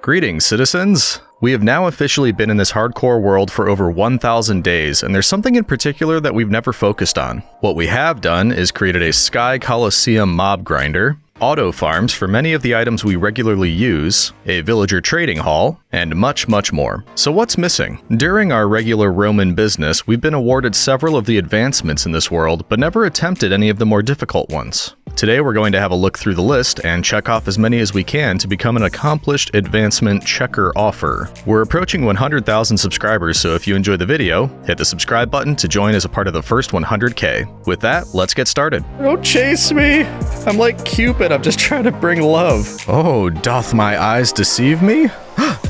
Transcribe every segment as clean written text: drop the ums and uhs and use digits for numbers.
Greetings, citizens! We have now officially been in this hardcore world for over 1,000 days, and there's something in particular that we've never focused on. What we have done is created a Sky Coliseum mob grinder, auto farms for many of the items we regularly use, a villager trading hall, and much, much more. So what's missing? During our regular Roman business, we've been awarded several of the advancements in this world, but never attempted any of the more difficult ones. Today we're going to have a look through the list and check off as many as we can to become an accomplished advancement checker offer. We're approaching 100,000 subscribers, so if you enjoyed the video, hit the subscribe button to join as a part of the first 100K. With that, let's get started. Don't chase me! I'm like Cupid, I'm just trying to bring love. Oh, doth my eyes deceive me?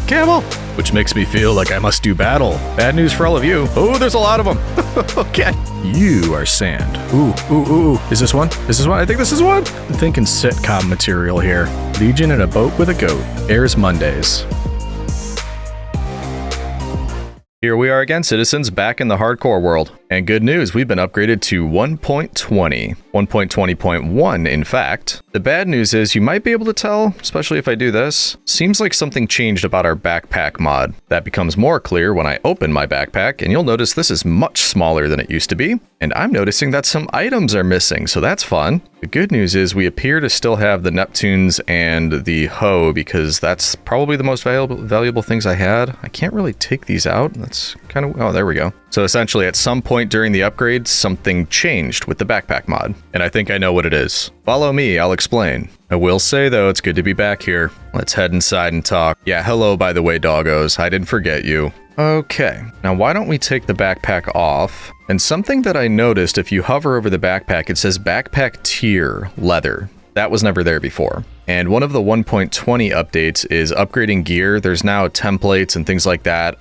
Camel! Which makes me feel like I must do battle. Bad news for all of you. Oh, there's a lot of them. Okay. You are sand. Ooh. Is this one? Is this one? I think this is one. I'm thinking sitcom material here. Legion in a boat with a goat. Airs Mondays. Here we are again, citizens, back in the hardcore world. And good news, we've been upgraded to 1.20. 1.20.1, in fact. The bad news is you might be able to tell, especially if I do this, seems like something changed about our backpack mod. That becomes more clear when I open my backpack, and you'll notice this is much smaller than it used to be. And I'm noticing that some items are missing, so that's fun. The good news is we appear to still have the Neptunes and the hoe, because that's probably the most valuable things I had. I can't really take these out. That's kind of... oh, there we go. So essentially, at some point during the upgrade, something changed with the backpack mod. And I think I know what it is. Follow me, I'll explain. I will say, though, it's good to be back here. Let's head inside and talk. Yeah, hello, by the way, doggos. I didn't forget you. Okay, now why don't we take the backpack off? And something that I noticed, if you hover over the backpack, it says backpack tier leather. That was never there before. And one of the 1.20 updates is upgrading gear. There's now templates and things like that.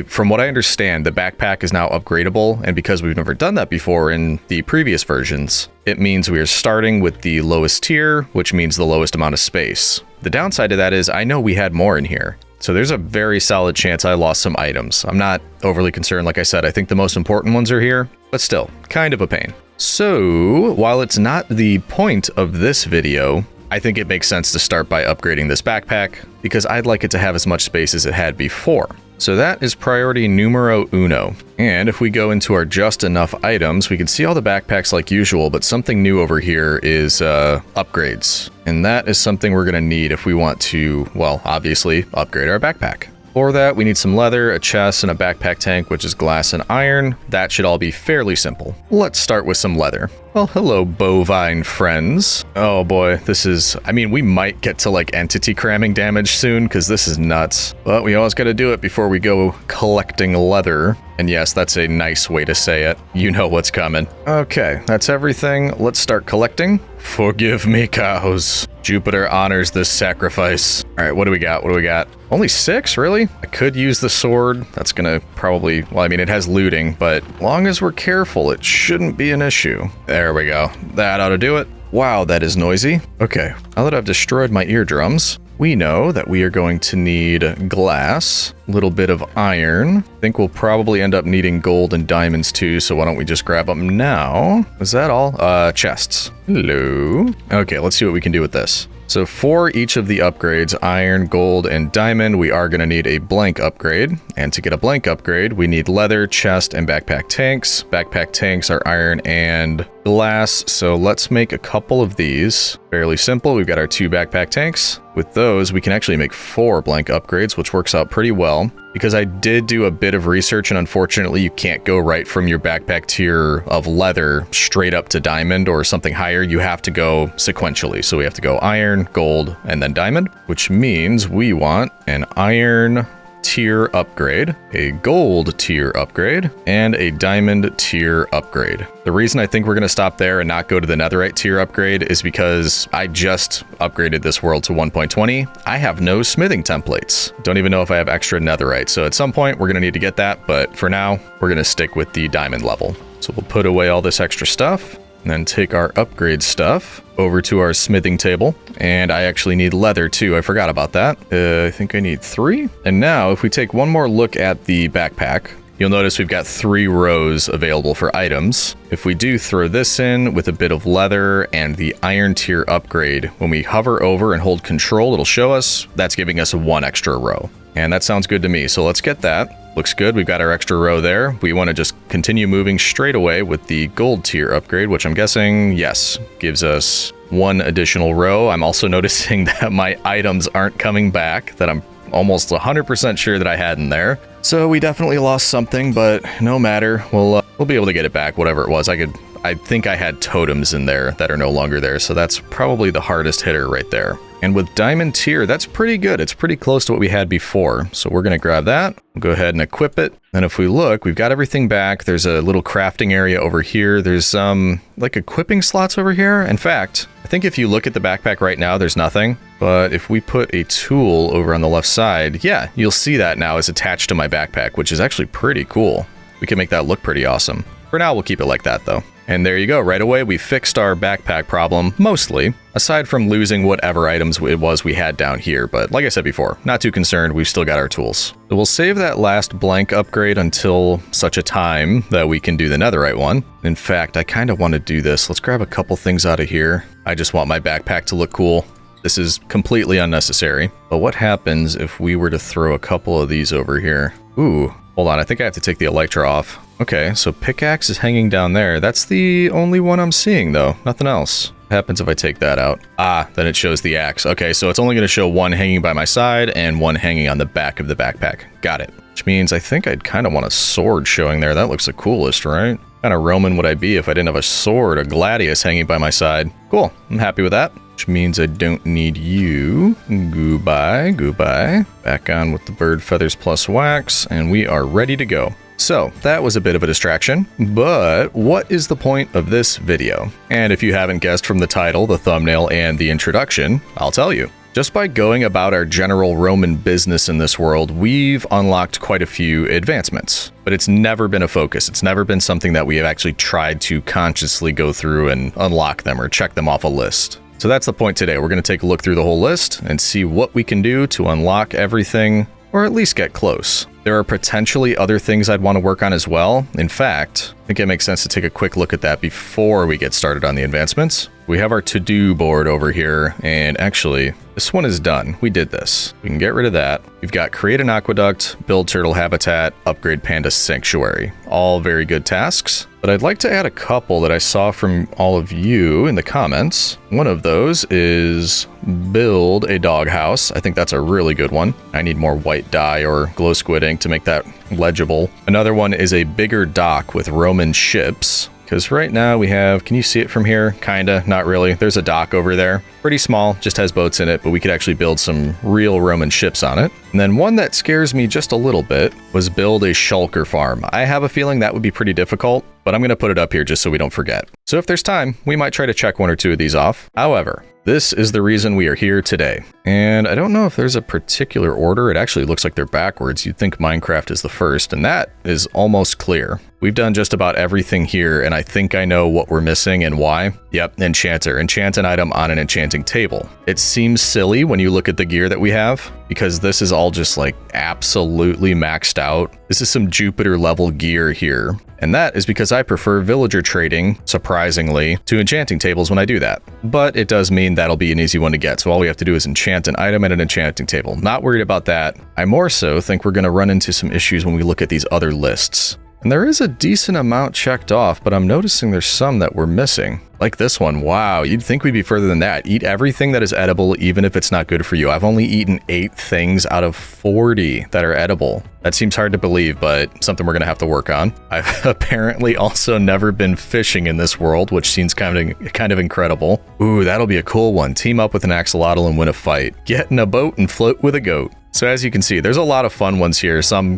From what I understand, the backpack is now upgradable, and because we've never done that before in the previous versions, it means we are starting with the lowest tier, which means the lowest amount of space. The downside to that is I know we had more in here. So there's a very solid chance I lost some items. I'm not overly concerned. Like I said, I think the most important ones are here, but still, kind of a pain. So, while it's not the point of this video, I think it makes sense to start by upgrading this backpack, because I'd like it to have as much space as it had before. So that is priority numero uno. And if we go into our just enough items, we can see all the backpacks like usual, but something new over here is upgrades. And that is something we're going to need if we want to, well, obviously, upgrade our backpack. For that, we need some leather, a chest, and a backpack tank, which is glass and iron. That should all be fairly simple. Let's start with some leather. Well, hello, bovine friends. Oh boy, this is... I mean, we might get to, like, entity cramming damage soon, because this is nuts. But we always gotta do it before we go collecting leather. And yes, that's a nice way to say it. You know what's coming. Okay, that's everything. Let's start collecting. Forgive me, cows. Jupiter honors this sacrifice. All right, what do we got? What do we got? Only 6, really? I could use the sword. That's gonna probably... well, I mean, it has looting, but long as we're careful, it shouldn't be an issue. There we go. That ought to do it. Wow, that is noisy. Okay, now that I've destroyed my eardrums, we know that we are going to need glass, a little bit of iron. I think we'll probably end up needing gold and diamonds too, so why don't we just grab them now? Is that all? Chests. Hello. Okay, let's see what we can do with this. So for each of the upgrades, iron, gold, and diamond, we are going to need a blank upgrade. And to get a blank upgrade, we need leather, chest, and backpack tanks. Backpack tanks are iron and glass, so let's make a couple of these. Fairly simple. We've got our 2 backpack tanks. With those, we can actually make 4 blank upgrades, which works out pretty well. Because I did do a bit of research, and unfortunately you can't go right from your backpack tier of leather straight up to diamond or something higher. You have to go sequentially. So we have to go iron, gold, and then diamond, which means we want an iron tier upgrade, a gold tier upgrade, and a diamond tier upgrade. The reason I think we're going to stop there and not go to the netherite tier upgrade is because I just upgraded this world to 1.20. I have no smithing templates. Don't even know if I have extra netherite. So at some point we're going to need to get that, but for now we're going to stick with the diamond level. So we'll put away all this extra stuff and then take our upgrade stuff over to our smithing table. And I actually need leather too. I forgot about that. I think I need 3. And now if we take one more look at the backpack, you'll notice we've got 3 rows available for items. If we do throw this in with a bit of leather and the iron tier upgrade, when we hover over and hold control, it'll show us that's giving us 1 extra row. And that sounds good to me, so let's get that. Looks good, we've got our extra row there. We want to just continue moving straight away with the gold tier upgrade, which I'm guessing, yes, gives us 1 additional row. I'm also noticing that my items aren't coming back, that I'm almost 100% sure that I had in there. So we definitely lost something, but no matter. We'll be able to get it back, whatever it was. I think I had totems in there that are no longer there, so that's probably the hardest hitter right there. And with diamond tier, that's pretty good. It's pretty close to what we had before. So we're going to grab that. We'll go ahead and equip it. And if we look, we've got everything back. There's a little crafting area over here. There's like equipping slots over here. In fact, I think if you look at the backpack right now, there's nothing. But if we put a tool over on the left side, yeah, you'll see that now is attached to my backpack, which is actually pretty cool. We can make that look pretty awesome. For now, we'll keep it like that though. And there you go, right away we fixed our backpack problem, mostly, aside from losing whatever items it was we had down here, but like I said before, not too concerned, we've still got our tools. So we'll save that last blank upgrade until such a time that we can do the netherite one. In fact, I kind of want to do this. Let's grab a couple things out of here. I just want my backpack to look cool. This is completely unnecessary. But what happens if we were to throw a couple of these over here? Ooh, hold on, I think I have to take the elytra off. Okay, so pickaxe is hanging down there. That's the only one I'm seeing though, nothing else. What happens if I take that out? Ah, then it shows the axe. Okay, so it's only going to show 1 hanging by my side and 1 hanging on the back of the backpack. Got it. Which means I think I'd kind of want a sword showing there. That looks the coolest, right? What kind of Roman would I be if I didn't have a sword, a gladius hanging by my side? Cool, I'm happy with that. Which means I don't need you. Goodbye, goodbye. Back on with the bird feathers plus wax, and we are ready to go. So that was a bit of a distraction, but what is the point of this video? And if you haven't guessed from the title, the thumbnail, and the introduction, I'll tell you. Just by going about our general Roman business in this world, we've unlocked quite a few advancements, but it's never been a focus. It's never been something that we have actually tried to consciously go through and unlock them or check them off a list. So that's the point today. We're going to take a look through the whole list and see what we can do to unlock everything, or at least get close. There are potentially other things I'd want to work on as well. In fact, I think it makes sense to take a quick look at that before we get started on the advancements. We have our to-do board over here, and actually, this one is done. We did this. We can get rid of that. We've got create an aqueduct, build turtle habitat, upgrade panda sanctuary. All very good tasks. But I'd like to add a couple that I saw from all of you in the comments. One of those is build a doghouse. I think that's a really good one. I need more white dye or glow squid ink to make that legible. Another one is a bigger dock with Roman ships. Because right now we have, can you see it from here? Kinda, not really. There's a dock over there. Pretty small, just has boats in it, but we could actually build some real Roman ships on it. And then one that scares me just a little bit was build a shulker farm. I have a feeling that would be pretty difficult, but I'm going to put it up here just so we don't forget. So if there's time, we might try to check 1 or 2 of these off. However, this is the reason we are here today. And I don't know if there's a particular order. It actually looks like they're backwards. You'd think Minecraft is the first, and that is almost clear. We've done just about everything here, and I think I know what we're missing and why. Yep, enchanter. Enchant an item on an enchanting table. It seems silly when you look at the gear that we have, because this is all just like absolutely maxed out. This is some Jupiter level gear here. And that is because I prefer villager trading, surprisingly, to enchanting tables when I do that. But it does mean that'll be an easy one to get, so all we have to do is enchant an item at an enchanting table. Not worried about that. I more so think we're going to run into some issues when we look at these other lists. And there is a decent amount checked off, but I'm noticing there's some that we're missing. Like this one, wow, you'd think we'd be further than that. Eat everything that is edible, even if it's not good for you. I've only eaten 8 things out of 40 that are edible. That seems hard to believe, but something we're gonna have to work on. I've apparently also never been fishing in this world, which seems kind of incredible. Ooh, that'll be a cool one. Team up with an axolotl and win a fight. Get in a boat and float with a goat. So as you can see, there's a lot of fun ones here. Some,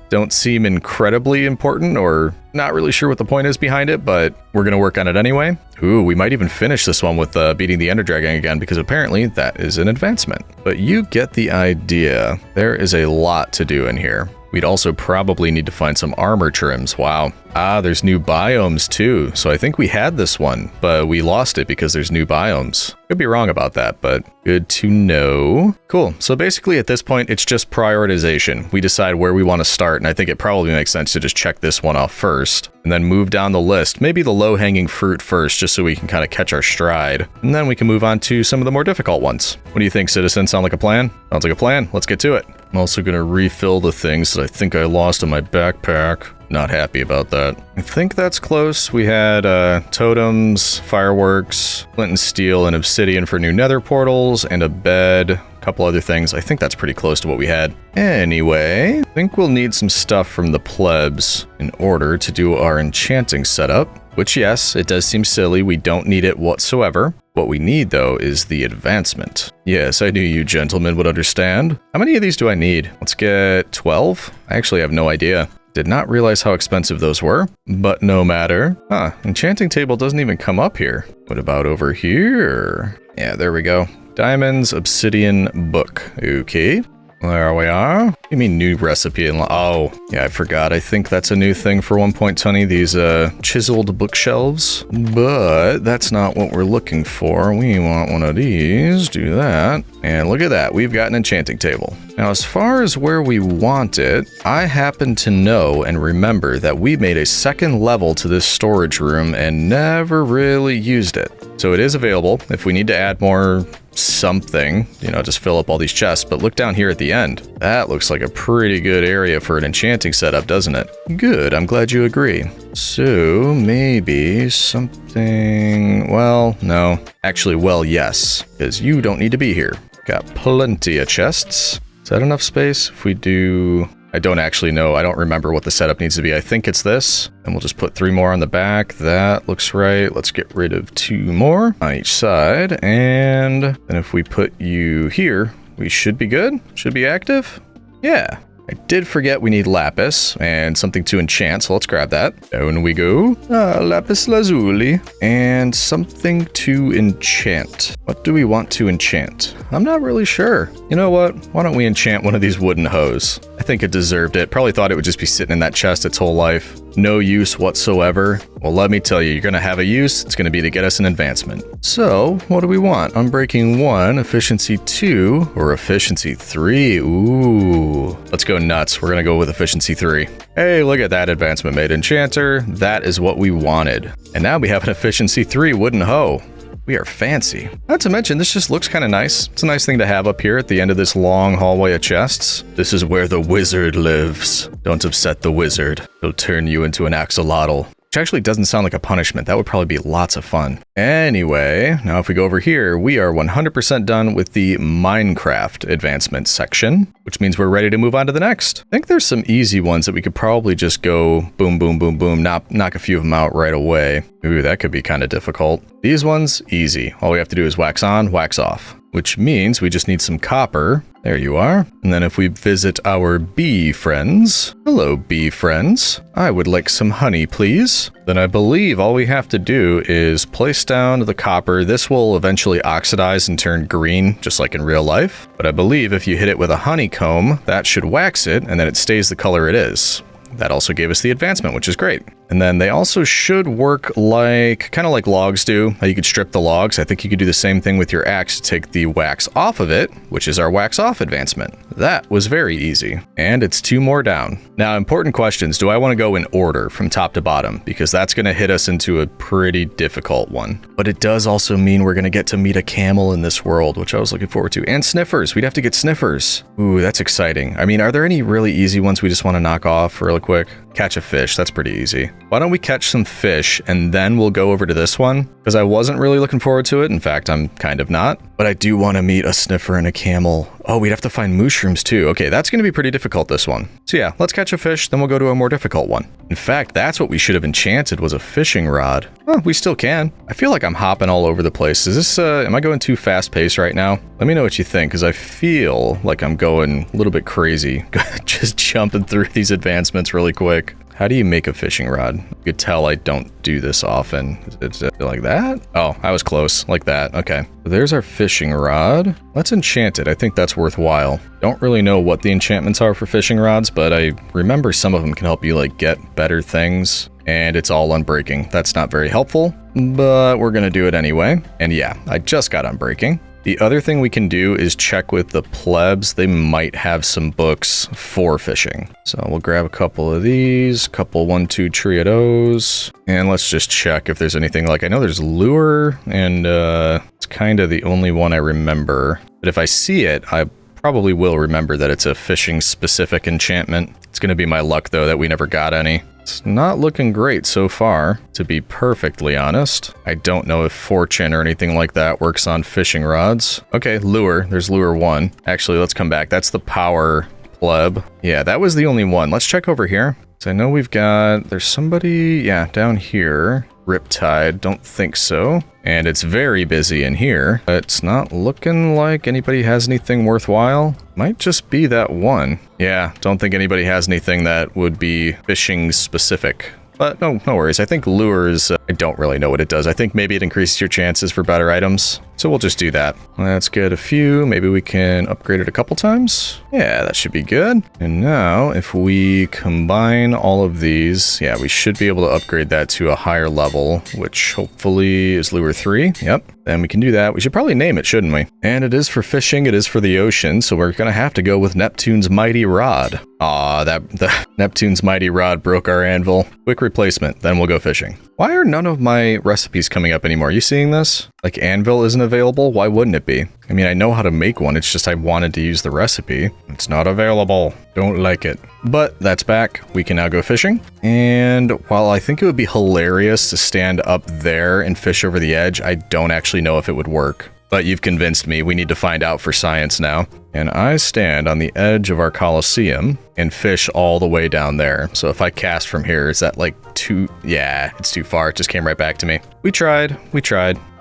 don't seem incredibly important or not really sure what the point is behind it, but we're going to work on it anyway. Ooh, we might even finish this one with beating the Ender Dragon again, because apparently that is an advancement. But you get the idea. There is a lot to do in here. We'd also probably need to find some armor trims. Wow. Ah, there's new biomes too. So I think we had this one, but we lost it because there's new biomes. Could be wrong about that, but good to know. Cool. So basically at this point, it's just prioritization. We decide where we want to start, and I think it probably makes sense to just check this one off first, and then move down the list. Maybe the low-hanging fruit first, just so we can kind of catch our stride. And then we can move on to some of the more difficult ones. What do you think, citizen? Sound like a plan? Sounds like a plan. Let's get to it. I'm also going to refill the things that I think I lost in my backpack. Not happy about that. I think that's close. We had totems, fireworks, flint and steel, and obsidian for new nether portals, and a bed, a couple other things. I think that's pretty close to what we had. Anyway, I think we'll need some stuff from the plebs in order to do our enchanting setup, which, yes, it does seem silly. We don't need it whatsoever. What we need, though, is the advancement. Yes, I knew you gentlemen would understand. How many of these do I need? Let's get 12. I actually have no idea. Did not realize how expensive those were, but no matter. Huh, enchanting table doesn't even come up here. What about over here? Yeah, there we go. Diamonds, obsidian, book. Okay. There we are. You mean new recipe and oh, yeah, I forgot. I think that's a new thing for 1.20, these chiseled bookshelves. But that's not what we're looking for. We want one of these. Do that. And look at that. We've got an enchanting table. Now, as far as where we want it, I happen to know and remember that we made a second level to this storage room and never really used it. So it is available if we need to add more something, you know, just fill up all these chests. But look down here at the end. That looks like a pretty good area for an enchanting setup, doesn't it? Good, I'm glad you agree. So maybe something, well, no. Actually, well, yes, because you don't need to be here. Got plenty of chests. Is that enough space? If we do, I don't actually know. I don't remember what the setup needs to be. I think it's this. And we'll just put 3 more on the back. That looks right. Let's get rid of 2 more on each side. And then if we put you here, we should be good. Should be active. Yeah. I did forget we need lapis and something to enchant, so let's grab that. Down we go. Lapis lazuli. And something to enchant. What do we want to enchant? I'm not really sure. You know what? Why don't we enchant one of these wooden hoes? I think it deserved it. Probably thought it would just be sitting in that chest its whole life. No use whatsoever. Well, let me tell you, you're going to have a use. It's going to be to get us an advancement. So, what do we want? Unbreaking 1, efficiency 2, or efficiency 3? Ooh. Let's go nuts. We're going to go with efficiency 3. Hey, look at that advancement made enchanter. That is what we wanted. And now we have an efficiency 3 wooden hoe. We are fancy. Not to mention, this just looks kind of nice. It's a nice thing to have up here at the end of this long hallway of chests. This is where the wizard lives. Don't upset the wizard. He'll turn you into an axolotl. Which actually doesn't sound like a punishment. That would probably be lots of fun. Anyway, now if we go over here, we are 100% done with the Minecraft advancement section, which means we're ready to move on to the next. I think there's some easy ones that we could probably just go boom, boom, boom, boom, knock a few of them out right away. Ooh, that could be kind of difficult. These ones, easy. All we have to do is wax on, wax off, which means we just need some copper. There you are. And then if we visit our bee friends, hello bee friends, I would like some honey, please. Then I believe all we have to do is place down the copper. This will eventually oxidize and turn green, just like in real life. But I believe if you hit it with a honeycomb, that should wax it, and then it stays the color it is. That also gave us the advancement, which is great. And then they also should work like, kind of like logs do, how you could strip the logs. I think you could do the same thing with your axe to take the wax off of it, which is our wax off advancement. That was very easy. And it's 2 more down. Now, important questions. Do I want to go in order from top to bottom? Because that's going to hit us into a pretty difficult one. But it does also mean we're going to get to meet a camel in this world, which I was looking forward to. And sniffers. We'd have to get sniffers. Ooh, that's exciting. I mean, are there any really easy ones we just want to knock off really quick? Catch a fish. That's pretty easy. Why don't we catch some fish and then we'll go over to this one? Because I wasn't really looking forward to it. In fact, I'm kind of not. But I do want to meet a sniffer and a camel. Oh, we'd have to find mushrooms too. Okay, that's going to be pretty difficult, this one. So yeah, let's catch a fish, then we'll go to a more difficult one. In fact, that's what we should have enchanted, was a fishing rod. Well, we still can. I feel like I'm hopping all over the place. Is this, am I going too fast paced right now? Let me know what you think, because I feel like I'm going a little bit crazy. Just jumping through these advancements really quick. How do you make a fishing rod? You could tell I don't do this often. Is it like that? Oh, I was close. Like that. Okay. So there's our fishing rod. Let's enchant it. I think that's worthwhile. Don't really know what the enchantments are for fishing rods, but I remember some of them can help you like get better things. And it's all unbreaking. That's not very helpful, but we're gonna do it anyway. And yeah, I just got unbreaking. The other thing we can do is check with the plebs. They might have some books for fishing. So we'll grab a couple of these, couple 1-2 triados, and let's just check if there's anything like, I know there's lure, and it's kind of the only one I remember. But if I see it, I probably will remember that it's a fishing specific enchantment. It's gonna be my luck though that we never got any. It's not looking great so far, to be perfectly honest. I don't know if fortune or anything like that works on fishing rods. Okay, lure. There's lure 1. Actually, let's come back. That's the power pleb. Yeah, that was the only one. Let's check over here. So I know we've got... There's somebody... Yeah, down here. Riptide. Don't think so. And it's very busy in here. It's not looking like anybody has anything worthwhile. Might just be that one. Yeah, don't think anybody has anything that would be fishing specific. But no worries. I think lures, I don't really know what it does. I think maybe it increases your chances for better items. So we'll just do that. Let's get a few. Maybe we can upgrade it a couple times. Yeah, that should be good. And now if we combine all of these, yeah, we should be able to upgrade that to a higher level, which hopefully is lure 3. Yep. Then we can do that. We should probably name it, shouldn't we? And it is for fishing. It is for the ocean. So we're going to have to go with Neptune's Mighty Rod. Aw, the Neptune's Mighty Rod broke our anvil. Quick replacement. Then we'll go fishing. Why are none of my recipes coming up anymore? Are you seeing this? Like anvil isn't available? Why wouldn't it be? I mean, I know how to make one. It's just I wanted to use the recipe. It's not available. Don't like it. But that's back. We can now go fishing. And while I think it would be hilarious to stand up there and fish over the edge, I don't actually know if it would work. But you've convinced me. We need to find out for science now. And I stand on the edge of our Coliseum and fish all the way down there. So if I cast from here, is that like too... Yeah, it's too far. It just came right back to me. We tried.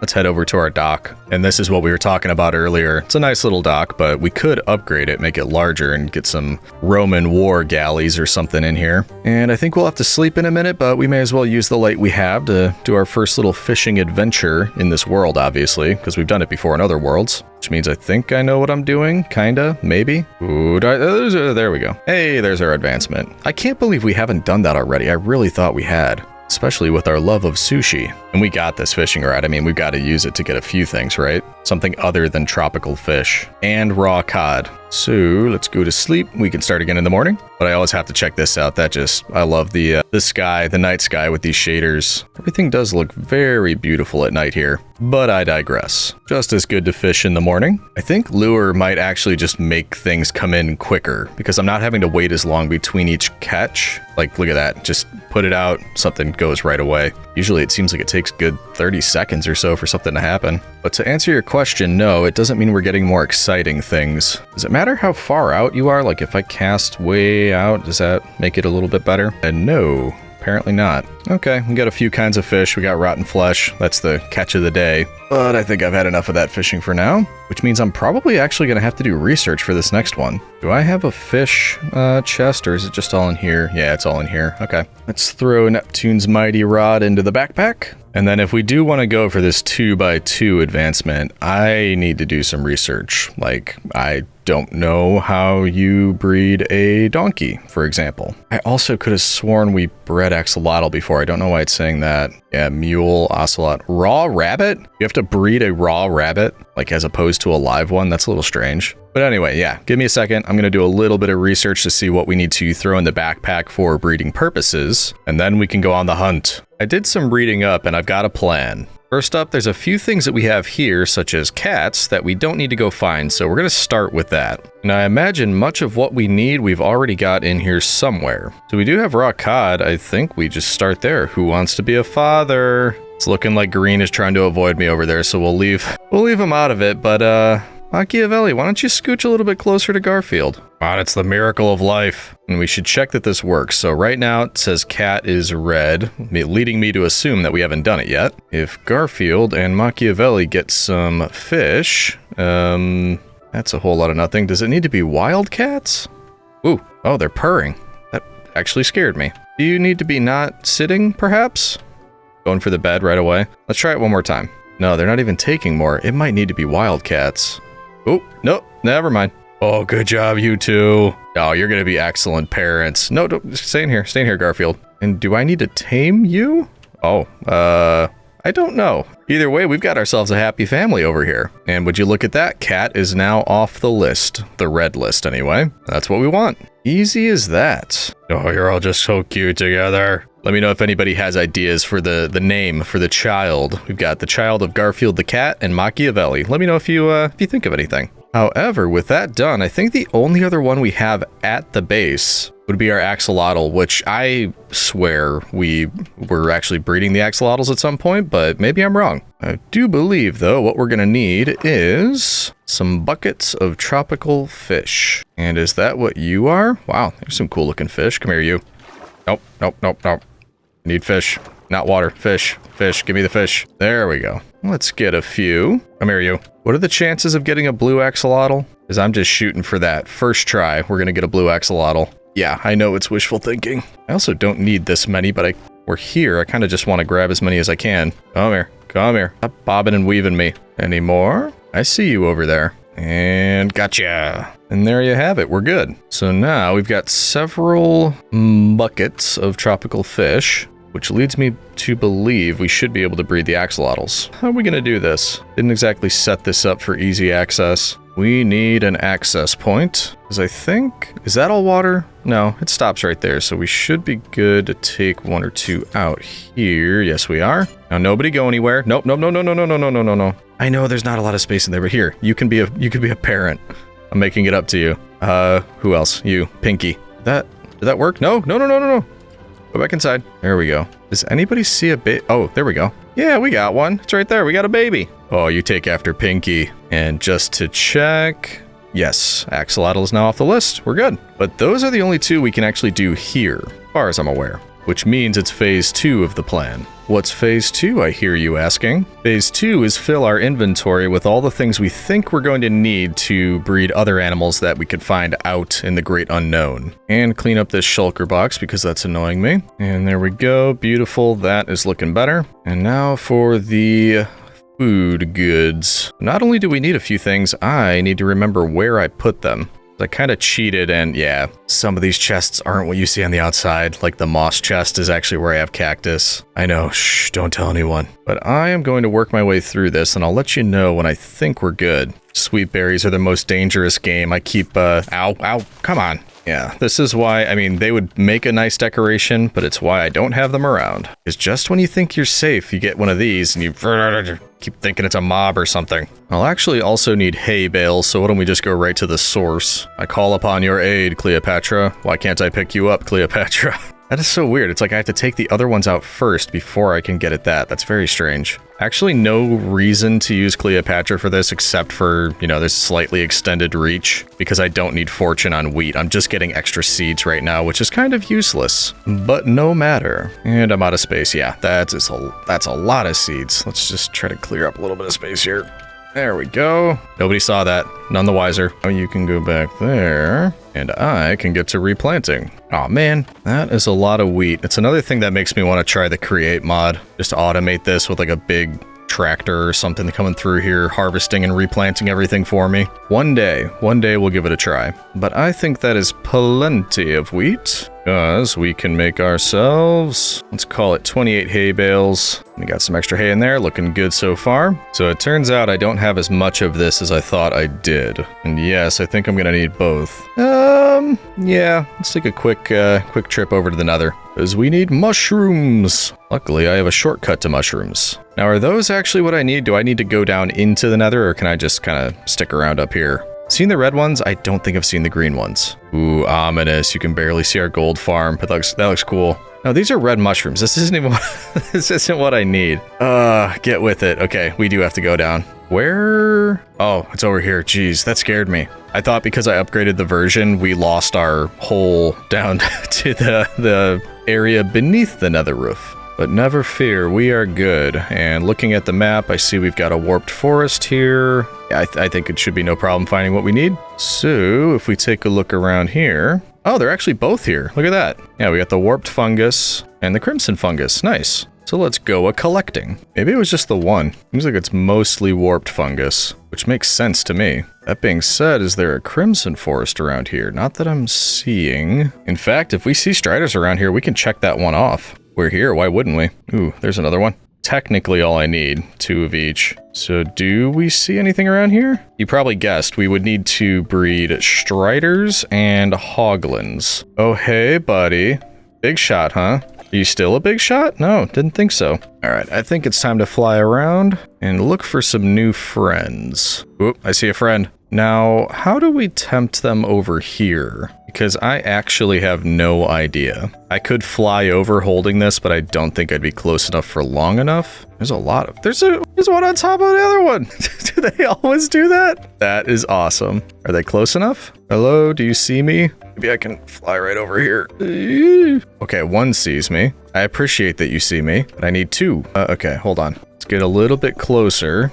Let's head over to our dock. And this is what we were talking about earlier. It's a nice little dock, but we could upgrade it, make it larger, and get some Roman war galleys or something in here. And I think we'll have to sleep in a minute, but we may as well use the light we have to do our first little fishing adventure in this world, obviously, because we've done it before in other worlds. Which means I think I know what I'm doing, kinda, maybe. Ooh, there we go. Hey, there's our advancement. I can't believe we haven't done that already. I really thought we had. Especially with our love of sushi. And we got this fishing rod. I mean, we've got to use it to get a few things, right? Something other than tropical fish. And raw cod. So, let's go to sleep. We can start again in the morning. But I always have to check this out. I love the sky, the night sky with these shaders. Everything does look very beautiful at night here. But I digress. Just as good to fish in the morning. I think lure might actually just make things come in quicker. Because I'm not having to wait as long between each catch. Like, look at that. Just put it out. Something goes right away. Usually it seems like it takes good 30 seconds or so for something to happen. But to answer your question, no, it doesn't mean we're getting more exciting things. Does it matter how far out you are? Like if I cast way out, does that make it a little bit better? And no, apparently not. Okay, we got a few kinds of fish. We got rotten flesh. That's the catch of the day. But I think I've had enough of that fishing for now, which means I'm probably actually going to have to do research for this next one. Do I have a fish chest, or is it just all in here? Yeah, it's all in here. Okay. Let's throw Neptune's Mighty Rod into the backpack. And then if we do want to go for this 2x2 advancement, I need to do some research. Like, I don't know how you breed a donkey, for example. I also could have sworn we bred axolotl before. I don't know why it's saying that. Yeah, mule, ocelot, raw rabbit? You have to breed a raw rabbit, like as opposed to a live one? That's a little strange. But anyway, yeah, give me a second. I'm going to do a little bit of research to see what we need to throw in the backpack for breeding purposes, and then we can go on the hunt. I did some reading up and I've got a plan. First up, there's a few things that we have here, such as cats, that we don't need to go find, so we're going to start with that. And I imagine much of what we need we've already got in here somewhere. So we do have raw cod. I think we just start there. Who wants to be a father? It's looking like Green is trying to avoid me over there, so we'll leave him out of it, but Machiavelli, why don't you scooch a little bit closer to Garfield? God, it's the miracle of life. And we should check that this works. So right now it says cat is red, leading me to assume that we haven't done it yet. If Garfield and Machiavelli get some fish, that's a whole lot of nothing. Does it need to be wild cats? Ooh, oh, they're purring. actually scared me. Do you need to be not sitting, perhaps? Going for the bed right away. Let's try it one more time. No, they're not even taking more. It might need to be wildcats. Oh, nope, never mind. Oh, good job, you two. Oh, you're gonna be excellent parents. No, don't, stay in here, Garfield. And do I need to tame you? Oh, I don't know. Either way, we've got ourselves a happy family over here. And would you look at that? Cat is now off the list. The red list, anyway. That's what we want. Easy as that. Oh, you're all just so cute together. Let me know if anybody has ideas for the name for the child. We've got the child of Garfield the cat and Machiavelli. Let me know if you think of anything. However, with that done, I think the only other one we have at the base would be our axolotl, which I swear we were actually breeding the axolotls at some point, but maybe I'm wrong. I do believe, though, what we're gonna need is some buckets of tropical fish. And is that what you are? Wow, there's some cool looking fish. Come here, you. Nope, nope, nope, nope. I need fish, not water. Fish, fish, give me the fish. There we go. Let's get a few. Come here, you. What are the chances of getting a blue axolotl? Because I'm just shooting for that. First try, we're gonna get a blue axolotl. Yeah, I know it's wishful thinking. I also don't need this many, but we're here. I kind of just want to grab as many as I can. Come here. Come here. Stop bobbing and weaving me. Any more? I see you over there. And gotcha. And there you have it. We're good. So now we've got several buckets of tropical fish, which leads me to believe we should be able to breed the axolotls. How are we going to do this? Didn't exactly set this up for easy access. We need an access point, because I think, is that all water? No, it stops right there, so we should be good to take one or two out here. Yes, we are. Now, nobody go anywhere. Nope, nope, no, no, no, no, no, no, no, no, no. I know there's not a lot of space in there, but here, you can be a parent. I'm making it up to you. Who else? You, Pinky. Did that work? No, no, no, no, no, no. Go back inside. There we go. Does anybody see a baby? Oh, there we go. Yeah, we got one. It's right there. We got a baby. Oh, you take after Pinky. And just to check, yes, axolotl is now off the list. We're good. But those are the only two we can actually do here, as far as I'm aware, which means it's phase 2 of the plan. What's phase 2, I hear you asking? Phase 2 is fill our inventory with all the things we think we're going to need to breed other animals that we could find out in the great unknown. And clean up this shulker box because that's annoying me. And there we go. Beautiful. That is looking better. And now for the food goods. Not only do we need a few things, I need to remember where I put them. I kind of cheated, and yeah, some of these chests aren't what you see on the outside. Like the moss chest is actually where I have cactus. I know, shh, don't tell anyone. But I am going to work my way through this, and I'll let you know when I think we're good. Sweet berries are the most dangerous game. I keep, ow, come on. Yeah, this is why, I mean, they would make a nice decoration, but it's why I don't have them around. Because just when you think you're safe, you get one of these, and you keep thinking it's a mob or something. I'll actually also need hay bales, so why don't we just go right to the source? I call upon your aid, Cleopatra. Why can't I pick you up, Cleopatra? That is so weird. It's like I have to take the other ones out first before I can get at that. That's very strange. Actually, no reason to use Cleopatra for this except for, you know, this slightly extended reach because I don't need fortune on wheat. I'm just getting extra seeds right now, which is kind of useless, but no matter. And I'm out of space. Yeah, that's a lot of seeds. Let's just try to clear up a little bit of space here. There we go. Nobody saw that. None the wiser. Oh, you can go back there. And I can get to replanting. Oh man, that is a lot of wheat. It's another thing that makes me want to try the create mod. Just automate this with like a big tractor or something coming through here, harvesting and replanting everything for me. One day we'll give it a try. But I think that is plenty of wheat. Because we can make ourselves, let's call it 28 hay bales. We got some extra hay in there, looking good so far. So it turns out I don't have as much of this as I thought I did. And yes, I think I'm gonna need both. Yeah, let's take a quick trip over to the nether. Because we need mushrooms. Luckily, I have a shortcut to mushrooms. Now, are those actually what I need? Do I need to go down into the nether, or can I just kind of stick around up here? Seen the red ones? I don't think I've seen the green ones. Ooh, ominous. You can barely see our gold farm, but that looks cool. No, these are red mushrooms. This isn't even this isn't what I need. Get with it. Okay, we do have to go down. Where? Oh, it's over here. Jeez, that scared me. I thought because I upgraded the version, we lost our hole down to the area beneath the nether roof. But never fear, we are good. And looking at the map, I see we've got a warped forest here. Yeah, I think it should be no problem finding what we need. So, if we take a look around here, Oh, they're actually both here. Look at that. Yeah, we got the warped fungus and the crimson fungus. Nice. So let's go a-collecting. Maybe it was just the one. Seems like it's mostly warped fungus, which makes sense to me. That being said, is there a crimson forest around here? Not that I'm seeing. In fact, if we see striders around here, we can check that one off. We're here, why wouldn't we? Ooh, there's another one. Technically all I need, 2 of each. So do we see anything around here? You probably guessed we would need to breed striders and hoglins. Oh, hey, buddy. Big shot, huh? Are you still a big shot? No, didn't think so. All right, I think it's time to fly around and look for some new friends. Oop, I see a friend. Now, how do we tempt them over here? Because I actually have no idea. I could fly over holding this, but I don't think I'd be close enough for long enough. There's a lot of... There's one on top of the other one. Do they always do that? That is awesome. Are they close enough? Hello, do you see me? Maybe I can fly right over here. Okay, one sees me. I appreciate that you see me, but I need 2. Okay, hold on. Let's get a little bit closer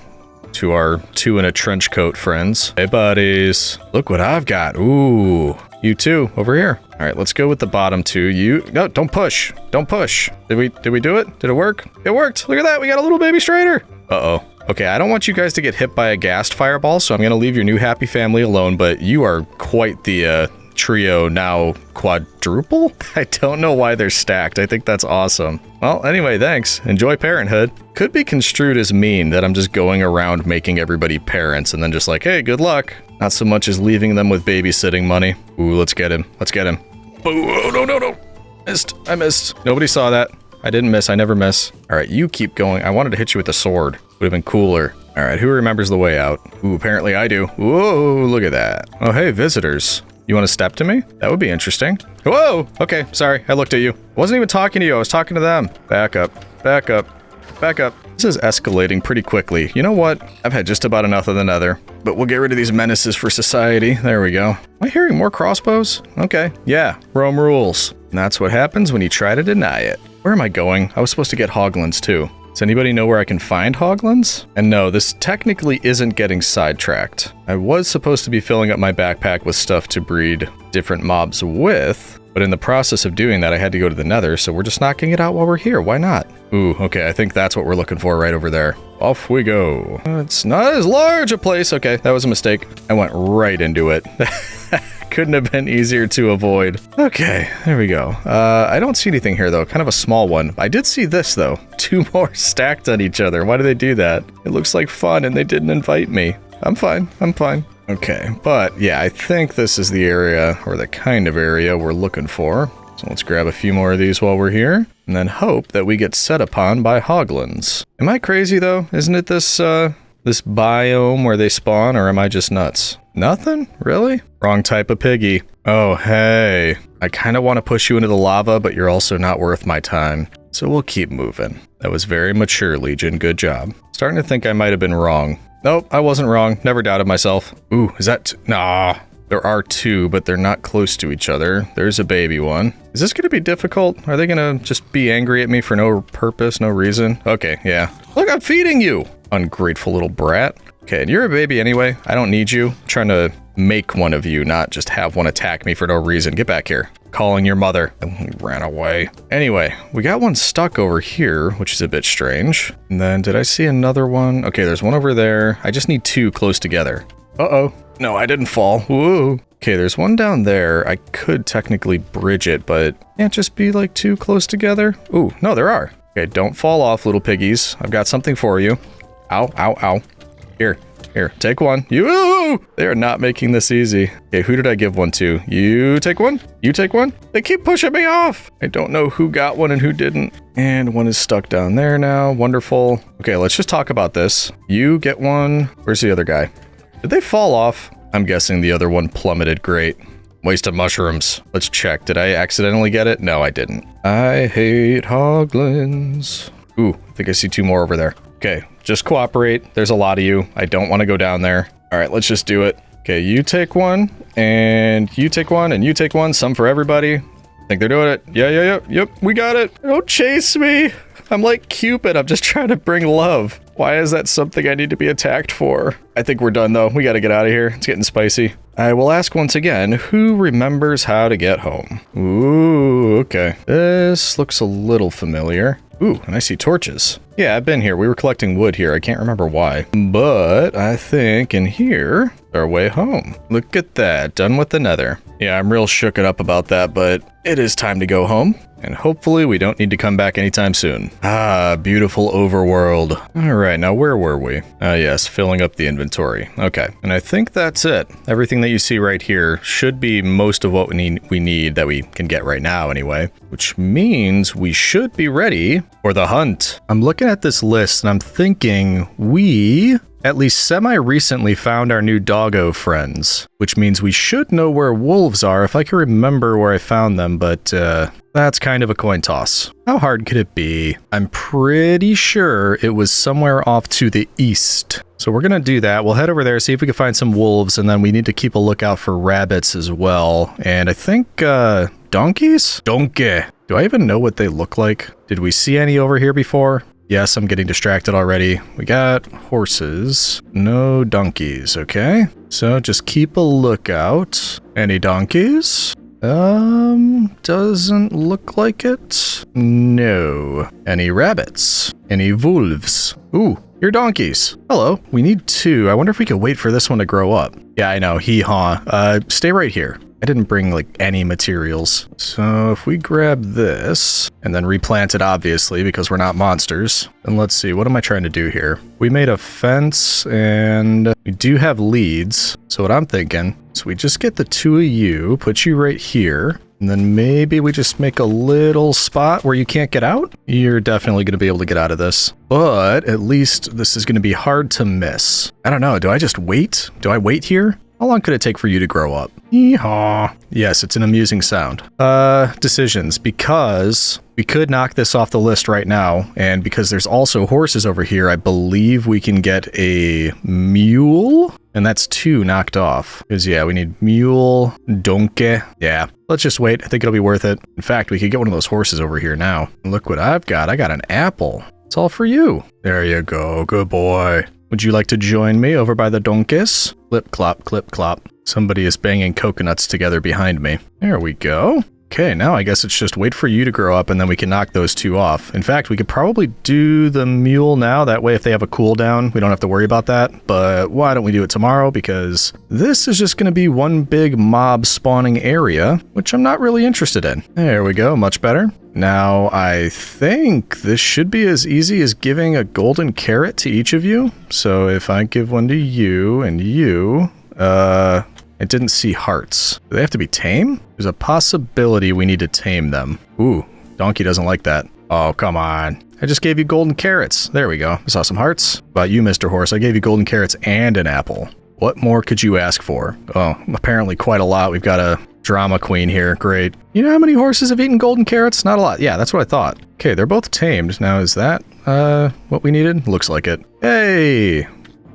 to our 2 in a trench coat friends. Hey, buddies. Look what I've got. Ooh. You too, over here. All right, let's go with the bottom 2. You, no, don't push. Don't push. Did we do it? Did it work? It worked. Look at that. We got a little baby strider. Uh-oh. Okay, I don't want you guys to get hit by a ghast fireball, so I'm gonna leave your new happy family alone, but you are quite the trio now quadruple? I don't know why they're stacked. I think that's awesome. Well, anyway, thanks. Enjoy parenthood. Could be construed as mean that I'm just going around making everybody parents and then just like, hey, good luck. Not so much as leaving them with babysitting money. Ooh, let's get him. Let's get him. Oh, no. Missed. I missed. Nobody saw that. I didn't miss. I never miss. All right, you keep going. I wanted to hit you with the sword. Would have been cooler. All right, who remembers the way out? Ooh, apparently I do. Whoa, look at that. Oh, hey, visitors. You want to step to me? That would be interesting. Whoa! Okay, sorry. I looked at you. I wasn't even talking to you. I was talking to them. Back up. Back up. Back up. This is escalating pretty quickly. You know what? I've had just about enough of the nether. But we'll get rid of these menaces for society. There we go. Am I hearing more crossbows? Okay. Yeah. Rome rules. And that's what happens when you try to deny it. Where am I going? I was supposed to get hoglins too. Does anybody know where I can find hoglins? And no, this technically isn't getting sidetracked. I was supposed to be filling up my backpack with stuff to breed different mobs with, but in the process of doing that, I had to go to the nether, so we're just knocking it out while we're here. Why not? Ooh, okay, I think that's what we're looking for right over there. Off we go. It's not as large a place. Okay, that was a mistake. I went right into it. Couldn't have been easier to avoid. Okay, there we go. I don't see anything here though, kind of a small one. I did see this though, 2 more stacked on each other. Why do they do that? It looks like fun and they didn't invite me. I'm fine, I'm fine. Okay, but yeah, I think this is the area, or the kind of area we're looking for. So let's grab a few more of these while we're here, and then hope that we get set upon by hoglins. Am I crazy though? Isn't it this biome where they spawn, or am I just nuts? Nothing? Really? Wrong type of piggy. Oh, hey. I kind of want to push you into the lava, but you're also not worth my time. So we'll keep moving. That was very mature, Legion. Good job. Starting to think I might have been wrong. Nope, I wasn't wrong. Never doubted myself. Ooh, is that... Nah. There are 2, but they're not close to each other. There's a baby one. Is this going to be difficult? Are they going to just be angry at me for no purpose, no reason? Okay, yeah. Look, I'm feeding you! Ungrateful little brat. Okay, and you're a baby anyway. I don't need you. I'm trying to make one of you, not just have one attack me for no reason. Get back here. Calling your mother. Oh, he ran away. Anyway, we got one stuck over here, which is a bit strange. And then, did I see another one? Okay, there's one over there. I just need 2 close together. Uh-oh. No, I didn't fall. Whoa. Okay, there's one down there. I could technically bridge it, but can't just be like 2 close together. Ooh, no, there are. Okay, don't fall off, little piggies. I've got something for you. Ow, ow, ow. Here, take one. You! They are not making this easy. Okay, who did I give one to? You take one? You take one? They keep pushing me off. I don't know who got one and who didn't. And one is stuck down there now. Wonderful. Okay, let's just talk about this. You get one. Where's the other guy? Did they fall off? I'm guessing the other one plummeted. Great. Waste of mushrooms. Let's check. Did I accidentally get it? No, I didn't. I hate hoglins. Ooh, I think I see 2 more over there. Okay, just cooperate. There's a lot of you. I don't want to go down there. All right, let's just do it. Okay, you take one, and you take one, and you take one. Some for everybody. I think they're doing it. Yep, we got it. Don't chase me. I'm like Cupid. I'm just trying to bring love. Why is that something I need to be attacked for? I think we're done, though. We got to get out of here. It's getting spicy. I will ask once again, who remembers how to get home? Ooh, okay. This looks a little familiar. Ooh, and I see torches. Yeah, I've been here. We were collecting wood here. I can't remember why. But I think in here, our way home. Look at that. Done with the nether. Yeah, I'm real shooked up about that, but it is time to go home. And hopefully we don't need to come back anytime soon. Ah, beautiful overworld. All right, now where were we? Yes, filling up the inventory. Okay, and I think that's it. Everything that you see right here should be most of what we need that we can get right now anyway, which means we should be ready for the hunt. I'm looking at this list and I'm thinking we at least semi-recently found our new doggo friends, which means we should know where wolves are if I can remember where I found them, but that's kind of a coin toss. How hard could it be? I'm pretty sure it was somewhere off to the east. So we're gonna do that. We'll head over there, see if we can find some wolves, and then we need to keep a lookout for rabbits as well. And I think, donkeys? Donkey. Do I even know what they look like? Did we see any over here before? Yes, I'm getting distracted already. We got horses, no donkeys, okay? So just keep a lookout. Any donkeys? Doesn't look like it. No. Any rabbits? Any wolves? Ooh, you're donkeys. Hello, we need 2. I wonder if we could wait for this one to grow up. Yeah, I know, hee-haw. Stay right here. I didn't bring like any materials. So if we grab this and then replant it, obviously, because we're not monsters. And let's see, what am I trying to do here? We made a fence and we do have leads. So what I'm thinking is we just get the 2 of you, put you right here. And then maybe we just make a little spot where you can't get out. You're definitely going to be able to get out of this. But at least this is going to be hard to miss. I don't know. Do I just wait? Do I wait here? How long could it take for you to grow up? Yeehaw. Yes, it's an amusing sound. Decisions. Because we could knock this off the list right now, and because there's also horses over here, I believe we can get a mule, and that's 2 knocked off. Because, yeah, we need mule, donkey. Yeah, let's just wait. I think it'll be worth it. In fact, we could get one of those horses over here now. Look what I've got. I got an apple. It's all for you. There you go. Good boy. Would you like to join me over by the donkeys? Clip, clop, clip, clop. Somebody is banging coconuts together behind me. There we go. Okay, now I guess it's just wait for you to grow up and then we can knock those 2 off. In fact, we could probably do the mule now. That way, if they have a cooldown, we don't have to worry about that. But why don't we do it tomorrow? Because this is just going to be one big mob spawning area, which I'm not really interested in. There we go. Much better. Now, I think this should be as easy as giving a golden carrot to each of you. So if I give one to you and you, I didn't see hearts. Do they have to be tame? There's a possibility we need to tame them. Ooh, donkey doesn't like that. Oh, come on. I just gave you golden carrots. There we go. I saw some hearts. How about you, Mr. Horse? I gave you golden carrots and an apple. What more could you ask for? Oh, apparently quite a lot. We've got a drama queen here. Great. You know how many horses have eaten golden carrots? Not a lot. Yeah, that's what I thought. Okay, they're both tamed. Now, is that what we needed? Looks like it. Hey,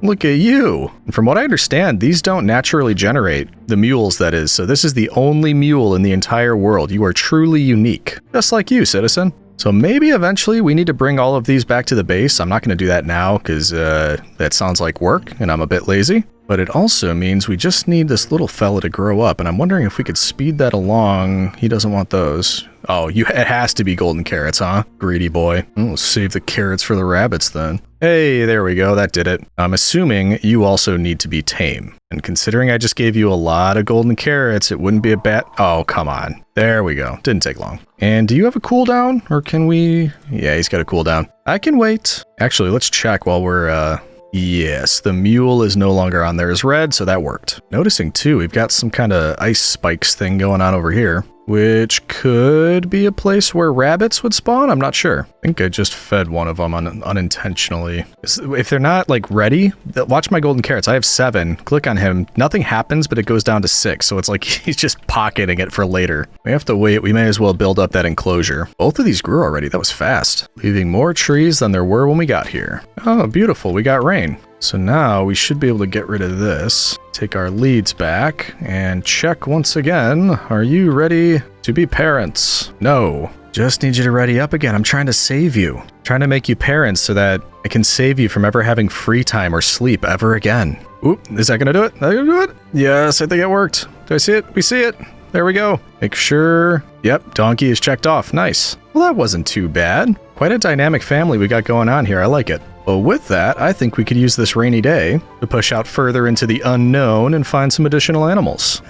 look at you. And from what I understand, these don't naturally generate. The mules, that is. So this is the only mule in the entire world. You are truly unique. Just like you, citizen. So maybe eventually we need to bring all of these back to the base. I'm not going to do that now because that sounds like work and I'm a bit lazy. But it also means we just need this little fella to grow up. And I'm wondering if we could speed that along. He doesn't want those. Oh, it has to be golden carrots, huh? Greedy boy. We'll save the carrots for the rabbits then. Hey, there we go. That did it. I'm assuming you also need to be tame. And considering I just gave you a lot of golden carrots, it wouldn't be a bad... Oh, come on. There we go. Didn't take long. And do you have a cooldown? Or can we... Yeah, he's got a cooldown. I can wait. Actually, let's check while we're... Yes, the mule is no longer on there as red, so that worked. Noticing too, we've got some kind of ice spikes thing going on over here, which could be a place where rabbits would spawn. I'm not sure. I think I just fed one of them unintentionally. If they're not like ready, watch my golden carrots. I have 7. Click on him. Nothing happens, but it goes down to 6. So it's like he's just pocketing it for later. We have to wait. We may as well build up that enclosure. Both of these grew already. That was fast. Leaving more trees than there were when we got here. Oh, beautiful. We got rain. So now we should be able to get rid of this, take our leads back, and check once again. Are you ready to be parents? No. Just need you to ready up again. I'm trying to save you. I'm trying to make you parents so that I can save you from ever having free time or sleep ever again. Oop, is that gonna do it? Is that gonna do it? Yes, I think it worked. Do I see it? We see it. There we go. Make sure. Yep, donkey is checked off. Nice. Well, that wasn't too bad. Quite a dynamic family we got going on here. I like it. Well, with that, I think we could use this rainy day to push out further into the unknown and find some additional animals.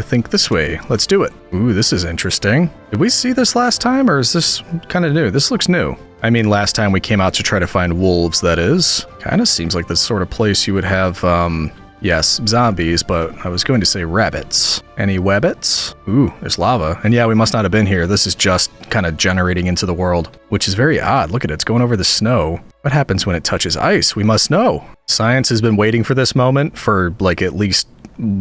Think this way. Let's do it. Ooh, this is interesting. Did we see this last time, or is this kind of new? This looks new. I mean, last time we came out to try to find wolves, that is. Kind of seems like the sort of place you would have, yes, zombies, but I was going to say rabbits. Any wabbits? Ooh, there's lava. And yeah, we must not have been here. This is just kind of generating into the world, which is very odd. Look at it, it's going over the snow. What happens when it touches ice? We must know. Science has been waiting for this moment for like at least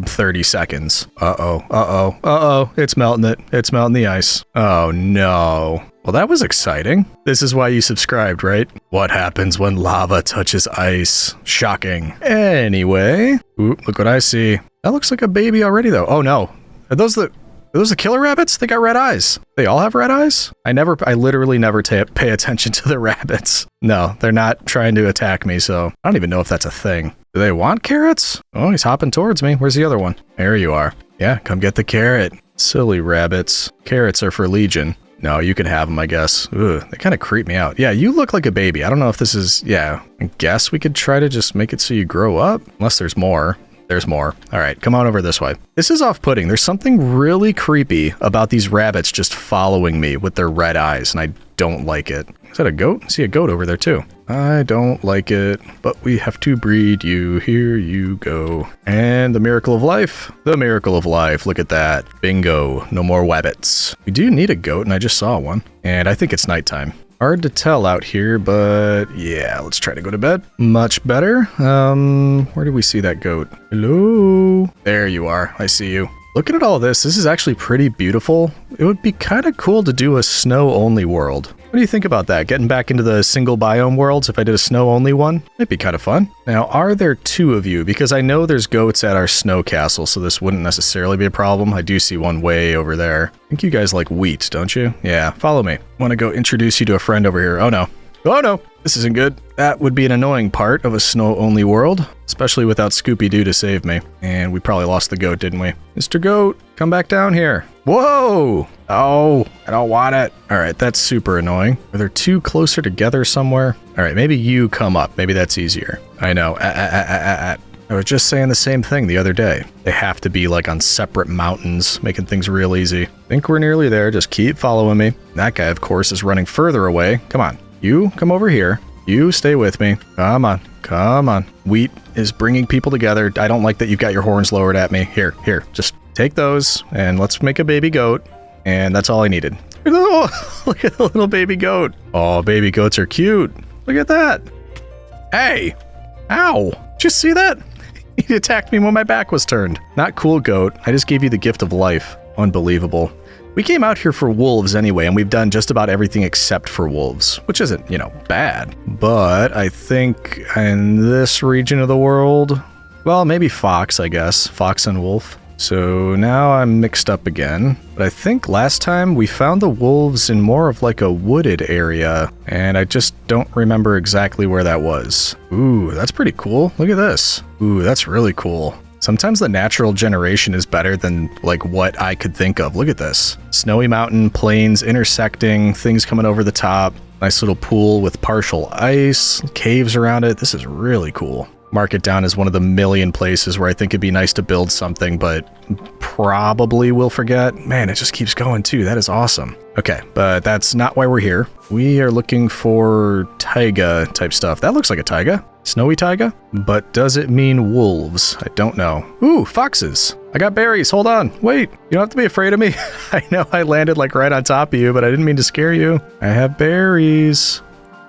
30 seconds. Uh-oh, it's melting it. It's melting the ice. Oh no. Well, that was exciting. This is why you subscribed, right? What happens when lava touches ice? Shocking. Anyway, ooh, look what I see. That looks like a baby already though. Oh no. Are those the killer rabbits? They got red eyes. They all have red eyes? I literally never pay attention to the rabbits. No, they're not trying to attack me, so I don't even know if that's a thing. Do they want carrots? Oh, he's hopping towards me. Where's the other one? There you are. Yeah, come get the carrot. Silly rabbits. Carrots are for Legion. No, you can have them, I guess. Ugh, they kind of creep me out. Yeah, you look like a baby. I don't know if this is... Yeah, I guess we could try to just make it so you grow up. Unless there's more. There's more. All right, come on over this way. This is off-putting. There's something really creepy about these rabbits just following me with their red eyes, and I don't like it. Is that a goat? I see a goat over there, too. I don't like it, but we have to breed you. Here you go. And the miracle of life. The miracle of life. Look at that. Bingo. No more wabbits. We do need a goat, and I just saw one. And I think it's nighttime. Hard to tell out here, but yeah, let's try to go to bed. Much better. Where do we see that goat? Hello? There you are. I see you. Looking at all this, this is actually pretty beautiful. It would be kind of cool to do a snow-only world. What do you think about that? Getting back into the single biome worlds if I did a snow-only one? It'd be kind of fun. Now, are there two of you? Because I know there's goats at our snow castle, so this wouldn't necessarily be a problem. I do see one way over there. I think you guys like wheat, don't you? Yeah, follow me. Want to go introduce you to a friend over here. Oh no. Oh no, this isn't good. That would be an annoying part of a snow-only world, especially without Scooby-Doo to save me. And we probably lost the goat, didn't we? Mr. Goat, come back down here. Whoa! Oh, I don't want it. All right, that's super annoying. Are there two closer together somewhere? All right, maybe you come up. Maybe that's easier. I know. I was just saying the same thing the other day. They have to be like on separate mountains, making things real easy. Think we're nearly there. Just keep following me. That guy, of course, is running further away. Come on. You come over here. You stay with me. Come on. Come on. Wheat is bringing people together. I don't like that you've got your horns lowered at me. Here. Just take those and let's make a baby goat. And that's all I needed. Oh, look at the little baby goat. Oh, baby goats are cute. Look at that. Hey. Ow. Did you see that? He attacked me when my back was turned. Not cool, goat. I just gave you the gift of life. Unbelievable. We came out here for wolves anyway, and we've done just about everything except for wolves, which isn't, bad. But I think in this region of the world, well, maybe fox, I guess. Fox and wolf. So now I'm mixed up again. But I think last time we found the wolves in more of like a wooded area, and I just don't remember exactly where that was. Ooh, that's pretty cool. Look at this. Ooh, that's really cool. Sometimes the natural generation is better than like what I could think of. Look at this. Snowy mountain, plains intersecting, things coming over the top. Nice little pool with partial ice, caves around it. This is really cool. Mark it down as one of the million places where I think it'd be nice to build something, but probably will forget. Man, it just keeps going too. That is awesome. Okay, but that's not why we're here. We are looking for taiga type stuff. That looks like a taiga. Snowy taiga? But does it mean wolves? I don't know. Ooh, foxes. I got berries. Hold on. Wait, you don't have to be afraid of me. I know I landed like right on top of you, but I didn't mean to scare you. I have berries.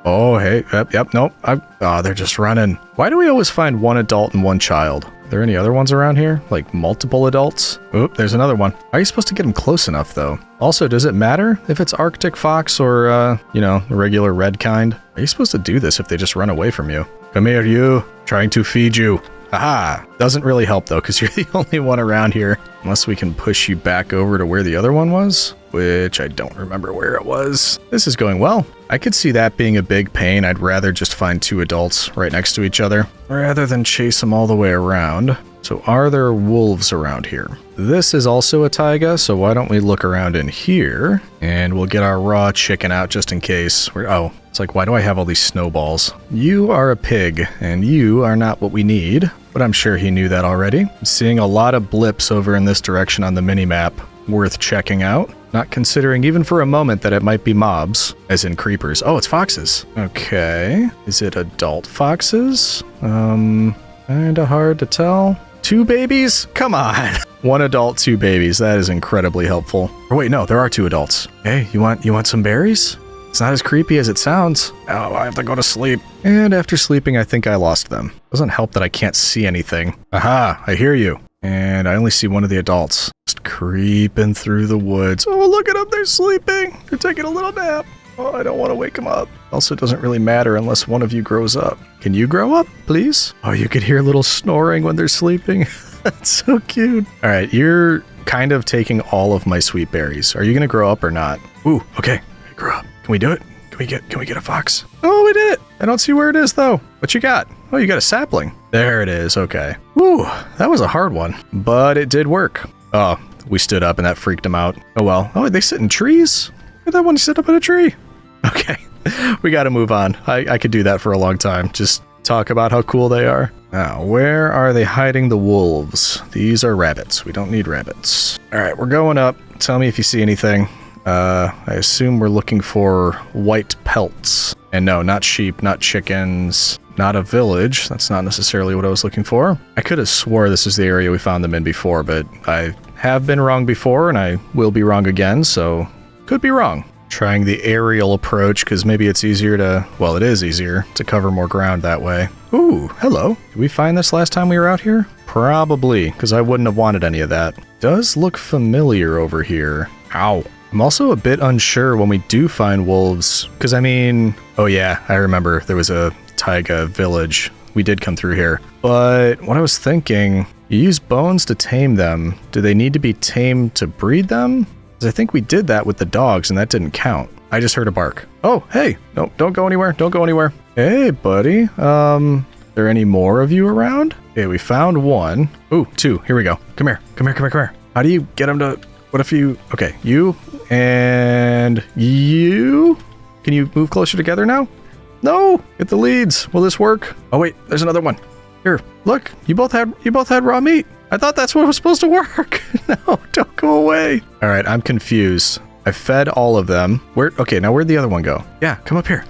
Oh, hey, yep, nope. Oh, they're just running. Why do we always find one adult and one child? Are there any other ones around here? Like multiple adults? Oop, there's another one. How are you supposed to get them close enough, though? Also, does it matter if it's Arctic fox or, the regular red kind? Are you supposed to do this if they just run away from you? Come here, you. Trying to feed you. Aha! Doesn't really help though, because you're the only one around here. Unless we can push you back over to where the other one was, which I don't remember where it was. This is going well. I could see that being a big pain. I'd rather just find 2 adults right next to each other, rather than chase them all the way around. So are there wolves around here? This is also a taiga, so why don't we look around in here, and we'll get our raw chicken out just in case. Oh, it's like, why do I have all these snowballs? You are a pig, and you are not what we need, but I'm sure he knew that already. I'm seeing a lot of blips over in this direction on the minimap, worth checking out. Not considering even for a moment that it might be mobs, as in creepers. Oh, it's foxes. Okay, is it adult foxes? Kinda hard to tell. 2 babies? Come on. 1 adult, 2 babies. That is incredibly helpful. Or wait, no, there are 2 adults. Hey, you want some berries? It's not as creepy as it sounds. Oh, I have to go to sleep. And after sleeping, I think I lost them. Doesn't help that I can't see anything. Aha, I hear you. And I only see 1 of the adults. Just creeping through the woods. Oh, look at them, they're sleeping. They're taking a little nap. Oh, I don't want to wake them up. Also, it doesn't really matter unless one of you grows up. Can you grow up, please? Oh, you could hear little snoring when they're sleeping. That's so cute. All right, you're kind of taking all of my sweet berries. Are you going to grow up or not? Ooh, okay, grow up. Can we do it? Can we get a fox? Oh, we did it. I don't see where it is, though. What you got? Oh, you got a sapling. There it is, okay. Woo, that was a hard one, but it did work. Oh, we stood up and that freaked him out. Oh, well. Oh, they sit in trees? Look at that one sit up in a tree. Okay, we got to move on. I could do that for a long time. Just talk about how cool they are. Now, where are they hiding the wolves? These are rabbits. We don't need rabbits. All right, we're going up. Tell me if you see anything. I assume we're looking for white pelts. And no, not sheep, not chickens, not a village. That's not necessarily what I was looking for. I could have swore this is the area we found them in before, but I have been wrong before and I will be wrong again, so could be wrong. Trying the aerial approach because maybe it's easier to, well, it is easier to cover more ground that way. Ooh, hello. Did we find this last time we were out here? Probably, because I wouldn't have wanted any of that. Does look familiar over here. Ow. I'm also a bit unsure when we do find wolves, because I mean, oh yeah, I remember there was a taiga village. We did come through here. But what I was thinking, you use bones to tame them. Do they need to be tamed to breed them? Because I think we did that with the dogs and that didn't count. I just heard a bark. Oh, hey, no, don't go anywhere. Don't go anywhere. Hey, buddy. There any more of you around? Okay, we found 1. Ooh, 2. Here we go. Come here. Come here, come here, come here. How do you get them to, what if you, okay, you and you? Can you move closer together now? No, get the leads. Will this work? Oh wait, there's another one. Here, look, you both had raw meat. I thought that's what was supposed to work. No, don't go away. All right, I'm confused. I fed all of them. Okay, now where'd the other one go? Yeah, come up here.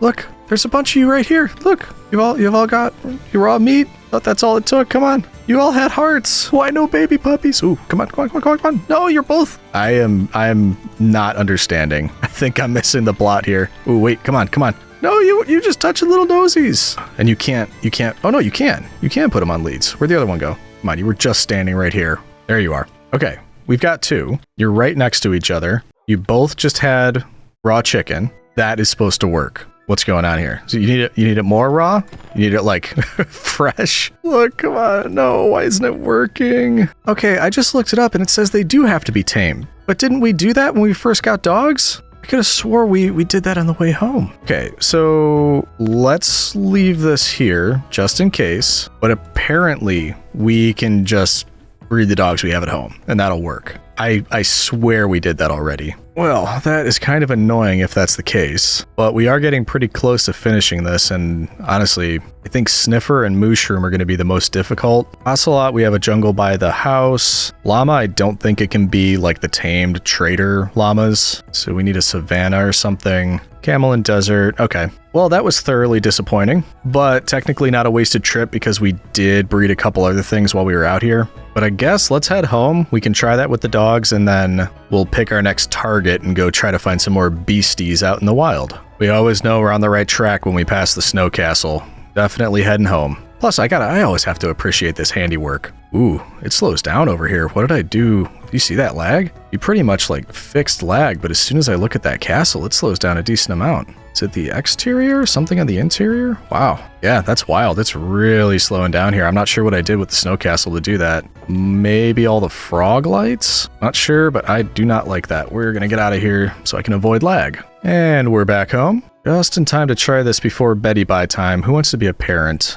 Look, there's a bunch of you right here. Look, you've all got your raw meat. Thought that's all it took. Come on. You all had hearts. Why no baby puppies? Ooh, come on, come on, come on, come on, come on. No, you're both. I am not understanding. I think I'm missing the plot here. Ooh, wait, come on, come on. No, you just touch little nosies. And you can't. Oh no, you can. You can put them on leads. Where'd the other one go? Come on, you were just standing right here. There you are. Okay, we've got 2. You're right next to each other. You both just had raw chicken. That is supposed to work. What's going on here? So you need it more raw? You need it like fresh? Look, come on. No, why isn't it working? Okay, I just looked it up and it says they do have to be tamed. But didn't we do that when we first got dogs? I could have swore we did that on the way home. Okay, so let's leave this here just in case. But apparently we can just breed the dogs we have at home and that'll work. I swear we did that already. Well, that is kind of annoying if that's the case, but we are getting pretty close to finishing this, and honestly, I think Sniffer and Mushroom are going to be the most difficult. Ocelot, we have a jungle by the house. Llama, I don't think it can be like the tamed trader llamas, so we need a savanna or something. Camel and desert, okay. Well, that was thoroughly disappointing, but technically not a wasted trip because we did breed a couple other things while we were out here. But I guess let's head home. We can try that with the dogs and then we'll pick our next target and go try to find some more beasties out in the wild. We always know we're on the right track when we pass the snow castle. Definitely heading home. Plus, I always have to appreciate this handiwork. Ooh, it slows down over here. What did I do? You see that lag? You pretty much like fixed lag, but as soon as I look at that castle, it slows down a decent amount. Is it the exterior? Something on the interior? Wow. Yeah, that's wild. It's really slowing down here. I'm not sure what I did with the snow castle to do that. Maybe all the frog lights? Not sure, but I do not like that. We're gonna get out of here so I can avoid lag. And we're back home. Just in time to try this before Betty bye time. Who wants to be a parent?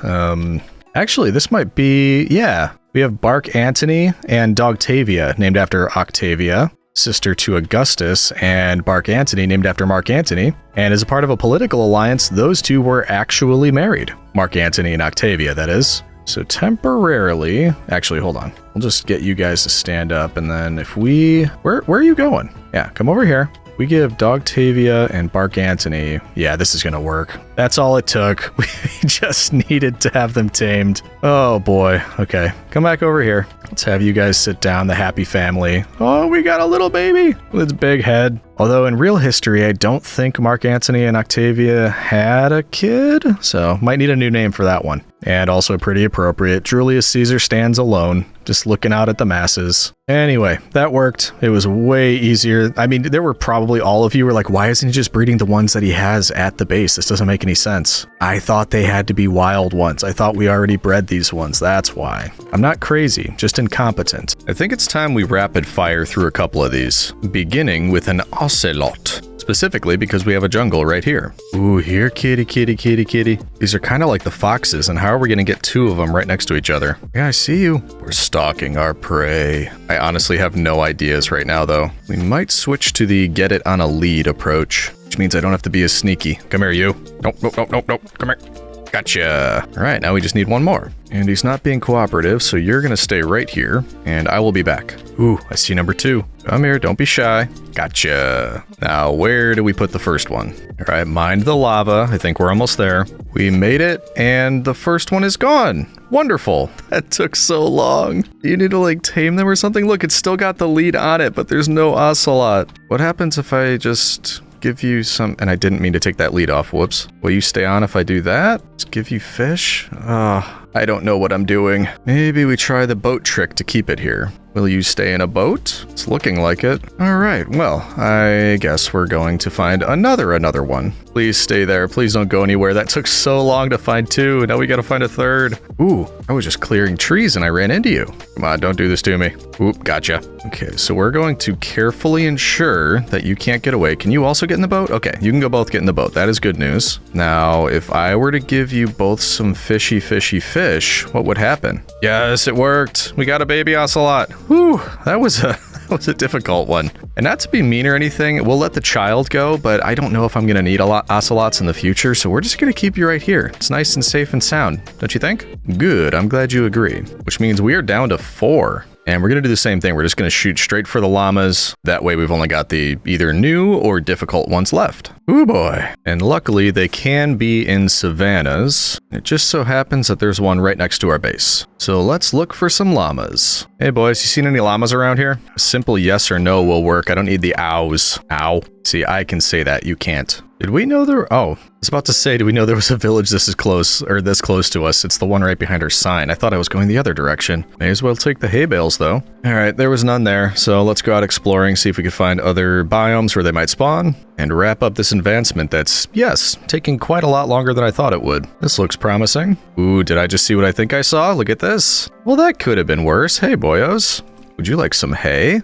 Actually, this might be... Yeah. We have Bark Antony and Dogtavia, named after Octavia, sister to Augustus, and Bark Antony, named after Mark Antony. And as a part of a political alliance, those two were actually married. Mark Antony and Octavia, that is. So temporarily... Actually, hold on. We'll just get you guys to stand up, and then if we... Where are you going? Yeah, come over here. We give Dogtavia and Bark Antony. Yeah, this is gonna work. That's all it took. We just needed to have them tamed. Oh boy. Okay, come back over here. Let's have you guys sit down, the happy family. Oh, we got a little baby with its big head. Although in real history, I don't think Mark Antony and Octavia had a kid, so might need a new name for that one. And also pretty appropriate, Julius Caesar stands alone, just looking out at the masses. Anyway, that worked. It was way easier. I mean, there were probably all of you were like, why isn't he just breeding the ones that he has at the base? This doesn't make any sense. I thought they had to be wild ones. I thought we already bred these ones. That's why. I'm not crazy, just incompetent. I think it's time we rapid fire through a couple of these, beginning with an ocelot. Specifically because we have a jungle right here. Ooh, here, kitty, kitty, kitty, kitty. These are kind of like the foxes, and how are we going to get two of them right next to each other? Yeah, I see you. We're stalking our prey. I honestly have no ideas right now, though. We might switch to the get it on a lead approach, which means I don't have to be as sneaky. Come here, you. Nope, nope, nope, nope, nope. Come here. Gotcha. All right, now we just need one more. And he's not being cooperative, so you're going to stay right here, and I will be back. Ooh, I see number 2. Come here, don't be shy. Gotcha. Now, where do we put the first one? All right, mind the lava. I think we're almost there. We made it, and the first one is gone. Wonderful. That took so long. You need to, like, tame them or something? Look, it's still got the lead on it, but there's no ocelot. What happens if I just... give you some, and I didn't mean to take that lead off, whoops. Will you stay on if I do that? Just give you fish? I don't know what I'm doing. Maybe we try the boat trick to keep it here. Will you stay in a boat? It's looking like it. All right, well, I guess we're going to find another one. Please stay there. Please don't go anywhere. That took so long to find 2. Now we gotta find a 3rd. Ooh, I was just clearing trees and I ran into you. Come on, don't do this to me. Oop, gotcha. Okay, so we're going to carefully ensure that you can't get away. Can you also get in the boat? Okay, you can go both get in the boat. That is good news. Now, if I were to give you both some fishy fish, what would happen? Yes, it worked. We got a baby ocelot. Whew, that was a difficult one. And not to be mean or anything, we'll let the child go, but I don't know if I'm gonna need a lot ocelots in the future, so we're just gonna keep you right here. It's nice and safe and sound, don't you think? Good, I'm glad you agree. Which means we are down to 4. And we're going to do the same thing. We're just going to shoot straight for the llamas. That way we've only got the either new or difficult ones left. Ooh boy. And luckily they can be in savannas. It just so happens that there's one right next to our base. So let's look for some llamas. Hey boys, you seen any llamas around here? A simple yes or no will work. I don't need the ows. Ow. See, I can say that. You can't. Did we know there... Oh, I was about to say, did we know there was a village this close to us? It's the one right behind our sign. I thought I was going the other direction. May as well take the hay bales, though. All right, there was none there, so let's go out exploring, see if we can find other biomes where they might spawn, and wrap up this advancement that's, yes, taking quite a lot longer than I thought it would. This looks promising. Ooh, did I just see what I think I saw? Look at this. Well, that could have been worse. Hey, boyos. Would you like some hay?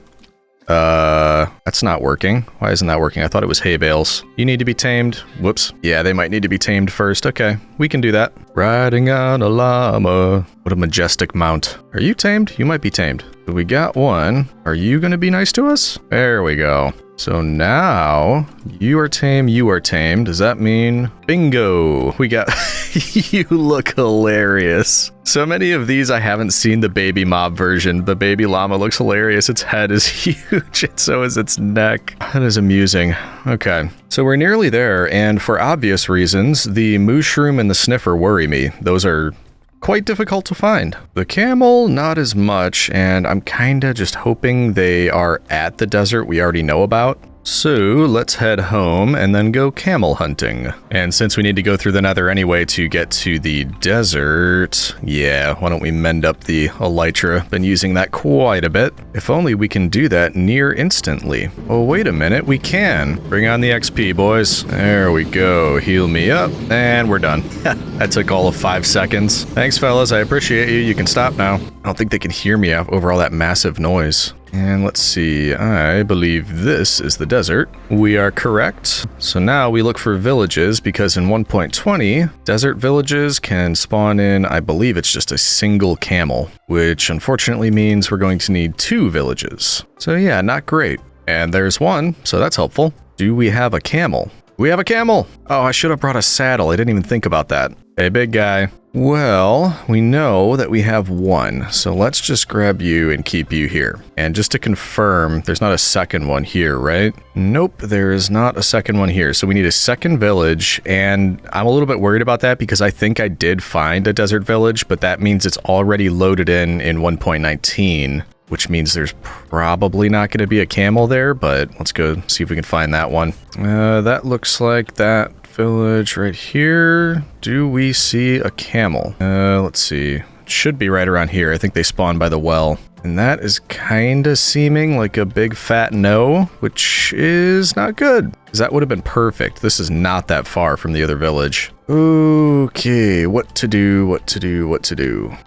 That's not working. Why isn't that working? I thought it was hay bales. You need to be tamed. Whoops. Yeah, they might need to be tamed first. Okay, we can do that. Riding on a llama. What a majestic mount. Are you tamed? You might be tamed. We got one. Are you gonna be nice to us? There we go. So now, you are tame, you are tamed. Does that mean bingo? We got... You look hilarious. So many of these I haven't seen the baby mob version. The baby llama looks hilarious. Its head is huge, and so is its neck. That is amusing. Okay, so we're nearly there, and for obvious reasons, the mushroom and the sniffer worry me. Those are quite difficult to find. The camel, not as much, and I'm kinda just hoping they are at the desert we already know about. So let's head home and then go camel hunting. And since we need to go through the nether anyway to get to the desert, yeah, why don't we mend up the elytra? Been using that quite a bit. If only we can do that near instantly. Oh, wait a minute, we can. Bring on the XP, boys. There we go. Heal me up, and we're done. That took all of 5 seconds. Thanks, fellas. I appreciate you. You can stop now. I don't think they can hear me over all that massive noise. And let's see, I believe this is the desert. We are correct. So now we look for villages because in 1.20, desert villages can spawn in, I believe it's just a single camel, which unfortunately means we're going to need 2 villages. So yeah, not great. And there's one, so that's helpful. Do we have a camel? We have a camel! Oh, I should have brought a saddle. I didn't even think about that. Hey, big guy. Well, we know that we have 1, so let's just grab you and keep you here. And just to confirm, there's not a second one here, right? Nope, there is not a second one here. So we need a second village, and I'm a little bit worried about that because I think I did find a desert village, but that means it's already loaded in 1.19. Which means there's probably not going to be a camel there, but let's go see if we can find that one. That looks like that village right here. Do we see a camel? Let's see. It should be right around here. I think they spawn by the well. And that is kind of seeming like a big fat no, which is not good. Because that would have been perfect. This is not that far from the other village. Okay, what to do?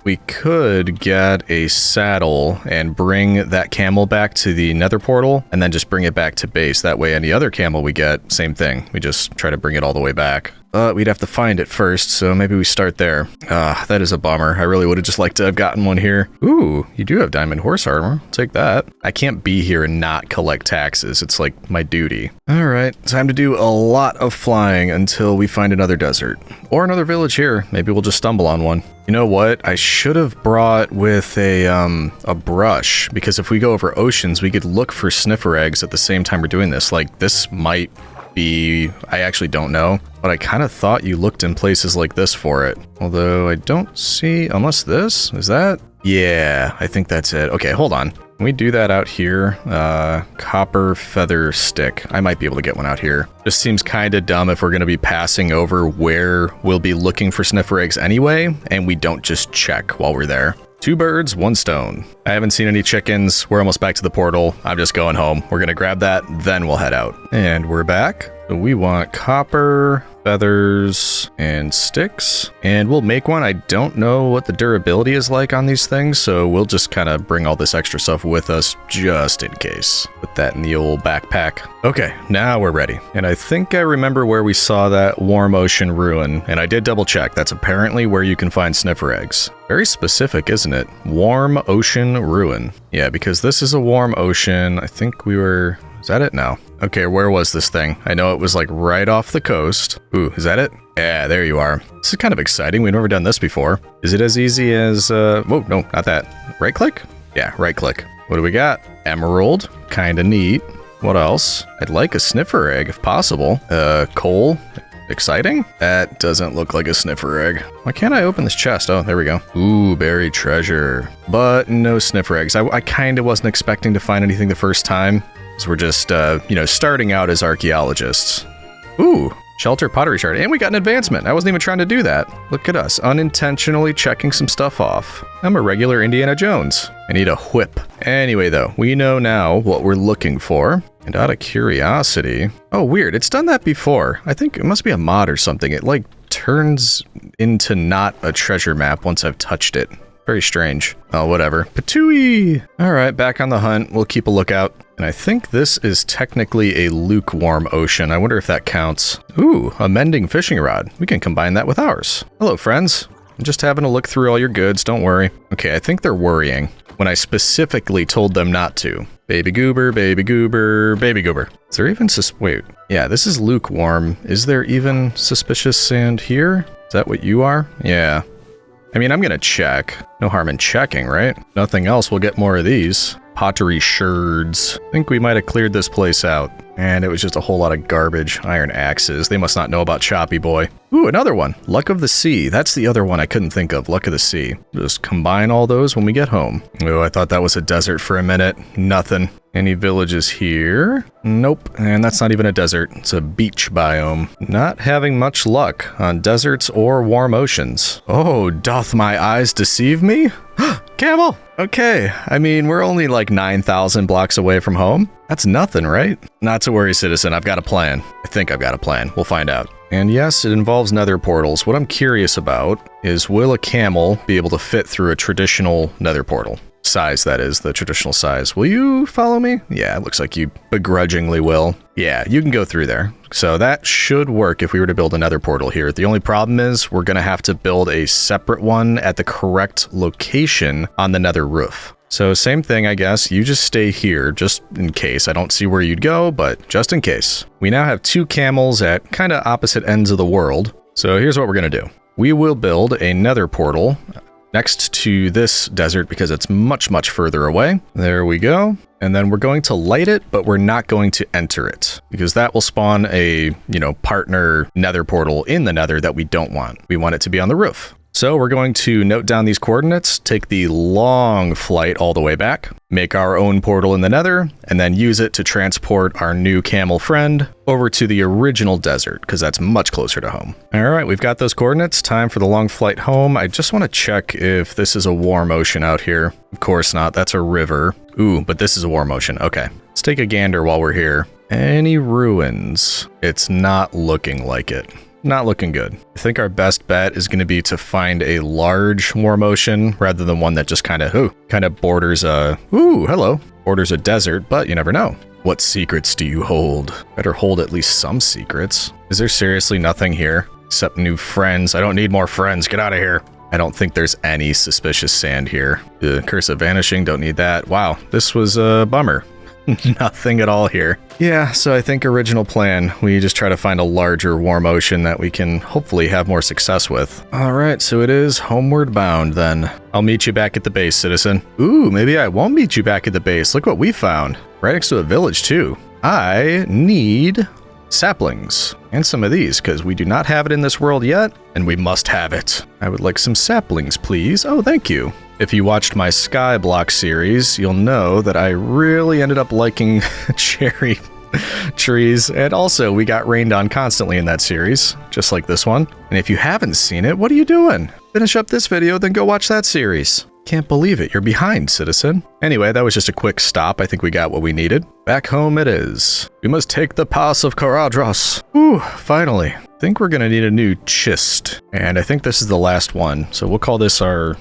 We could get a saddle and bring that camel back to the nether portal and then just bring it back to base. That way any other camel we get, same thing. We just try to bring it all the way back. We'd have to find it first, so maybe we start there. That is a bummer. I really would have just liked to have gotten one here. Ooh, you do have diamond horse armor. I'll take that. I can't be here and not collect taxes. It's like my duty. All right, time to do a lot of flying until we find another desert. Or another village here. Maybe we'll just stumble on one. You know what? I should have brought with a brush, because if we go over oceans, we could look for sniffer eggs at the same time we're doing this. Like, this might be, I actually don't know, but I kind of thought you looked in places like this for it. Although I don't see, unless this, is that? Yeah, I think that's it. Okay, hold on. Can we do that out here? Copper feather stick. I might be able to get one out here. Just seems kind of dumb if we're going to be passing over where we'll be looking for sniffer eggs anyway, and we don't just check while we're there. 2 birds, 1 stone. I haven't seen any chickens. We're almost back to the portal. I'm just going home. We're going to grab that, then we'll head out. And we're back. So we want copper, feathers, and sticks. And we'll make one. I don't know what the durability is like on these things, so we'll just kind of bring all this extra stuff with us just in case. Put that in the old backpack. Okay, now we're ready. And I think I remember where we saw that warm ocean ruin, and I did double check. That's apparently where you can find sniffer eggs. Very specific, isn't it? Warm ocean ruin. Yeah, because this is a warm ocean. I think we were... Is that it now? Okay, where was this thing? I know it was like right off the coast. Ooh, is that it? Yeah, there you are. This is kind of exciting. We've never done this before. Is it as easy as, whoa, no, not that. Right click? Yeah, right click. What do we got? Emerald. Kinda neat. What else? I'd like a sniffer egg if possible. Coal. Exciting? That doesn't look like a sniffer egg. Why can't I open this chest? Oh, there we go. Ooh, buried treasure. But no sniffer eggs. I kind of wasn't expecting to find anything the first time. So we're just, you know, starting out as archaeologists. Ooh, shelter pottery shard. And we got an advancement. I wasn't even trying to do that. Look at us, unintentionally checking some stuff off. I'm a regular Indiana Jones. I need a whip. Anyway, though, we know now what we're looking for. And out of curiosity... Oh, weird. It's done that before. I think it must be a mod or something. It, like, turns into not a treasure map once I've touched it. Very strange. Oh, whatever. Patooey! Alright, back on the hunt. We'll keep a lookout. And I think this is technically a lukewarm ocean. I wonder if that counts. Ooh, a mending fishing rod. We can combine that with ours. Hello, friends. I'm just having a look through all your goods, don't worry. Okay, I think they're worrying when I specifically told them not to. Baby goober, baby goober, baby goober. Is there even wait, yeah, this is lukewarm. Is there even suspicious sand here? Is that what you are? Yeah. I mean, I'm gonna check. No harm in checking, right? Nothing else, we'll get more of these. Pottery sherds. I think we might have cleared this place out. And it was just a whole lot of garbage. Iron axes. They must not know about Choppy Boy. Ooh, another one. Luck of the Sea. That's the other one I couldn't think of. Luck of the Sea. Just combine all those when we get home. Oh, I thought that was a desert for a minute. Nothing. Any villages here? Nope, and that's not even a desert. It's a beach biome. Not having much luck on deserts or warm oceans. Oh, doth my eyes deceive me? Camel! Okay, I mean, we're only like 9,000 blocks away from home. That's nothing, right? Not to worry, citizen, I've got a plan. I think I've got a plan. We'll find out. And yes, it involves nether portals. What I'm curious about is, will a camel be able to fit through a traditional nether portal? Size, that is, the traditional size. Will you follow me? Yeah, it looks like you begrudgingly will. Yeah, you can go through there. So that should work if we were to build another portal here. The only problem is we're going to have to build a separate one at the correct location on the nether roof. So same thing, I guess. You just stay here just in case. I don't see where you'd go, but just in case. We now have 2 camels at kind of opposite ends of the world. So here's what we're going to do. We will build a nether portal next to this desert because it's much, much further away. There we go. And then we're going to light it, but we're not going to enter it because that will spawn a, partner nether portal in the nether that we don't want. We want it to be on the roof. So we're going to note down these coordinates, take the long flight all the way back, make our own portal in the nether, and then use it to transport our new camel friend over to the original desert, because that's much closer to home. All right, we've got those coordinates. Time for the long flight home. I just want to check if this is a warm ocean out here. Of course not. That's a river. Ooh, but this is a warm ocean. Okay, let's take a gander while we're here. Any ruins? It's not looking like it. Not looking good. I think our best bet is going to be to find a large warm ocean rather than one that just kind of borders borders a desert, but you never know. What secrets do you hold? Better hold at least some secrets. Is there seriously nothing here except new friends? I don't need more friends. Get out of here. I don't think there's any suspicious sand here. Curse of vanishing. Don't need that. Wow, this was a bummer. Nothing at all here. Yeah, so I think original plan, we just try to find a larger warm ocean that we can hopefully have more success with. All right, so it is homeward bound then. I'll meet you back at the base, citizen. Ooh, maybe I won't meet you back at the base. Look what we found. Right next to a village too. I need saplings and some of these because we do not have it in this world yet and we must have it. I would like some saplings, please. Oh, thank you. If you watched my Skyblock series, you'll know that I really ended up liking cherry trees, and also we got rained on constantly in that series, just like this one. And if you haven't seen it, what are you doing? Finish up this video, then go watch that series. Can't believe it, you're behind, citizen. Anyway, that was just a quick stop. I think we got what we needed. Back home it is. We must take the pass of Caradros. Ooh, finally. I think we're gonna need a new chest, and I think this is the last one. So we'll call this our,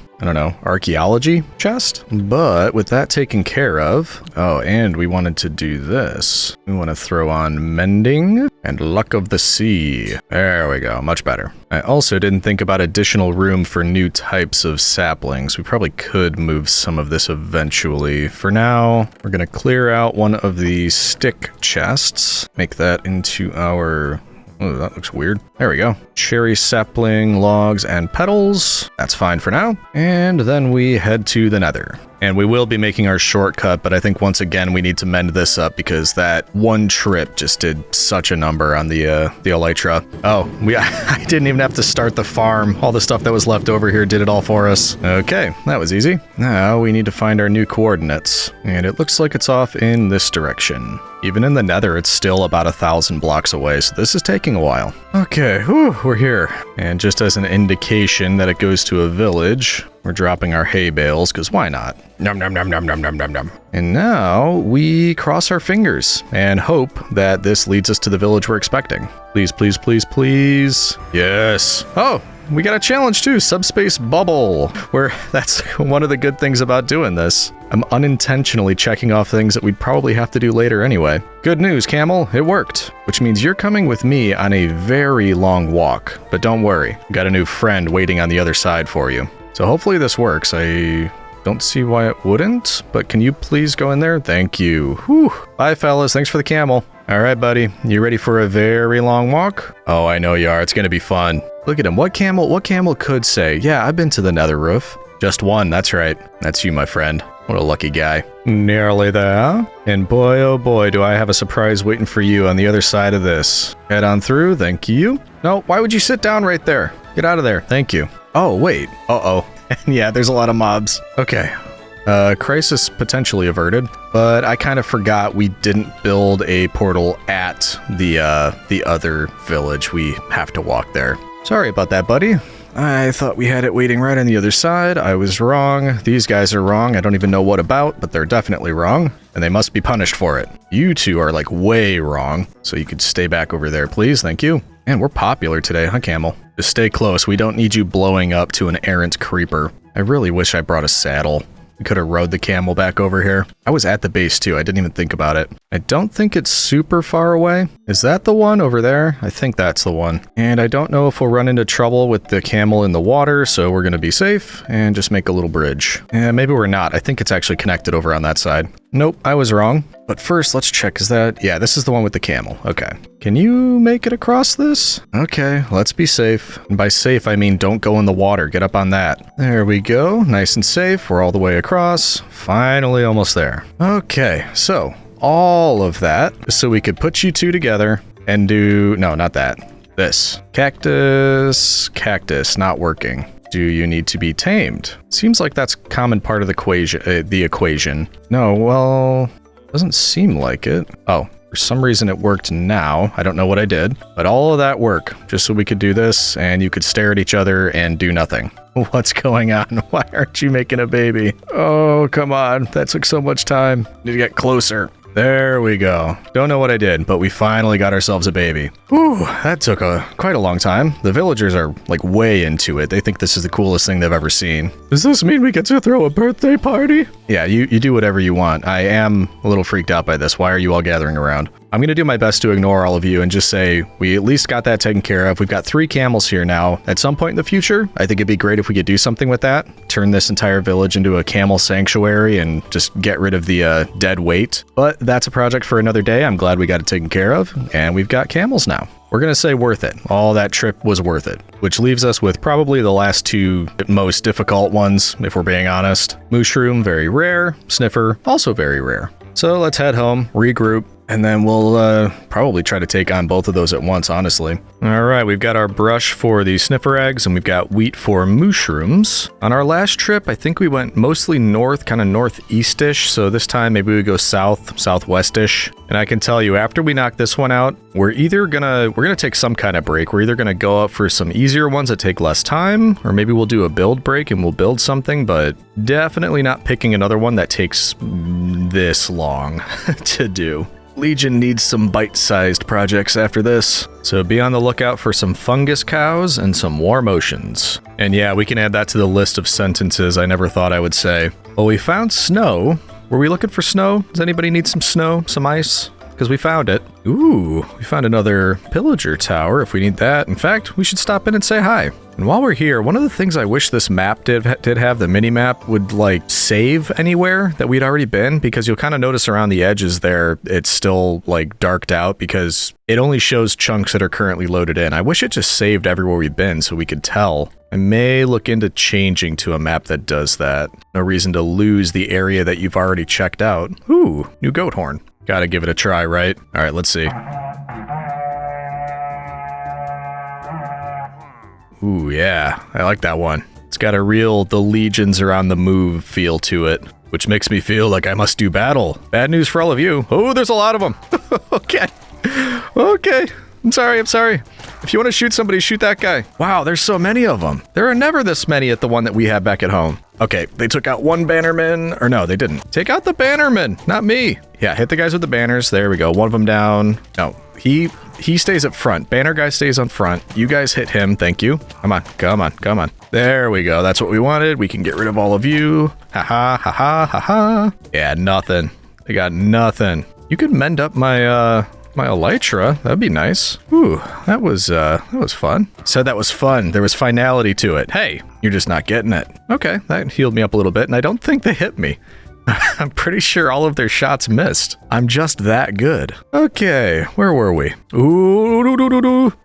archaeology chest. But with that taken care of, oh, and we wanted to do this. We want to throw on mending and luck of the sea. There we go, much better. I also didn't think about additional room for new types of saplings. We probably could move some of this eventually. For now, we're gonna clear out one of the stick chests, make that into our... Oh, that looks weird. There we go. Cherry sapling, logs, and petals. That's fine for now. And then we head to the nether. And we will be making our shortcut, but I think once again we need to mend this up because that one trip just did such a number on the elytra. Oh, I didn't even have to start the farm. All the stuff that was left over here did it all for us. Okay, that was easy. Now we need to find our new coordinates. And it looks like it's off in this direction. Even in the nether, it's still about 1,000 blocks away, so this is taking a while. Okay, whew, we're here. And just as an indication that it goes to a village, we're dropping our hay bales, because why not? Nom nom nom nom nom nom nom nom. And now we cross our fingers and hope that this leads us to the village we're expecting. Please, please, please, please. Yes. Oh, we got a challenge too, Subspace Bubble, where that's one of the good things about doing this. I'm unintentionally checking off things that we'd probably have to do later anyway. Good news, Camel, it worked. Which means you're coming with me on a very long walk. But don't worry, got a new friend waiting on the other side for you. So hopefully this works. I don't see why it wouldn't, but can you please go in there? Thank you. Whew. Bye, fellas. Thanks for the camel. All right, buddy. You ready for a very long walk? Oh, I know you are. It's going to be fun. Look at him. What camel could say, yeah, I've been to the nether roof. Just one. That's right. That's you, my friend. What a lucky guy. Nearly there. And boy, oh boy, do I have a surprise waiting for you on the other side of this. Head on through. Thank you. No, why would you sit down right there? Get out of there. Thank you. Oh, wait. Uh-oh. Yeah, there's a lot of mobs. Okay. Crisis potentially averted, but I kind of forgot we didn't build a portal at the other village. We have to walk there. Sorry about that, buddy. I thought we had it waiting right on the other side. I was wrong. These guys are wrong. I don't even know what about, but they're definitely wrong, and they must be punished for it. You two are like way wrong, so you could stay back over there, please. Thank you. And we're popular today, huh, Camel? Just stay close. We don't need you blowing up to an errant creeper. I really wish I brought a saddle. We could have rode the camel back over here. I was at the base too. I didn't even think about it. I don't think it's super far away. Is that the one over there? I think that's the one. And I don't know if we'll run into trouble with the camel in the water, so we're going to be safe and just make a little bridge. And maybe we're not. I think it's actually connected over on that side. Nope, I was wrong. But first, let's check. Is that... Yeah, this is the one with the camel. Okay. Can you make it across this? Okay, let's be safe. And by safe, I mean don't go in the water. Get up on that. There we go. Nice and safe. We're all the way across. Finally almost there. Okay, so all of that just so we could put you two together and do... No, not that. This. Cactus. Cactus. Not working. Do you need to be tamed? Seems like that's common part of the equation. No, well, doesn't seem like it. Oh, for some reason it worked now. I don't know what I did, but all of that work just so we could do this and you could stare at each other and do nothing. What's going on? Why aren't you making a baby? Oh, come on. That took so much time. Need to get closer. There we go. Don't know what I did, but we finally got ourselves a baby. Whew, that took quite a long time. The villagers are like way into it. They think this is the coolest thing they've ever seen. Does this mean we get to throw a birthday party? Yeah, you do whatever you want. I am a little freaked out by this. Why are you all gathering around? I'm going to do my best to ignore all of you and just say we at least got that taken care of. We've got 3 camels here now. At some point in the future, I think it'd be great if we could do something with that. Turn this entire village into a camel sanctuary and just get rid of the dead weight. But that's a project for another day. I'm glad we got it taken care of. And we've got camels now. We're going to say worth it. All that trip was worth it. Which leaves us with probably the last 2 most difficult ones, if we're being honest. Mushroom, very rare. Sniffer, also very rare. So let's head home, regroup, and then we'll probably try to take on both of those at once, honestly. All right, we've got our brush for the sniffer eggs, and we've got wheat for mushrooms. On our last trip, I think we went mostly north, kind of northeast-ish, so this time maybe we go south, southwest-ish. And I can tell you, after we knock this one out, we're gonna take some kind of break. We're either gonna go up for some easier ones that take less time, or maybe we'll do a build break and we'll build something, but definitely not picking another one that takes this long to do. Legion needs some bite-sized projects after this, so be on the lookout for some fungus cows and some warm oceans. And yeah, we can add that to the list of sentences I never thought I would say. Well, we found snow. Were we looking for snow? Does anybody need some snow, some ice? Because we found it. Ooh, we found another pillager tower if we need that. In fact, we should stop in and say hi. And while we're here, one of the things I wish this map did have, the mini-map, would like save anywhere that we'd already been, because you'll kind of notice around the edges there, it's still like darked out because it only shows chunks that are currently loaded in. I wish it just saved everywhere we've been so we could tell. I may look into changing to a map that does that. No reason to lose the area that you've already checked out. Ooh, new goat horn. Gotta give it a try, right? All right, let's see. Ooh, yeah, I like that one. It's got a real the legions are on the move feel to it, which makes me feel like I must do battle. Bad news for all of you. Oh, there's a lot of them. Okay. I'm sorry. If you want to shoot somebody, shoot that guy. Wow, there's so many of them. There are never this many at the one that we have back at home. Okay, they took out one bannerman, or no, they didn't. Take out the bannerman, not me. Yeah, hit the guys with the banners. There we go, one of them down. No, he stays up front. Banner guy stays on front. You guys hit him, thank you. Come on. There we go, that's what we wanted. We can get rid of all of you. Ha. Yeah, nothing. They got nothing. You could mend up my elytra. That'd be nice. Ooh, that was fun. Said that was fun. There was finality to it. Hey, you're just not getting it. Okay, that healed me up a little bit, and I don't think they hit me. I'm pretty sure all of their shots missed. I'm just that good. Okay, where were we? Ooh,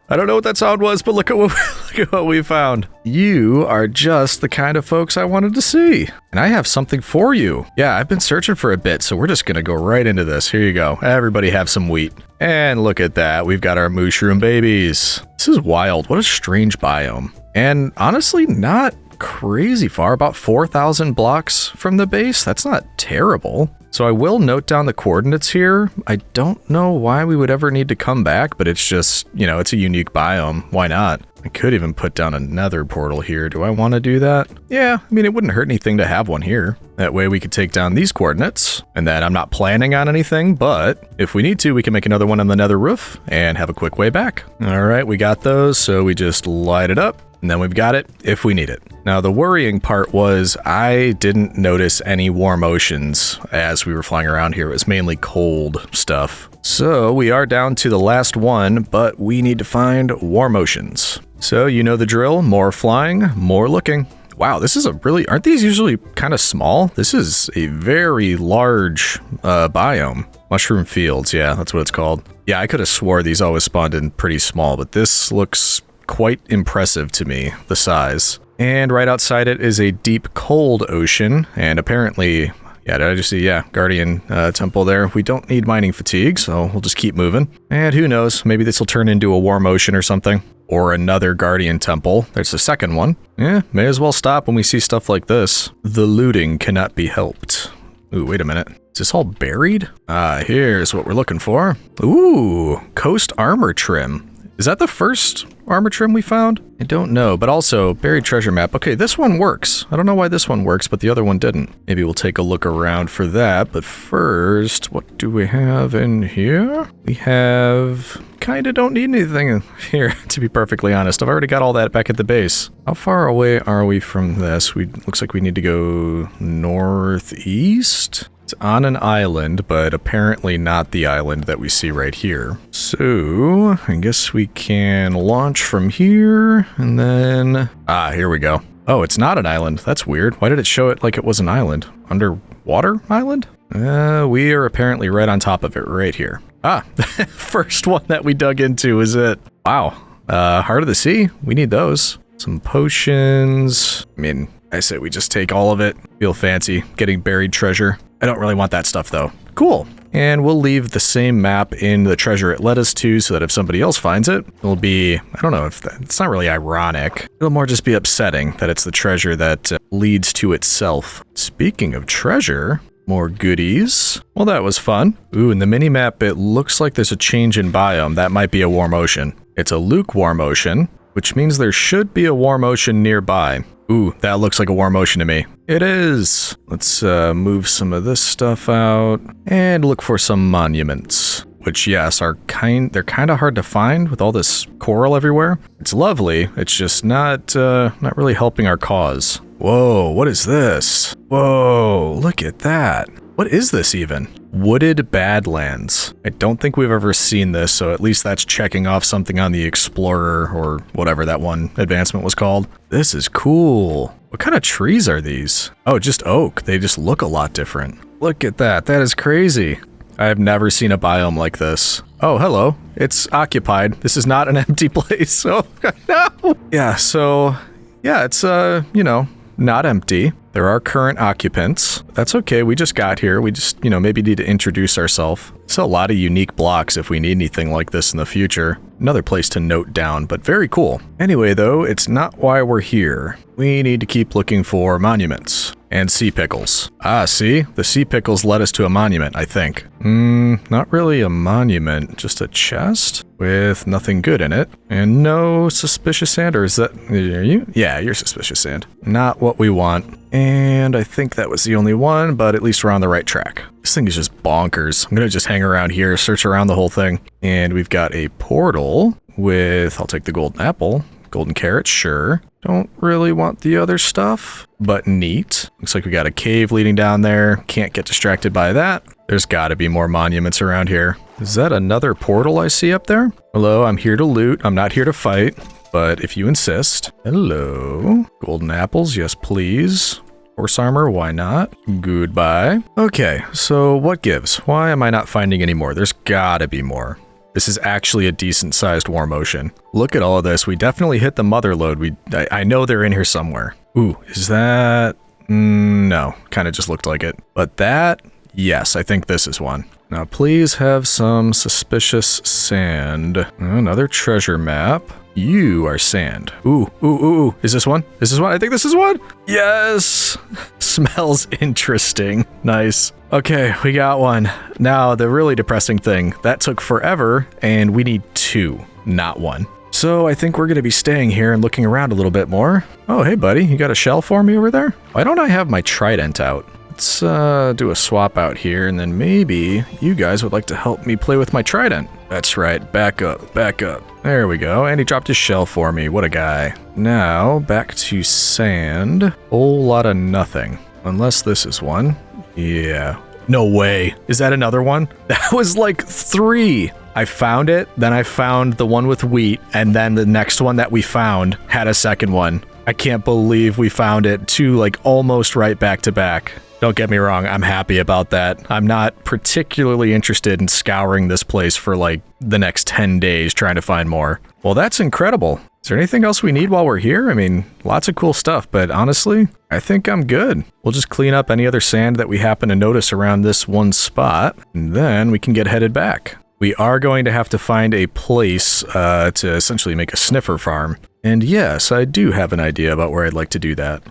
I don't know what that sound was, but look at what we found. You are just the kind of folks I wanted to see. And I have something for you. Yeah, I've been searching for a bit, so we're just gonna go right into this. Here you go. Everybody have some wheat. And look at that. We've got our mushroom babies. This is wild. What a strange biome. And honestly, not crazy far, about 4,000 blocks from the base. That's not terrible. So I will note down the coordinates here. I don't know why we would ever need to come back, but it's just, you know, it's a unique biome. Why not? I could even put down another portal here. Do I want to do that? Yeah, I mean, it wouldn't hurt anything to have one here. That way we could take down these coordinates, and then I'm not planning on anything, but if we need to, we can make another one on the nether roof and have a quick way back. All right, we got those, so we just light it up. And then we've got it if we need it. Now, the worrying part was I didn't notice any warm oceans as we were flying around here. It was mainly cold stuff. So we are down to the last one, but we need to find warm oceans. So you know the drill, more flying, more looking. Wow, this is a really, aren't these usually kind of small? This is a very large biome. Mushroom fields, yeah, that's what it's called. Yeah, I could have swore these always spawned in pretty small, but this looks quite impressive to me, the size. And right outside it is a deep cold ocean, and apparently, yeah, did I just see, yeah, Guardian Temple there. We don't need mining fatigue, so we'll just keep moving. And who knows, maybe this will turn into a warm ocean or something. Or another Guardian Temple. There's the second one. Yeah, may as well stop when we see stuff like this. The looting cannot be helped. Ooh, wait a minute. Is this all buried? Here's what we're looking for. Ooh, coast armor trim. Is that the first armor trim we found? I don't know, but also buried treasure map. Okay, this one works. I don't know why this one works, but the other one didn't. Maybe we'll take a look around for that, but first, what do we have in here? We have... kinda don't need anything here, to be perfectly honest. I've already got all that back at the base. How far away are we from this? Looks like we need to go northeast? It's on an island, but apparently not the island that we see right here. So, I guess we can launch from here, and then... here we go. Oh, it's not an island. That's weird. Why did it show it like it was an island? Underwater island? We are apparently right on top of it right here. First one that we dug into is it. Wow. Heart of the Sea. We need those. Some potions. I mean, I say we just take all of it. Feel fancy getting buried treasure. I don't really want that stuff though. Cool. And we'll leave the same map in the treasure it led us to so that if somebody else finds it, it'll be, I don't know if it's not really ironic. It'll more just be upsetting that it's the treasure that leads to itself. Speaking of treasure, more goodies. Well, that was fun. Ooh, in the mini-map, it looks like there's a change in biome. That might be a warm ocean. It's a lukewarm ocean, which means there should be a warm ocean nearby. Ooh, that looks like a warm ocean to me. It is. Let's move some of this stuff out and look for some monuments, which, yes, they're kind of hard to find with all this coral everywhere. It's lovely. It's just not really helping our cause. Whoa, what is this? Whoa, look at that. What is this even? Wooded Badlands. I don't think we've ever seen this, so at least that's checking off something on the Explorer or whatever that one advancement was called. This is cool. What kind of trees are these? Oh, just oak. They just look a lot different. Look at that. That is crazy. I have never seen a biome like this. Oh, hello. It's occupied. This is not an empty place. Oh, no. Yeah, so, yeah, it's, you know, not empty. There are current occupants. That's okay, we just got here. We just, you know, maybe need to introduce ourselves. It's a lot of unique blocks if we need anything like this in the future. Another place to note down, but very cool. Anyway, though, it's not why we're here. We need to keep looking for monuments. And sea pickles. See? The sea pickles led us to a monument, I think. Not really a monument, just a chest with nothing good in it. And no suspicious sand, or is that... Are you? Yeah, you're suspicious sand. Not what we want. And I think that was the only one, but at least we're on the right track. This thing is just bonkers. I'm gonna just hang around here, search around the whole thing. And we've got a portal with... I'll take the golden apple. Golden carrot, sure. Don't really want the other stuff, but neat. Looks like we got a cave leading down there. Can't get distracted by that. There's gotta be more monuments around here. Is that another portal I see up there? Hello, I'm here to loot. I'm not here to fight, but if you insist. Hello. Golden apples, yes please. Horse armor, why not? Goodbye. Okay, so what gives? Why am I not finding any more? There's gotta be more. This is actually a decent-sized warm ocean. Look at all of this. We definitely hit the mother lode. I know they're in here somewhere. Ooh, is that... no, kind of just looked like it. But that... yes, I think this is one. Now, please have some suspicious sand. Another treasure map. You are sand. Ooh, ooh, ooh, ooh. Is this one? Is this one? I think this is one. Yes. Smells interesting. Nice. Okay, we got one. Now, the really depressing thing, that took forever, and we need 2, not 1. So I think we're going to be staying here and looking around a little bit more. Oh, hey, buddy. You got a shell for me over there? Why don't I have my trident out? Let's do a swap out here, and then maybe you guys would like to help me play with my trident. That's right. Back up. Back up. There we go. And he dropped his shell for me. What a guy. Now, back to sand. Whole lot of nothing. Unless this is one. Yeah. No way. Is that another one? That was like 3. I found it, then I found the one with wheat, and then the next one that we found had a second one. I can't believe we found it 2 like almost right back to back. Don't get me wrong, I'm happy about that. I'm not particularly interested in scouring this place for like the next 10 days trying to find more. Well, that's incredible. Is there anything else we need while we're here? I mean, lots of cool stuff, but honestly, I think I'm good. We'll just clean up any other sand that we happen to notice around this one spot, and then we can get headed back. We are going to have to find a place to essentially make a sniffer farm. And yes, I do have an idea about where I'd like to do that.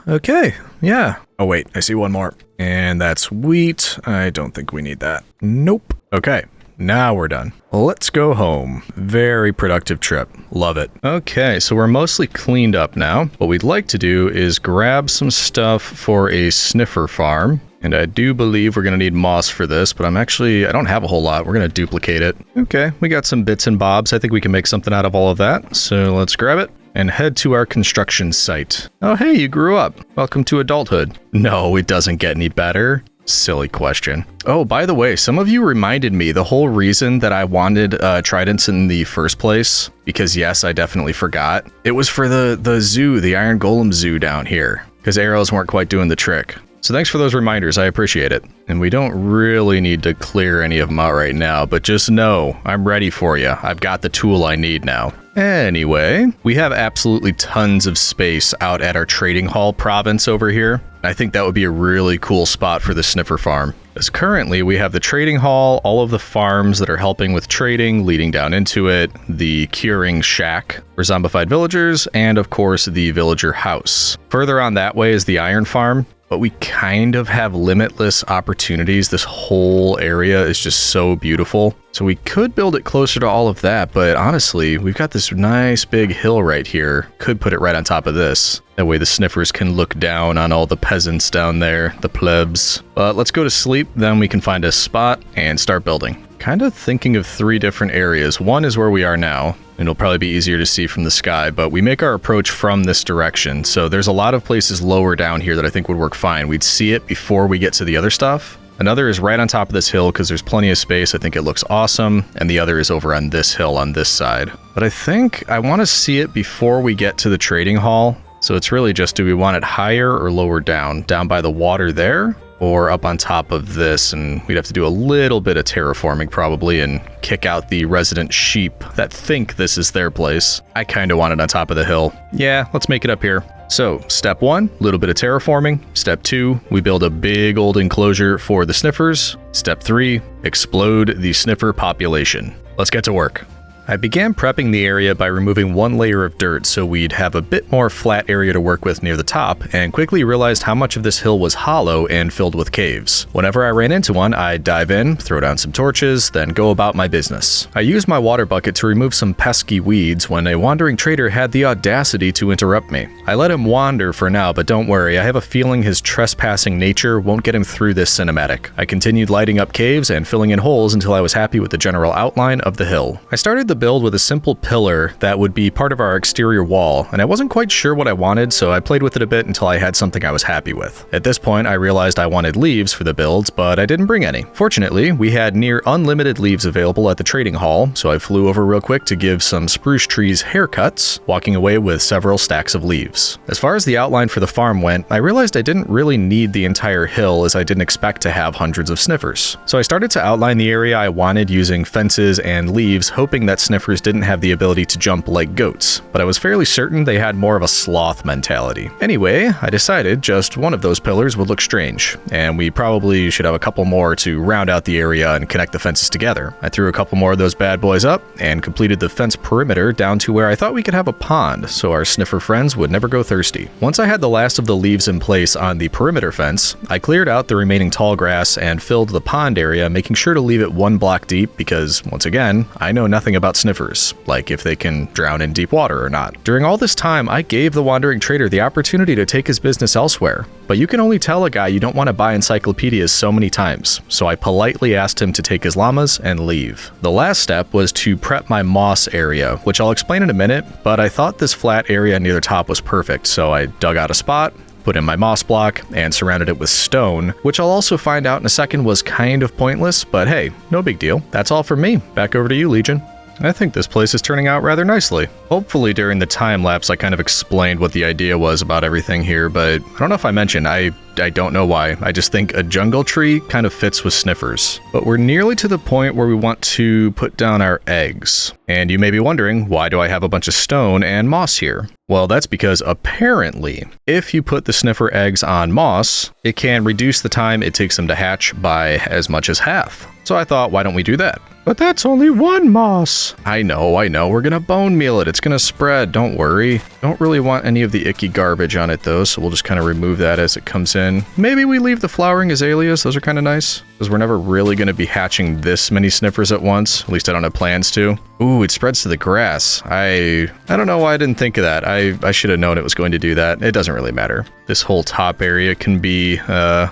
Okay, yeah. Oh wait, I see one more. And that's wheat. I don't think we need that. Nope. Okay, now we're done. Let's go home. Very productive trip. Love it. Okay, so we're mostly cleaned up now. What we'd like to do is grab some stuff for a sniffer farm. And I do believe we're going to need moss for this, but I don't have a whole lot. We're going to duplicate it. Okay, we got some bits and bobs. I think we can make something out of all of that. So let's grab it and head to our construction site. Oh, hey, you grew up. Welcome to adulthood. No, it doesn't get any better. Silly question. Oh, by the way, some of you reminded me the whole reason that I wanted tridents in the first place, because yes, I definitely forgot. It was for the zoo, the Iron Golem zoo down here, because arrows weren't quite doing the trick. So thanks for those reminders, I appreciate it. And we don't really need to clear any of them out right now, but just know, I'm ready for you. I've got the tool I need now. Anyway, we have absolutely tons of space out at our trading hall province over here. I think that would be a really cool spot for the sniffer farm. Because currently we have the trading hall, all of the farms that are helping with trading leading down into it, the curing shack for zombified villagers, and of course the villager house. Further on that way is the iron farm. But we kind of have limitless opportunities. This whole area is just so beautiful. So we could build it closer to all of that, but honestly, we've got this nice big hill right here. Could put it right on top of this. That way the sniffers can look down on all the peasants down there, the plebs. But let's go to sleep, then we can find a spot and start building. Kind of thinking of 3 different areas. One is where we are now, and it'll probably be easier to see from the sky, but we make our approach from this direction. So there's a lot of places lower down here that I think would work fine. We'd see it before we get to the other stuff. Another is right on top of this hill because there's plenty of space. I think it looks awesome. And the other is over on this hill on this side. But I think I want to see it before we get to the trading hall. So it's really just, do we want it higher or lower down? Down by the water there? Or up on top of this, and we'd have to do a little bit of terraforming probably and kick out the resident sheep that think this is their place. I kind of want it on top of the hill. Yeah, let's make it up here. So, step 1, a little bit of terraforming. Step 2, we build a big old enclosure for the sniffers. Step 3, explode the sniffer population. Let's get to work. I began prepping the area by removing 1 layer of dirt so we'd have a bit more flat area to work with near the top, and quickly realized how much of this hill was hollow and filled with caves. Whenever I ran into one, I'd dive in, throw down some torches, then go about my business. I used my water bucket to remove some pesky weeds when a wandering trader had the audacity to interrupt me. I let him wander for now, but don't worry, I have a feeling his trespassing nature won't get him through this cinematic. I continued lighting up caves and filling in holes until I was happy with the general outline of the hill. I started the build with a simple pillar that would be part of our exterior wall, and I wasn't quite sure what I wanted, so I played with it a bit until I had something I was happy with. At this point, I realized I wanted leaves for the builds, but I didn't bring any. Fortunately, we had near unlimited leaves available at the trading hall, so I flew over real quick to give some spruce trees haircuts, walking away with several stacks of leaves. As far as the outline for the farm went, I realized I didn't really need the entire hill as I didn't expect to have hundreds of sniffers. So I started to outline the area I wanted using fences and leaves, hoping that sniffers didn't have the ability to jump like goats, but I was fairly certain they had more of a sloth mentality. Anyway, I decided just one of those pillars would look strange, and we probably should have a couple more to round out the area and connect the fences together. I threw a couple more of those bad boys up and completed the fence perimeter down to where I thought we could have a pond so our sniffer friends would never go thirsty. Once I had the last of the leaves in place on the perimeter fence, I cleared out the remaining tall grass and filled the pond area, making sure to leave it 1 block deep because, once again, I know nothing about sniffers, like if they can drown in deep water or not. During all this time, I gave the wandering trader the opportunity to take his business elsewhere, but you can only tell a guy you don't want to buy encyclopedias so many times, so I politely asked him to take his llamas and leave. The last step was to prep my moss area, which I'll explain in a minute, but I thought this flat area near the top was perfect, so I dug out a spot, put in my moss block, and surrounded it with stone, which I'll also find out in a second was kind of pointless, but hey, no big deal. That's all from me. Back over to you, Legion. I think this place is turning out rather nicely. Hopefully during the time lapse I kind of explained what the idea was about everything here, but I don't know if I mentioned, I don't know why. I just think a jungle tree kind of fits with sniffers. But we're nearly to the point where we want to put down our eggs. And you may be wondering, why do I have a bunch of stone and moss here? Well, that's because apparently, if you put the sniffer eggs on moss, it can reduce the time it takes them to hatch by as much as half. So I thought, why don't we do that? But that's only 1 moss. I know. We're gonna bone meal it. It's gonna spread, don't worry. Don't really want any of the icky garbage on it though, so we'll just kind of remove that as it comes in. Maybe we leave the flowering azaleas. Those are kind of nice, because we're never really gonna be hatching this many sniffers at once. At least I don't have plans to. Ooh, it spreads to the grass. I don't know why I didn't think of that. I should have known it was going to do that. It doesn't really matter. This whole top area can be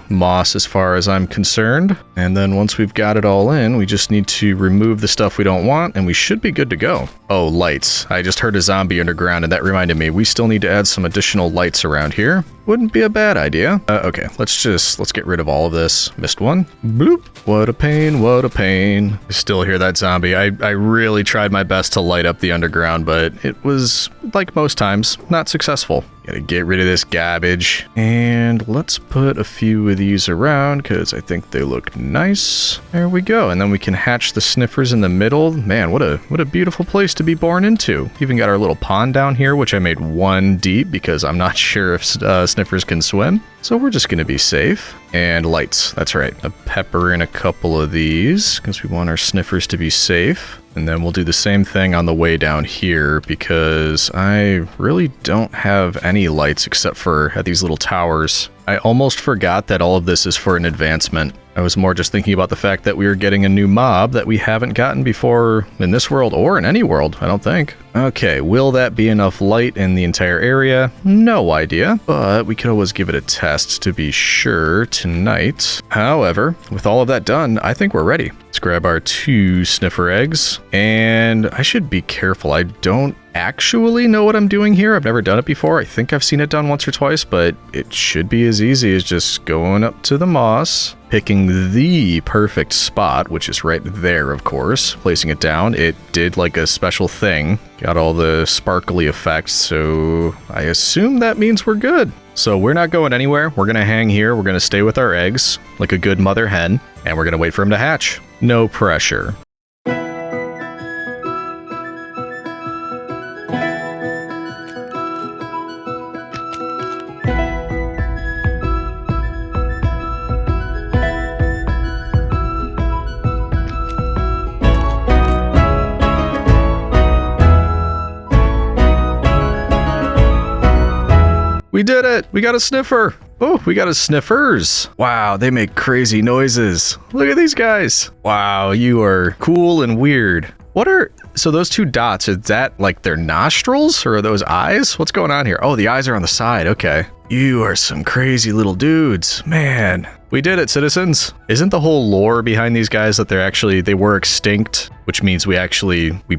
moss as far as I'm concerned. And then once we've got it all in, we just need to remove the stuff we don't want, and we should be good to go. Oh, lights. I just heard a zombie underground, and that reminded me, we still need to add some additional lights around here. Wouldn't be a bad idea. Okay, let's get rid of all of this. Missed one. Bloop. What a pain, what a pain. I still hear that zombie. I really tried my best to light up the underground, but it was, like most times, not successful. Gotta get rid of this garbage. And let's put a few of these around, because I think they look nice. There we go. And then we can hatch the sniffers in the middle. Man, what a beautiful place to be born into. Even got our little pond down here, which I made 1 deep, because I'm not sure if sniffers can swim. So we're just gonna be safe. And lights, that's right. A pepper in a couple of these, because we want our sniffers to be safe. And then we'll do the same thing on the way down here, because I really don't have any lights except for at these little towers. I almost forgot that all of this is for an advancement. I was more just thinking about the fact that we were getting a new mob that we haven't gotten before in this world or in any world, I don't think. Okay, will that be enough light in the entire area? No idea, but we could always give it a test to be sure tonight. However, with all of that done, I think we're ready. Let's grab our 2 sniffer eggs, and I should be careful. I don't actually know what I'm doing here. I've never done it before. I think I've seen it done once or twice, but it should be as easy as just going up to the moss, picking the perfect spot, which is right there, of course, placing it down. It did like a special thing, got all the sparkly effects, so I assume that means we're good. So we're not going anywhere. We're gonna hang here. We're gonna stay with our eggs like a good mother hen, and we're gonna wait for them to hatch. No pressure. We did it! We got a sniffer! Oh, we got a sniffers! Wow, they make crazy noises. Look at these guys! Wow, you are cool and weird. So those 2 dots, is that like their nostrils or are those eyes? What's going on here? Oh, the eyes are on the side, okay. You are some crazy little dudes, man. We did it, citizens. Isn't the whole lore behind these guys that they were extinct, which means we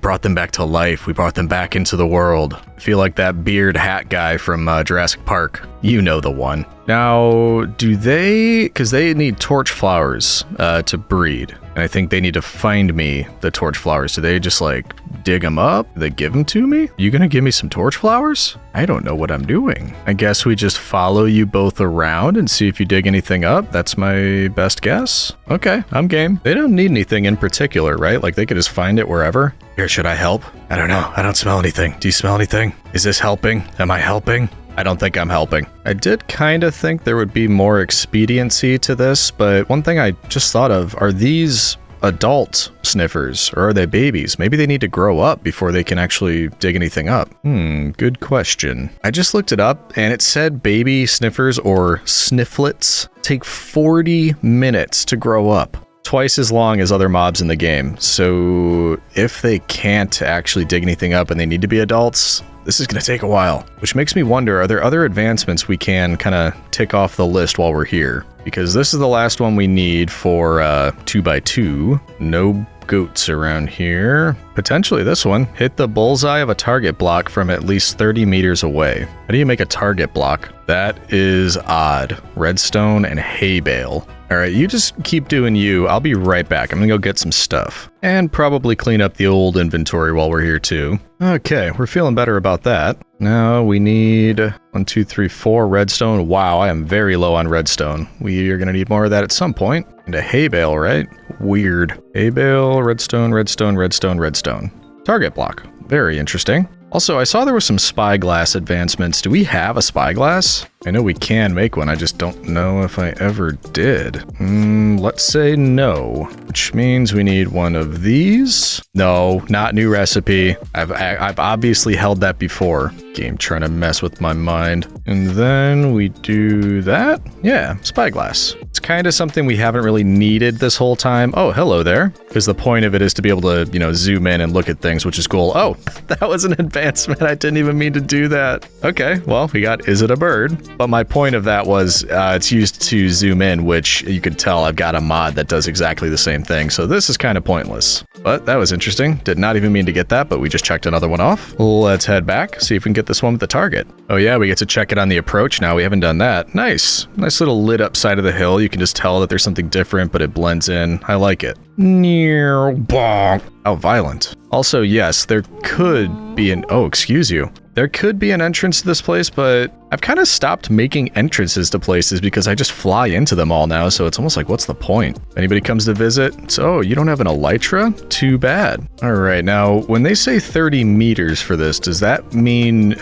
brought them back to life. We brought them back into the world. I feel like that beard hat guy from Jurassic Park. You know the one. Now, because they need torch flowers to breed. And I think they need to find me the torch flowers. Do they just like dig them up? Do they give them to me? You gonna give me some torch flowers? I don't know what I'm doing. I guess we just follow you both around and see if you dig anything up. That's my best guess. Okay, I'm game. They don't need anything in particular, right? Like they could just find it wherever. Here, should I help? I don't know. I don't smell anything. Do you smell anything? Is this helping? Am I helping? I don't think I'm helping. I did kind of think there would be more expediency to this, but one thing I just thought of, are these adult sniffers or are they babies? Maybe they need to grow up before they can actually dig anything up. Good question. I just looked it up and it said baby sniffers or snifflets take 40 minutes to grow up. Twice as long as other mobs in the game. So if they can't actually dig anything up and they need to be adults, this is going to take a while. Which makes me wonder, are there other advancements we can kind of tick off the list while we're here? Because this is the last one we need for 2x2. No goats around here. Potentially this one. Hit the bullseye of a target block from at least 30 meters away. How do you make a target block? That is odd. Redstone and hay bale. Alright, you just keep doing you. I'll be right back. I'm gonna go get some stuff. And probably clean up the old inventory while we're here too. Okay, we're feeling better about that. Now we need 1, 2, 3, 4 redstone. Wow, I am very low on redstone. We are gonna need more of that at some point. And a hay bale, right? Weird. Hay bale, redstone, redstone, redstone, redstone. Target block. Very interesting. Also, I saw there was some spyglass advancements. Do we have a spyglass? I know we can make one, I just don't know if I ever did. Let's say no, which means we need one of these. No, not new recipe. I've obviously held that before. Game trying to mess with my mind. And then we do that. Yeah, spyglass. It's kind of something we haven't really needed this whole time. Oh, hello there. Because the point of it is to be able to, you know, zoom in and look at things, which is cool. Oh, that was an advancement. I didn't even mean to do that. Okay, well, we got Is It a Bird? But my point of that was it's used to zoom in, which you could tell I've got a mod that does exactly the same thing. So this is kind of pointless. But that was interesting. Did not even mean to get that, but we just checked another one off. Let's head back, see if we can get this one with the target. Oh yeah, we get to check it on the approach now. We haven't done that. Nice. Nice little lit up side of the hill. You can just tell that there's something different, but it blends in. I like it. Near bonk. How violent. Also, yes, there could be an... Oh, excuse you. There could be an entrance to this place, but I've kind of stopped making entrances to places because I just fly into them all now, so it's almost like, what's the point? If anybody comes to visit, so, oh, you don't have an elytra? Too bad. All right, now, when they say 30 meters for this, does that mean,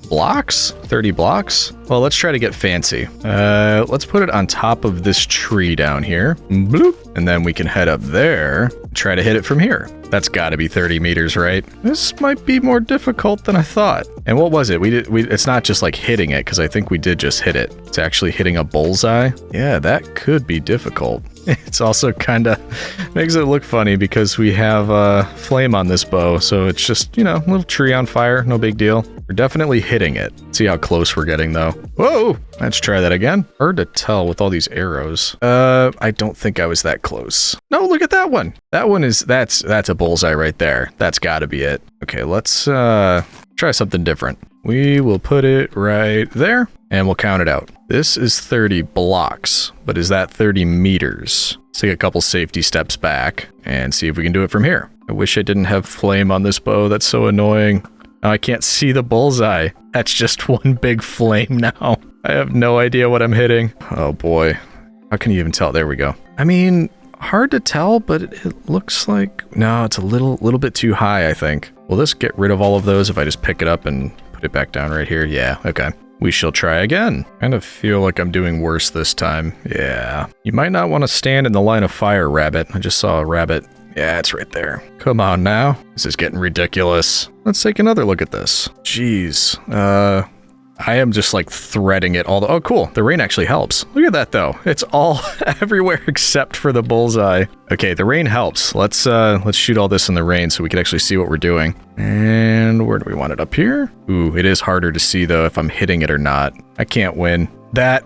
blocks? 30 blocks? Well, let's try to get fancy. Let's put it on top of this tree down here. Bloop. And then we can head up there, try to hit it from here. That's gotta be 30 meters, right? This might be more difficult than I thought. And what was it? It's not just like hitting it, because I think we did just hit it. It's actually hitting a bullseye. Yeah, that could be difficult. It's also kind of makes it look funny because we have a flame on this bow, so it's just, you know, a little tree on fire, no big deal. We're definitely hitting it. See how close we're getting though. Whoa! Let's try that again. Hard to tell with all these arrows. I don't think I was that close. No, look at that one. That one is, that's a bullseye right there. That's gotta be it. Okay, let's try something different. We will put it right there and we'll count it out. This is 30 blocks, but is that 30 meters? Let's take a couple safety steps back and see if we can do it from here. I wish I didn't have flame on this bow. That's so annoying. Oh, I can't see the bullseye. That's just one big flame now. I have no idea what I'm hitting. Oh boy. How can you even tell? There we go. I mean, hard to tell, but it looks like... No, it's a little bit too high, I think. Will this get rid of all of those if I just pick it up and put it back down right here? Yeah, okay. We shall try again. Kind of feel like I'm doing worse this time. Yeah. You might not want to stand in the line of fire, rabbit. I just saw a rabbit. Yeah, it's right there. Come on now. This is getting ridiculous. Let's take another look at this. Jeez. I am just like threading it all the... Oh, cool. The rain actually helps. Look at that though. It's all everywhere except for the bullseye. Okay, the rain helps. Let's shoot all this in the rain so we can actually see what we're doing. And where do we want it? Up here? Ooh, it is harder to see though if I'm hitting it or not. I can't win. That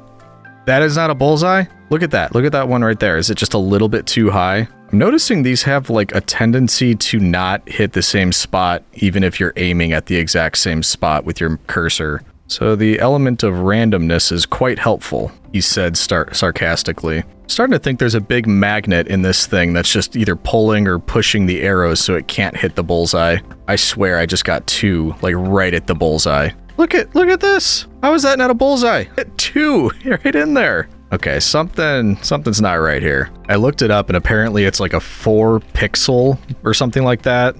is not a bullseye? Look at that. Look at that one right there. Is it just a little bit too high? I'm noticing these have like a tendency to not hit the same spot even if you're aiming at the exact same spot with your cursor. So the element of randomness is quite helpful, he said sarcastically. Starting to think there's a big magnet in this thing that's just either pulling or pushing the arrows so it can't hit the bullseye. I swear I just got 2, like right at the bullseye. Look at this! How is that not a bullseye? Hit 2 right in there. Okay, something's not right here. I looked it up and apparently it's like a 4 pixel or something like that.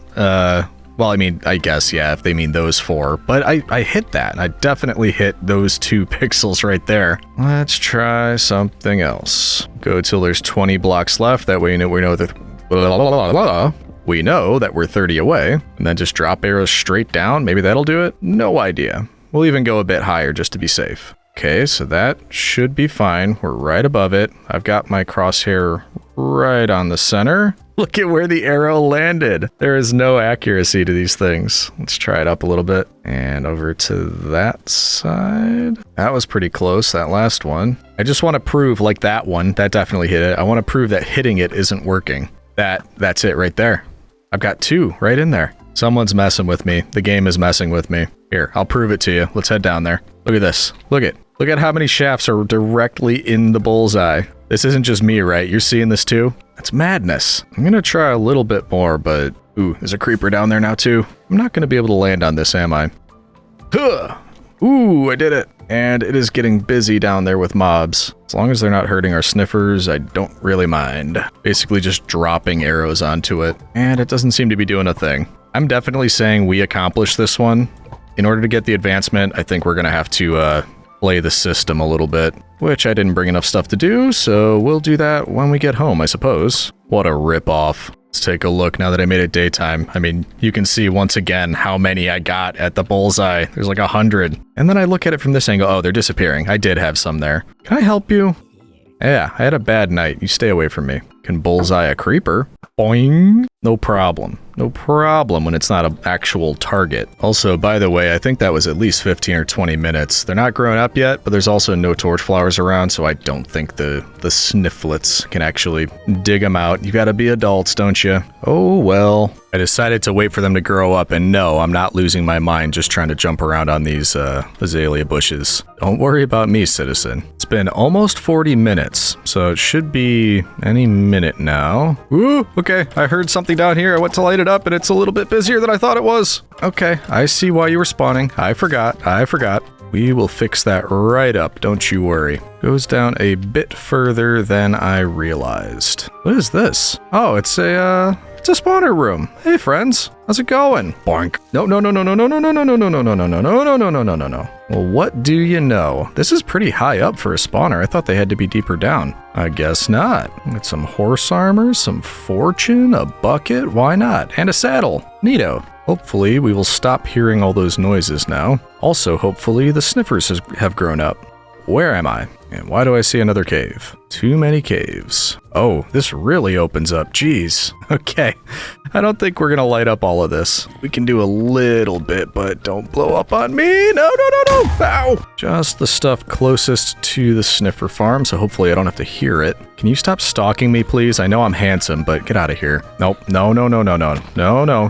Well, I mean, I guess, yeah, if they mean those 4. But I hit that. I definitely hit those 2 pixels right there. Let's try something else. Go till there's 20 blocks left. That way we know that we know that we're 30 away. And then just drop arrows straight down. Maybe that'll do it. No idea. We'll even go a bit higher just to be safe. Okay, so that should be fine. We're right above it. I've got my crosshair right on the center. Look at where the arrow landed. There is no accuracy to these things. Let's try it up a little bit. And over to that side. That was pretty close, that last one. I just want to prove, like that one, that definitely hit it. I want to prove that hitting it isn't working. That's it right there. I've got 2 right in there. Someone's messing with me. The game is messing with me. Here, I'll prove it to you. Let's head down there. Look at this. Look at how many shafts are directly in the bullseye. This isn't just me, right? You're seeing this too? That's madness. I'm gonna try a little bit more, but... Ooh, there's a creeper down there now too. I'm not gonna be able to land on this, am I? Huh! Ooh, I did it. And it is getting busy down there with mobs. As long as they're not hurting our sniffers, I don't really mind. Basically just dropping arrows onto it. And it doesn't seem to be doing a thing. I'm definitely saying we accomplished this one. In order to get the advancement, I think we're gonna have to, play the system a little bit, which I didn't bring enough stuff to do, so we'll do that when we get home, I suppose. What a ripoff. Let's take a look now that I made it daytime. I mean, you can see once again how many I got at the bullseye. There's like 100. And then I look at it from this angle. Oh, they're disappearing. I did have some there. Can I help you? Yeah, I had a bad night. You stay away from me. Can bullseye a creeper. Boing. No problem. No problem when it's not an actual target. Also, by the way, I think that was at least 15 or 20 minutes. They're not grown up yet, but there's also no torch flowers around, so I don't think the snifflets can actually dig them out. You gotta be adults, don't you? Oh, well. I decided to wait for them to grow up, and no, I'm not losing my mind just trying to jump around on these azalea bushes. Don't worry about me, citizen. It's been almost 40 minutes, so it should be any minute now. Ooh, okay, I heard something down here. I went to light it up, and it's a little bit busier than I thought it was. Okay, I see why you were spawning. I forgot. We will fix that right up, don't you worry. Goes down a bit further than I realized. What is this? Oh, it's a spawner room. Hey, friends. How's it going? Boink. No. Well, what do you know? This is pretty high up for a spawner. I thought they had to be deeper down. I guess not. Got some horse armor, some fortune, a bucket. Why not? And a saddle. Neato. Hopefully, we will stop hearing all those noises now. Also, hopefully, the sniffers have grown up. Where am I? And why do I see another cave? Too many caves. Oh, this really opens up. Jeez. Okay. I don't think we're gonna light up all of this. We can do a little bit, but don't blow up on me. No. Ow! Just the stuff closest to the sniffer farm, so hopefully I don't have to hear it. Can you stop stalking me, please? I know I'm handsome, but get out of here. Nope. No.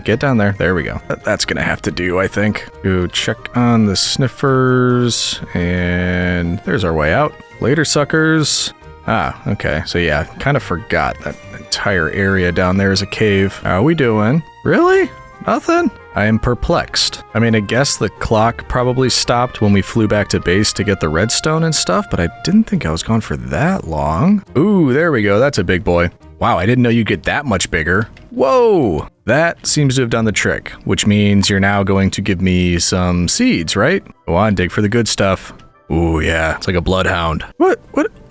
Get down there. There we go. That's gonna have to do, I think. Go check on the sniffers, and there's our way out. Later, suckers. Ah, okay. So yeah, kind of forgot that entire area down there is a cave. How are we doing? Really? Nothing? I am perplexed. I mean, I guess the clock probably stopped when we flew back to base to get the redstone and stuff, but I didn't think I was gone for that long. Ooh, there we go. That's a big boy. Wow, I didn't know you'd get that much bigger. Whoa! That seems to have done the trick, which means you're now going to give me some seeds, right? Go on, dig for the good stuff. Ooh, yeah, it's like a bloodhound. What?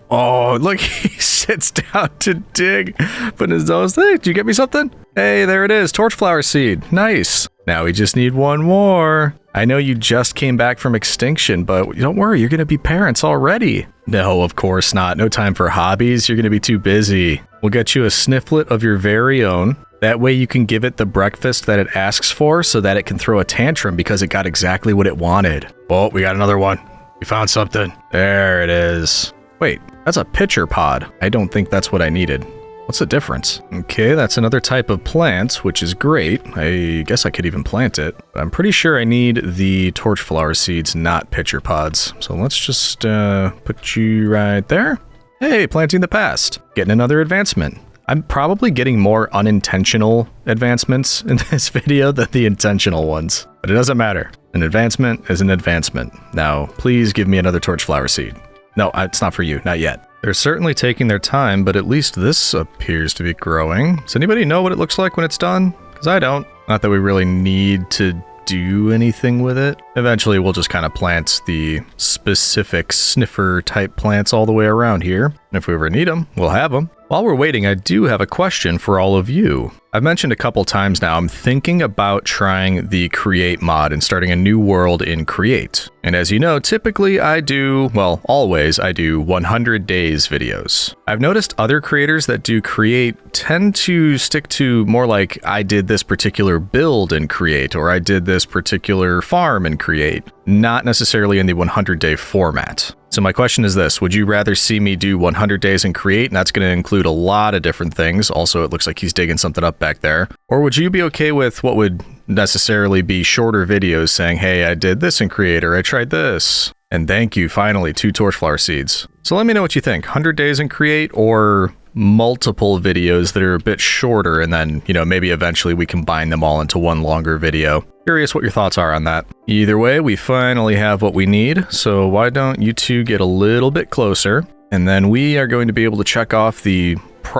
Oh, look, he sits down to dig, putting his nose. Hey, did you get me something? Hey, there it is, torchflower seed. Nice. Now we just need one more. I know you just came back from extinction, but don't worry, you're gonna be parents already. No, of course not. No time for hobbies. You're gonna be too busy. We'll get you a snifflet of your very own. That way you can give it the breakfast that it asks for so that it can throw a tantrum because it got exactly what it wanted. Oh, we got another one. We found something. There it is. Wait, that's a pitcher pod. I don't think that's what I needed. What's the difference? Okay, that's another type of plant, which is great. I guess I could even plant it. But I'm pretty sure I need the torchflower seeds, not pitcher pods. So let's just put you right there. Hey, planting the past. Getting another advancement. I'm probably getting more unintentional advancements in this video than the intentional ones. But it doesn't matter. An advancement is an advancement. Now, please give me another torchflower seed. No, it's not for you. Not yet. They're certainly taking their time, but at least this appears to be growing. Does anybody know what it looks like when it's done? Because I don't. Not that we really need to do anything with it. Eventually, we'll just kind of plant the specific sniffer type plants all the way around here. And if we ever need them, we'll have them. While we're waiting, I do have a question for all of you. I've mentioned a couple times now, I'm thinking about trying the Create mod and starting a new world in Create. And as you know, typically I do, well, always I do 100 days videos. I've noticed other creators that do Create tend to stick to more like I did this particular build in Create, or I did this particular farm in Create, not necessarily in the 100-day format. So my question is this, would you rather see me do 100 days in Create, and that's going to include a lot of different things, also it looks like he's digging something up back there, or would you be okay with what would necessarily be shorter videos saying, hey, I did this in Create, or I tried this, and thank you, finally, 2 torchflower seeds. So let me know what you think, 100 days in Create, or multiple videos that are a bit shorter, and then, you know, maybe eventually we combine them all into one longer video. Curious what your thoughts are on that. Either way, we finally have what we need, so why don't you two get a little bit closer, and then we are going to be able to check off the,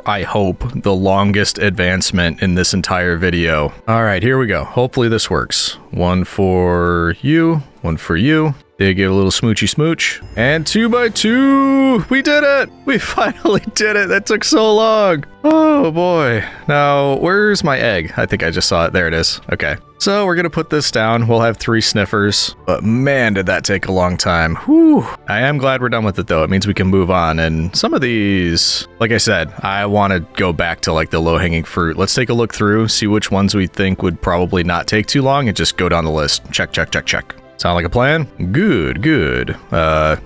I hope, the longest advancement in this entire video. All right, here we go. Hopefully this works. One for you, one for you. They give a little smoochy smooch. And 2 by 2! We did it! We finally did it! That took so long! Oh boy. Now, where's my egg? I think I just saw it. There it is. Okay. So we're gonna put this down. We'll have 3 sniffers. But man, did that take a long time. Whew. I am glad we're done with it though. It means we can move on. And some of these, like I said, I want to go back to like the low-hanging fruit. Let's take a look through, see which ones we think would probably not take too long, and just go down the list. Check, check, check, check. Sound like a plan? Good, good.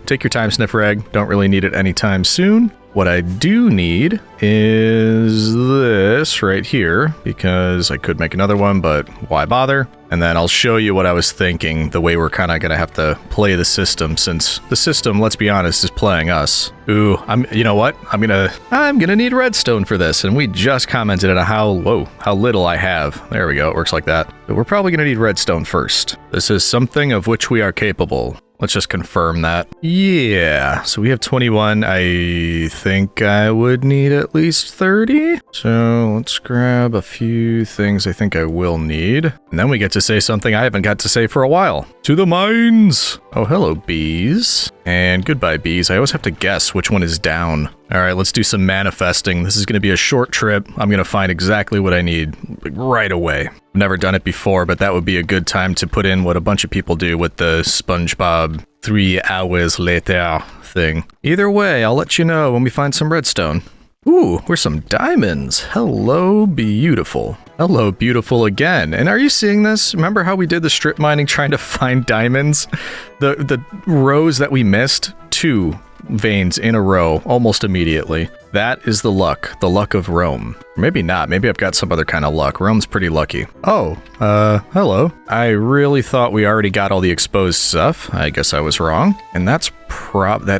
Take your time, sniffer egg. Don't really need it anytime soon. What I do need is this right here, because I could make another one, but why bother? And then I'll show you what I was thinking, the way we're kind of going to have to play the system, since the system, let's be honest, is playing us. Ooh, you know what? I'm gonna need redstone for this, and we just commented on how little I have. There we go, it works like that. But we're probably gonna need redstone first. This is something of which we are capable. Let's just confirm that. Yeah, so we have 21. I think I would need at least 30. So let's grab a few things I think I will need. And then we get to say something I haven't got to say for a while. To the mines! Oh, hello, bees. And goodbye, bees. I always have to guess which one is down. All right, let's do some manifesting. This is going to be a short trip. I'm going to find exactly what I need right away. I've never done it before, but that would be a good time to put in what a bunch of people do with the SpongeBob 3 hours later thing. Either way, I'll let you know when we find some redstone. Ooh, where's some diamonds? Hello, beautiful. Hello, beautiful again. And are you seeing this? Remember how we did the strip mining trying to find diamonds? The rows that we missed? 2 veins in a row almost immediately. That is the luck of Rome. Maybe not. Maybe I've got some other kind of luck. Rome's pretty lucky. Oh, hello. I really thought we already got all the exposed stuff. I guess I was wrong. And that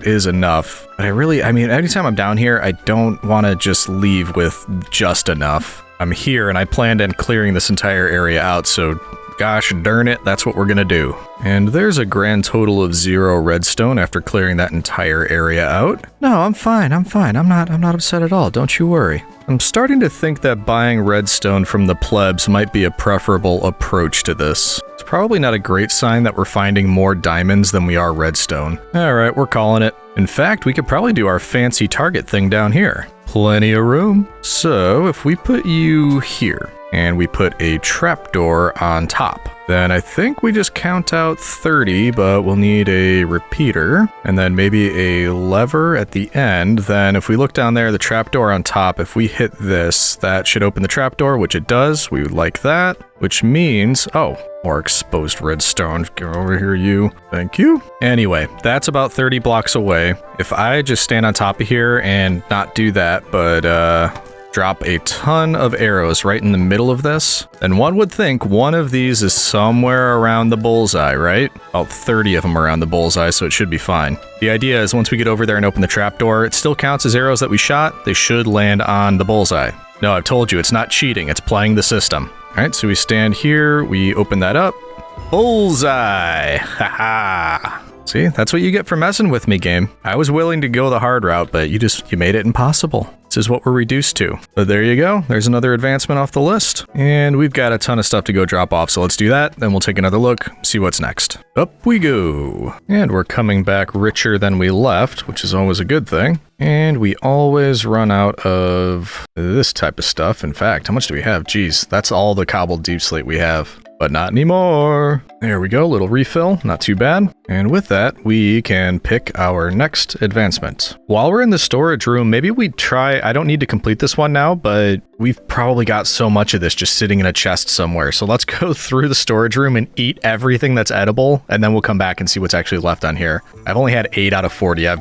is enough. But I mean, anytime I'm down here, I don't want to just leave with just enough. I'm here and I planned on clearing this entire area out, so gosh darn it, that's what we're gonna do. And there's a grand total of 0 redstone after clearing that entire area out. No, I'm fine. I'm not upset at all, don't you worry. I'm starting to think that buying redstone from the plebs might be a preferable approach to this. It's probably not a great sign that we're finding more diamonds than we are redstone. Alright, we're calling it. In fact, we could probably do our fancy target thing down here. Plenty of room. So, if we put you here, and we put a trapdoor on top, then I think we just count out 30, but we'll need a repeater, and then maybe a lever at the end. Then if we look down there, the trapdoor on top, if we hit this, that should open the trapdoor, which it does. We would like that, which means, oh, more exposed redstone. Get over here, you. Thank you. Anyway, that's about 30 blocks away. If I just stand on top of here and not do that, but drop a ton of arrows right in the middle of this, then one would think one of these is somewhere around the bullseye, right? About 30 of them around the bullseye, so it should be fine. The idea is once we get over there and open the trapdoor, it still counts as arrows that we shot. They should land on the bullseye. No, I've told you, it's not cheating, it's playing the system. All right, so we stand here, we open that up. Bullseye! Haha! See, that's what you get for messing with me, game. I was willing to go the hard route, but you made it impossible. This is what we're reduced to. But there you go. There's another advancement off the list. And we've got a ton of stuff to go drop off, so let's do that. Then we'll take another look, see what's next. Up we go. And we're coming back richer than we left, which is always a good thing. And we always run out of this type of stuff. In fact, how much do we have? Geez, that's all the cobbled deep slate we have. But not anymore. There we go, little refill, not too bad. And with that, we can pick our next advancement. While we're in the storage room, maybe we try, I don't need to complete this one now, but we've probably got so much of this just sitting in a chest somewhere. So let's go through the storage room and eat everything that's edible, and then we'll come back and see what's actually left on here. I've only had 8 out of 40. I've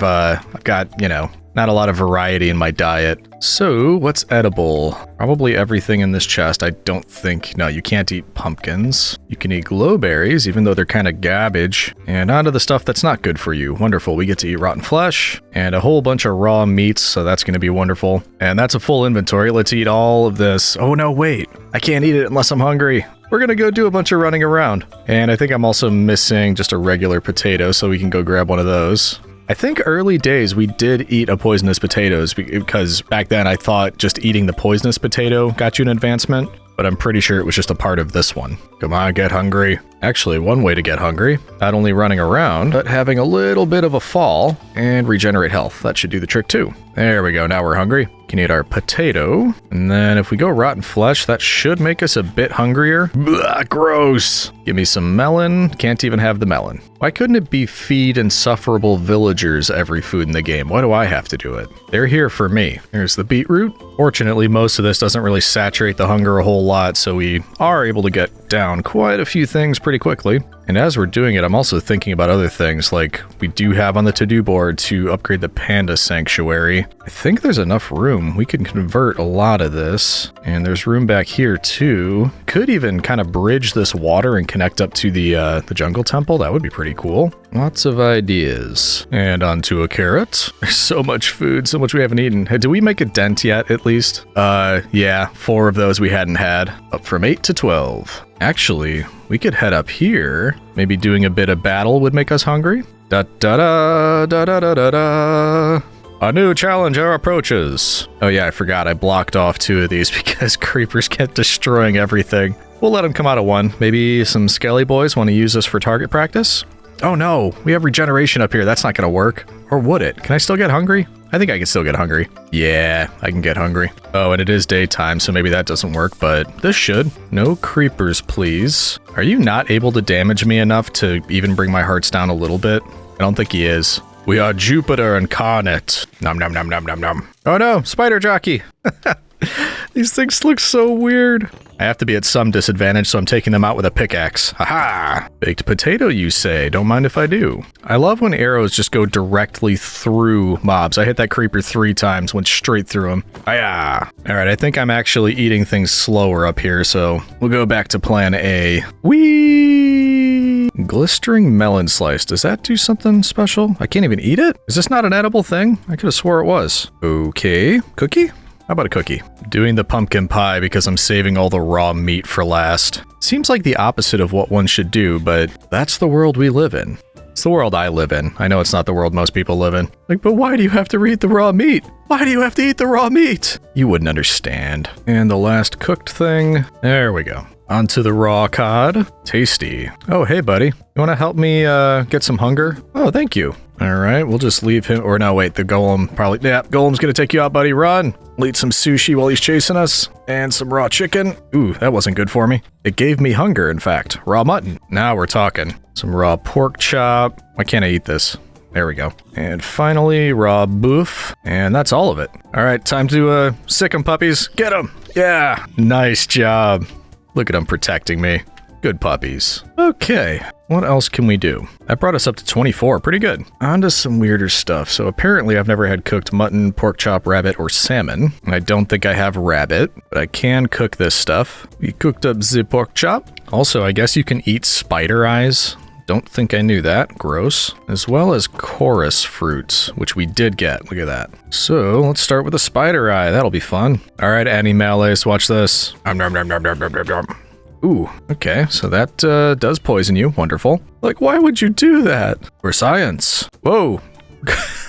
got, you know, not a lot of variety in my diet. So, what's edible? Probably everything in this chest. I don't think... No, you can't eat pumpkins. You can eat glowberries, even though they're kind of garbage. And onto the stuff that's not good for you. Wonderful. We get to eat rotten flesh and a whole bunch of raw meats, so that's going to be wonderful. And that's a full inventory. Let's eat all of this. Oh, no, wait. I can't eat it unless I'm hungry. We're going to go do a bunch of running around. And I think I'm also missing just a regular potato, so we can go grab one of those. I think early days we did eat a poisonous potatoes because back then I thought just eating the poisonous potato got you an advancement, but I'm pretty sure it was just a part of this one. Come on, get hungry. Actually, one way to get hungry, not only running around, but having a little bit of a fall and regenerate health. That should do the trick too. There we go, now we're hungry. Can eat our potato, and then if we go rotten flesh, that should make us a bit hungrier. Blah, gross. Give me some melon. Can't even have the melon. Why couldn't it be feed insufferable villagers every food in the game? Why do I have to do it? They're here for me. Here's the beetroot. Fortunately, most of this doesn't really saturate the hunger a whole lot, so we are able to get down quite a few things pretty quickly. And as we're doing it, I'm also thinking about other things, like we do have on the to-do board to upgrade the panda sanctuary. I think there's enough room. We can convert a lot of this. And there's room back here too. Could even kind of bridge this water and connect up to the jungle temple. That would be pretty cool. Lots of ideas. And onto a carrot. There's so much food, so much we haven't eaten. Hey, did we make a dent yet, at least? Yeah, 4 of those we hadn't had. Up from 8 to 12. Actually, we could head up here. Maybe doing a bit of battle would make us hungry. Da-da-da-da-da-da-da-da. A new challenger approaches. Oh yeah, I forgot I blocked off 2 of these because creepers kept destroying everything. We'll let them come out of 1. Maybe some skelly boys want to use this for target practice? Oh no, we have regeneration up here. That's not going to work. Or would it? Can I still get hungry? I think I can still get hungry. Yeah, I can get hungry. Oh, and it is daytime, so maybe that doesn't work, but this should. No creepers, please. Are you not able to damage me enough to even bring my hearts down a little bit? I don't think he is. We are Jupiter incarnate. Nom nom nom nom nom nom. Oh no, spider jockey. These things look so weird. I have to be at some disadvantage, so I'm taking them out with a pickaxe. Haha! Baked potato, you say? Don't mind if I do. I love when arrows just go directly through mobs. I hit that creeper 3 times, went straight through him. Hiya! Alright, I think I'm actually eating things slower up here, so we'll go back to plan A. Whee! Glistering melon slice. Does that do something special? I can't even eat it? Is this not an edible thing? I could have swore it was. Okay. Cookie? How about a cookie? Doing the pumpkin pie because I'm saving all the raw meat for last. Seems like the opposite of what one should do, but that's the world we live in. It's the world I live in. I know it's not the world most people live in. Like, but why do you have to eat the raw meat? Why do you have to eat the raw meat? You wouldn't understand. And the last cooked thing. There we go. Onto the raw cod. Tasty. Oh, hey, buddy. You want to help me get some hunger? Oh, thank you. All right, we'll just leave him. Or no, wait, the golem probably... Yeah, golem's going to take you out, buddy. Run. We'll eat some sushi while he's chasing us. And some raw chicken. Ooh, that wasn't good for me. It gave me hunger, in fact. Raw mutton. Now we're talking. Some raw pork chop. Why can't I eat this? There we go. And finally, raw boof. And that's all of it. All right, time to sick 'em, puppies. Get 'em. Yeah. Nice job. Look at them protecting me. Good puppies. Okay, what else can we do? That brought us up to 24, pretty good. On to some weirder stuff. So apparently I've never had cooked mutton, pork chop, rabbit, or salmon. I don't think I have rabbit, but I can cook this stuff. We cooked up the pork chop. Also, I guess you can eat spider eyes. Don't think I knew that. Gross. As well as chorus fruits, which we did get. Look at that. So let's start with a spider eye. That'll be fun. All right, animales, watch this. Ooh, okay, so that does poison you. Wonderful. Like, why would you do that? For science. Whoa.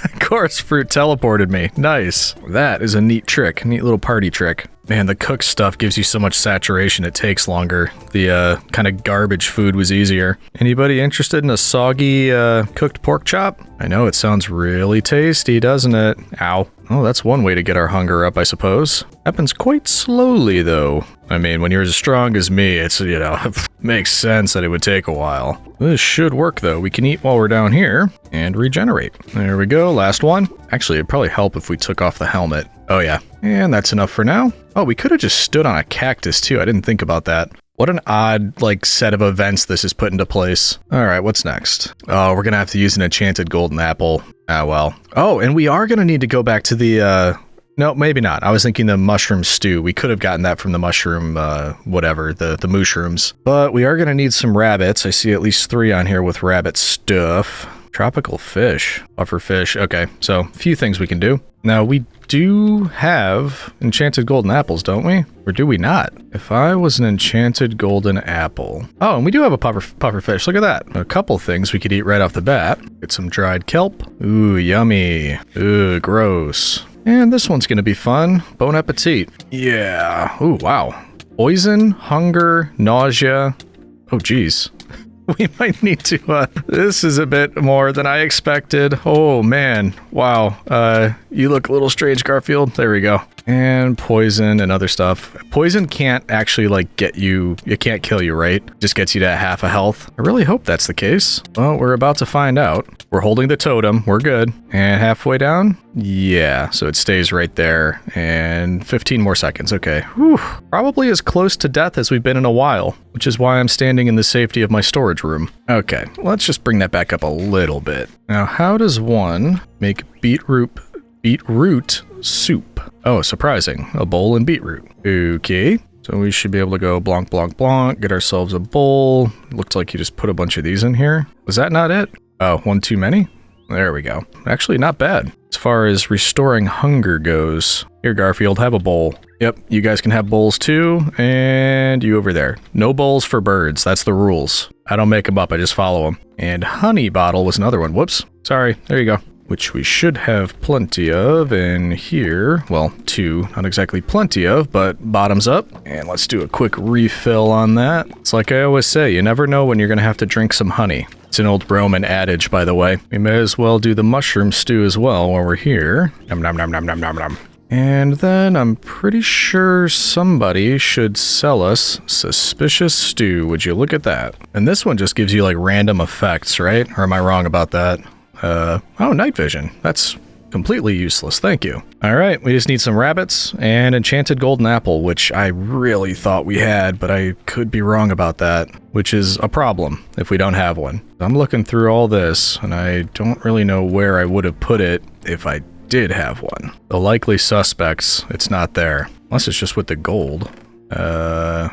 Of course, fruit teleported me. Nice. That is a neat trick. Neat little party trick. Man, the cooked stuff gives you so much saturation, it takes longer. The kind of garbage food was easier. Anybody interested in a soggy cooked pork chop? I know, it sounds really tasty, doesn't it? Ow. Oh, that's one way to get our hunger up, I suppose. Happens quite slowly, though. I mean, when you're as strong as me, it's, you know, makes sense that it would take a while. This should work, though. We can eat while we're down here and regenerate. There we go, last one. Actually, it'd probably help if we took off the helmet. Oh, yeah. And that's enough for now. Oh, we could have just stood on a cactus, too. I didn't think about that. What an odd, like, set of events this has put into place. All right, what's next? Oh, we're gonna have to use an enchanted golden apple. Ah, well. Oh, and we are gonna need to go back to the, no, maybe not. I was thinking the mushroom stew. We could have gotten that from the mushroom, whatever, the mushrooms. But we are gonna need some rabbits. I see at least 3 on here with rabbit stuff. Tropical fish. Buffer fish. Okay, so a few things we can do. Now, we do have enchanted golden apples, don't we? Or do we not? If I was an enchanted golden apple. Oh, and we do have a puffer fish. Look at that. A couple things we could eat right off the bat. Get some dried kelp. Ooh, yummy. Ooh, gross. And this one's gonna be fun. Bon appetit. Yeah. Ooh, wow. Poison, hunger, nausea. Oh, geez. We might need to, this is a bit more than I expected. Oh, man. Wow. You look a little strange, Garfield. There we go. And poison and other stuff. Poison can't actually, like, get you... It can't kill you, right? Just gets you to half a health. I really hope that's the case. Well, we're about to find out. We're holding the totem. We're good. And halfway down? Yeah, so it stays right there. And 15 more seconds. Okay. Whew. Probably as close to death as we've been in a while, which is why I'm standing in the safety of my storage room. Okay, let's just bring that back up a little bit. Now, how does one make beetroot soup? Oh, surprising. A bowl and beetroot. Okay. So we should be able to go blonk, blonk, blonk, get ourselves a bowl. Looks like you just put a bunch of these in here. Was that not it? Oh, one too many? There we go. Actually, not bad. As far as restoring hunger goes. Here, Garfield, have a bowl. Yep, you guys can have bowls too. And you over there. No bowls for birds. That's the rules. I don't make them up. I just follow them. And honey bottle was another one. Whoops. Sorry. There you go. Which we should have plenty of in here. Well, 2, not exactly plenty of, but bottoms up. And let's do a quick refill on that. It's like I always say, you never know when you're gonna have to drink some honey. It's an old Roman adage, by the way. We may as well do the mushroom stew as well while we're here. Nom nom nom nom nom nom nom. And then I'm pretty sure somebody should sell us suspicious stew. Would you look at that? And this one just gives you like random effects, right? Or am I wrong about that? Oh, night vision. That's completely useless. Thank you. All right, we just need some rabbits and enchanted golden apple, which I really thought we had, but I could be wrong about that, which is a problem if we don't have one. I'm looking through all this, and I don't really know where I would have put it if I did have one. The likely suspects, it's not there. Unless it's just with the gold. The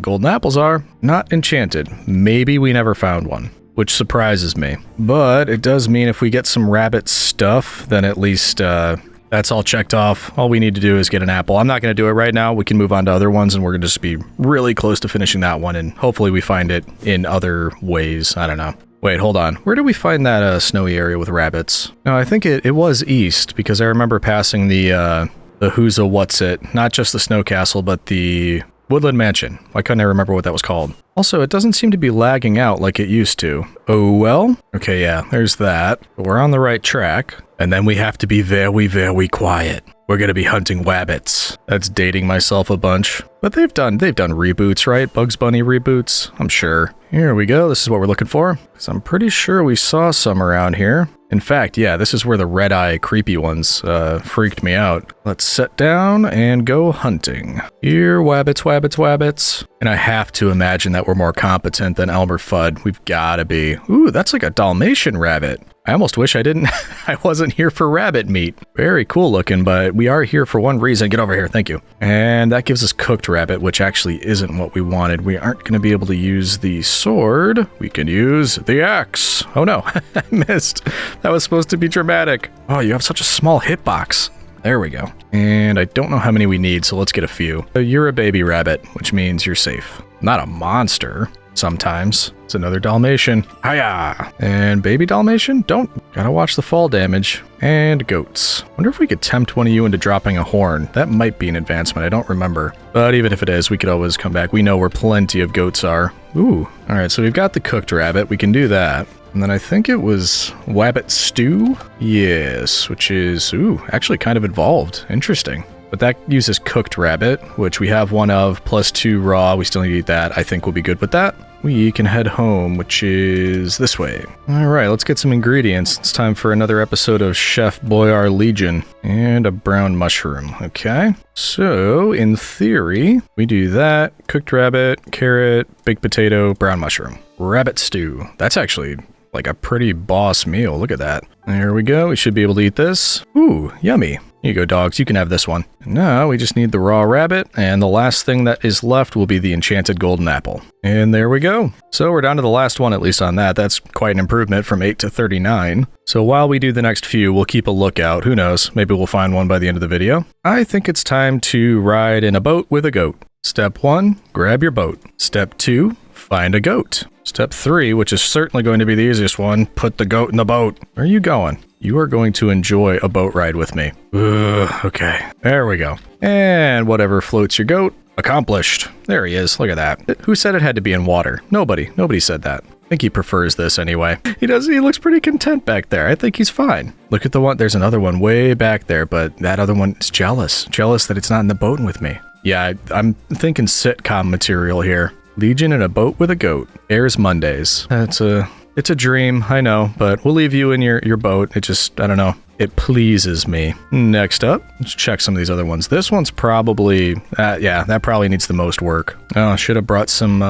golden apples are not enchanted. Maybe we never found one, which surprises me. But it does mean if we get some rabbit stuff, then at least that's all checked off. All we need to do is get an apple. I'm not going to do it right now. We can move on to other ones, and we're going to just be really close to finishing that one, and hopefully we find it in other ways. I don't know. Wait, hold on. Where did we find that snowy area with rabbits? No, I think it was east, because I remember passing the Who's a What's It. Not just the snow castle, but the Woodland Mansion. Why couldn't I remember what that was called? Also, it doesn't seem to be lagging out like it used to. Oh well? Okay, yeah, there's that. But we're on the right track. And then we have to be very, very quiet. We're gonna be hunting wabbits. That's dating myself a bunch. But they've done reboots, right? Bugs Bunny reboots, I'm sure. Here we go, this is what we're looking for. Because I'm pretty sure we saw some around here. In fact, yeah, this is where the red-eye creepy ones freaked me out. Let's sit down and go hunting. Here, wabbits, wabbits, wabbits. And I have to imagine that we're more competent than Elmer Fudd. We've gotta be. Ooh, that's like a Dalmatian rabbit. I almost wish I wasn't here for rabbit meat. Very cool looking, but we are here for one reason. Get over here, thank you. And that gives us cooked rabbit, which actually isn't what we wanted. We aren't gonna be able to use the sword. We can use the axe. Oh no, I missed. That was supposed to be dramatic. Oh, you have such a small hitbox. There we go. And I don't know how many we need, so let's get a few. You're a baby rabbit, which means you're safe. not a monster. Sometimes. It's another Dalmatian. Hiya! And baby Dalmatian? Don't. Gotta watch the fall damage. And goats. Wonder if we could tempt one of you into dropping a horn. That might be an advancement. I don't remember. But even if it is, we could always come back. We know where plenty of goats are. Ooh. Alright, so we've got the cooked rabbit. We can do that. And then I think it was Wabbit Stew? Yes, which is, ooh, actually kind of involved. Interesting. But that uses cooked rabbit, which we have one of, plus 2 raw. We still need to eat that. I think we'll be good with that. We can head home, which is this way. Alright, let's get some ingredients. It's time for another episode of Chef Boyar Legion. And a brown mushroom, okay? So, in theory, we do that. Cooked rabbit, carrot, baked potato, brown mushroom. Rabbit stew. That's actually like a pretty boss meal. Look at that. There we go. We should be able to eat this. Ooh, yummy. Here you go, dogs. You can have this one. Now we just need the raw rabbit, and the last thing that is left will be the enchanted golden apple. And there we go. So we're down to the last one, at least on that. That's quite an improvement from 8 to 39. So while we do the next few, we'll keep a lookout. Who knows? Maybe we'll find one by the end of the video. I think it's time to ride in a boat with a goat. Step 1, grab your boat. Step 2, find a goat. Step 3, which is certainly going to be the easiest one, put the goat in the boat. Where are you going? You are going to enjoy a boat ride with me. Okay, there we go. And whatever floats your goat, accomplished. There he is, look at that. Who said it had to be in water? Nobody said that. I think he prefers this anyway. He looks pretty content back there. I think he's fine. Look at the one, there's another one way back there, but that other one is jealous. Jealous that it's not in the boat with me. Yeah, I'm thinking sitcom material here. Legion in a boat with a goat. Airs Mondays. It's a dream, I know, but we'll leave you in your boat. It just, I don't know. It pleases me. Next up, let's check some of these other ones. This one's probably, yeah, that probably needs the most work. Oh, should have brought some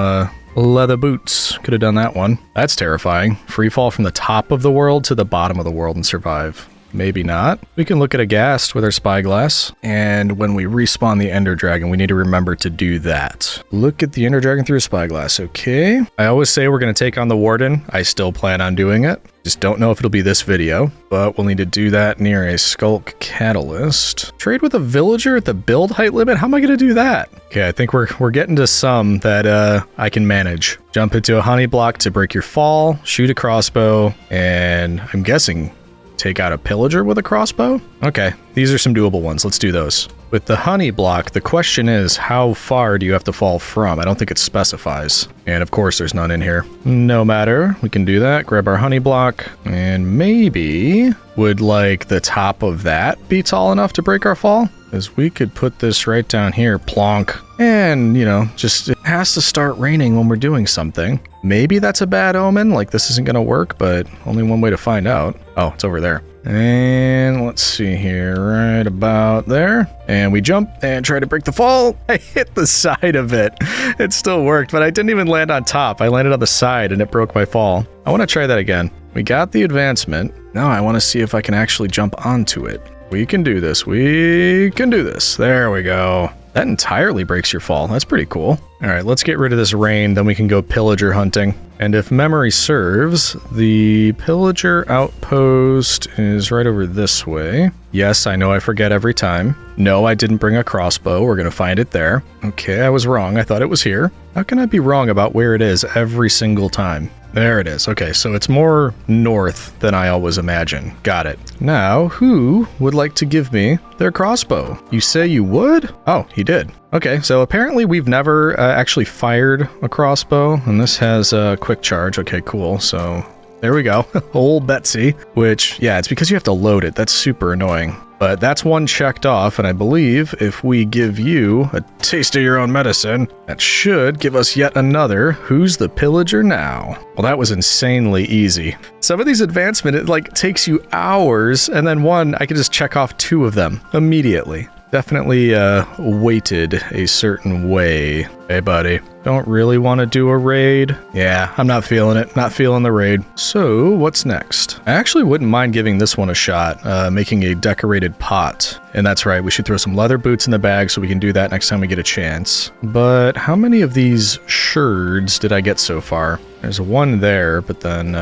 leather boots. Could have done that one. That's terrifying. Free fall from the top of the world to the bottom of the world and survive. Maybe not. We can look at a ghast with our spyglass, and when we respawn the Ender Dragon, we need to remember to do that. Look at the Ender Dragon through a spyglass, okay? I always say we're going to take on the Warden. I still plan on doing it. Just don't know if it'll be this video, but we'll need to do that near a Skulk Catalyst. Trade with a villager at the build height limit? How am I going to do that? Okay, I think we're getting to some that I can manage. Jump into a honey block to break your fall, shoot a crossbow, and I'm guessing take out a pillager with a crossbow? Okay, these are some doable ones. Let's do those. With the honey block, the question is, how far do you have to fall from? I don't think it specifies. And of course, there's none in here. No matter, we can do that. Grab our honey block, and maybe would like the top of that be tall enough to break our fall? Because we could put this right down here, plonk. And, you know, just it has to start raining when we're doing something. Maybe that's a bad omen, like this isn't gonna work, but only one way to find out. Oh, it's over there. And let's see here, right about there. And we jump and try to break the fall. I hit the side of it. It still worked, but I didn't even land on top. I landed on the side and it broke my fall. I want to try that again. We got the advancement. Now I want to see if I can actually jump onto it. We can do this. We can do this. There we go. That entirely breaks your fall. That's pretty cool. All right, let's get rid of this rain, then we can go pillager hunting. And if memory serves, the pillager outpost is right over this way. Yes, I know I forget every time. No, I didn't bring a crossbow. We're going to find it there. Okay, I was wrong. I thought it was here. How can I be wrong about where it is every single time? There it is. Okay, so it's more north than I always imagine. Got it. Now, who would like to give me their crossbow? You say you would? Oh, he did. Okay, so apparently we've never actually fired a crossbow, and this has a quick charge. Okay, cool. So there we go. Old Betsy, which, yeah, it's because you have to load it. That's super annoying. But that's one checked off, and I believe if we give you a taste of your own medicine, that should give us yet another. Who's the pillager now? Well, that was insanely easy. Some of these advancements, it like takes you hours, and then one, I could just check off 2 of them immediately. Definitely weighted a certain way. Hey, buddy. Don't really want to do a raid? Yeah, I'm not feeling it. Not feeling the raid. So, what's next? I actually wouldn't mind giving this one a shot, making a decorated pot. And that's right, we should throw some leather boots in the bag so we can do that next time we get a chance. But how many of these sherds did I get so far? There's one there, but then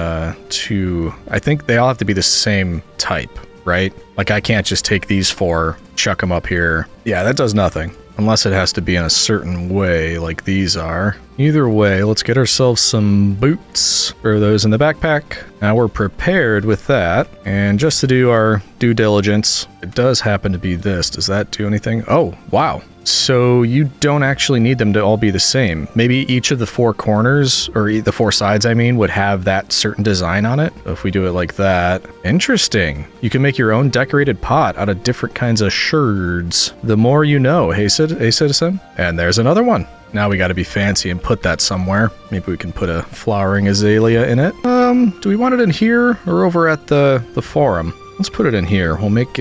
2. I think they all have to be the same type, right? Like I can't just take these 4, chuck them up here. Yeah, that does nothing. unless it has to be in a certain way like these are. Either way, let's get ourselves some boots. Throw those in the backpack. Now we're prepared with that. And just to do our due diligence, it does happen to be this. Does that do anything? Oh, wow. So you don't actually need them to all be the same. Maybe each of the four corners, or the four sides, I mean, would have that certain design on it. So if we do it like that, interesting. You can make your own decorated pot out of different kinds of sherds. The more you know, hey citizen? And there's another one. Now we got to be fancy and put that somewhere. Maybe we can put a flowering azalea in it. Do we want it in here or over at the forum? Let's put it in here. We'll make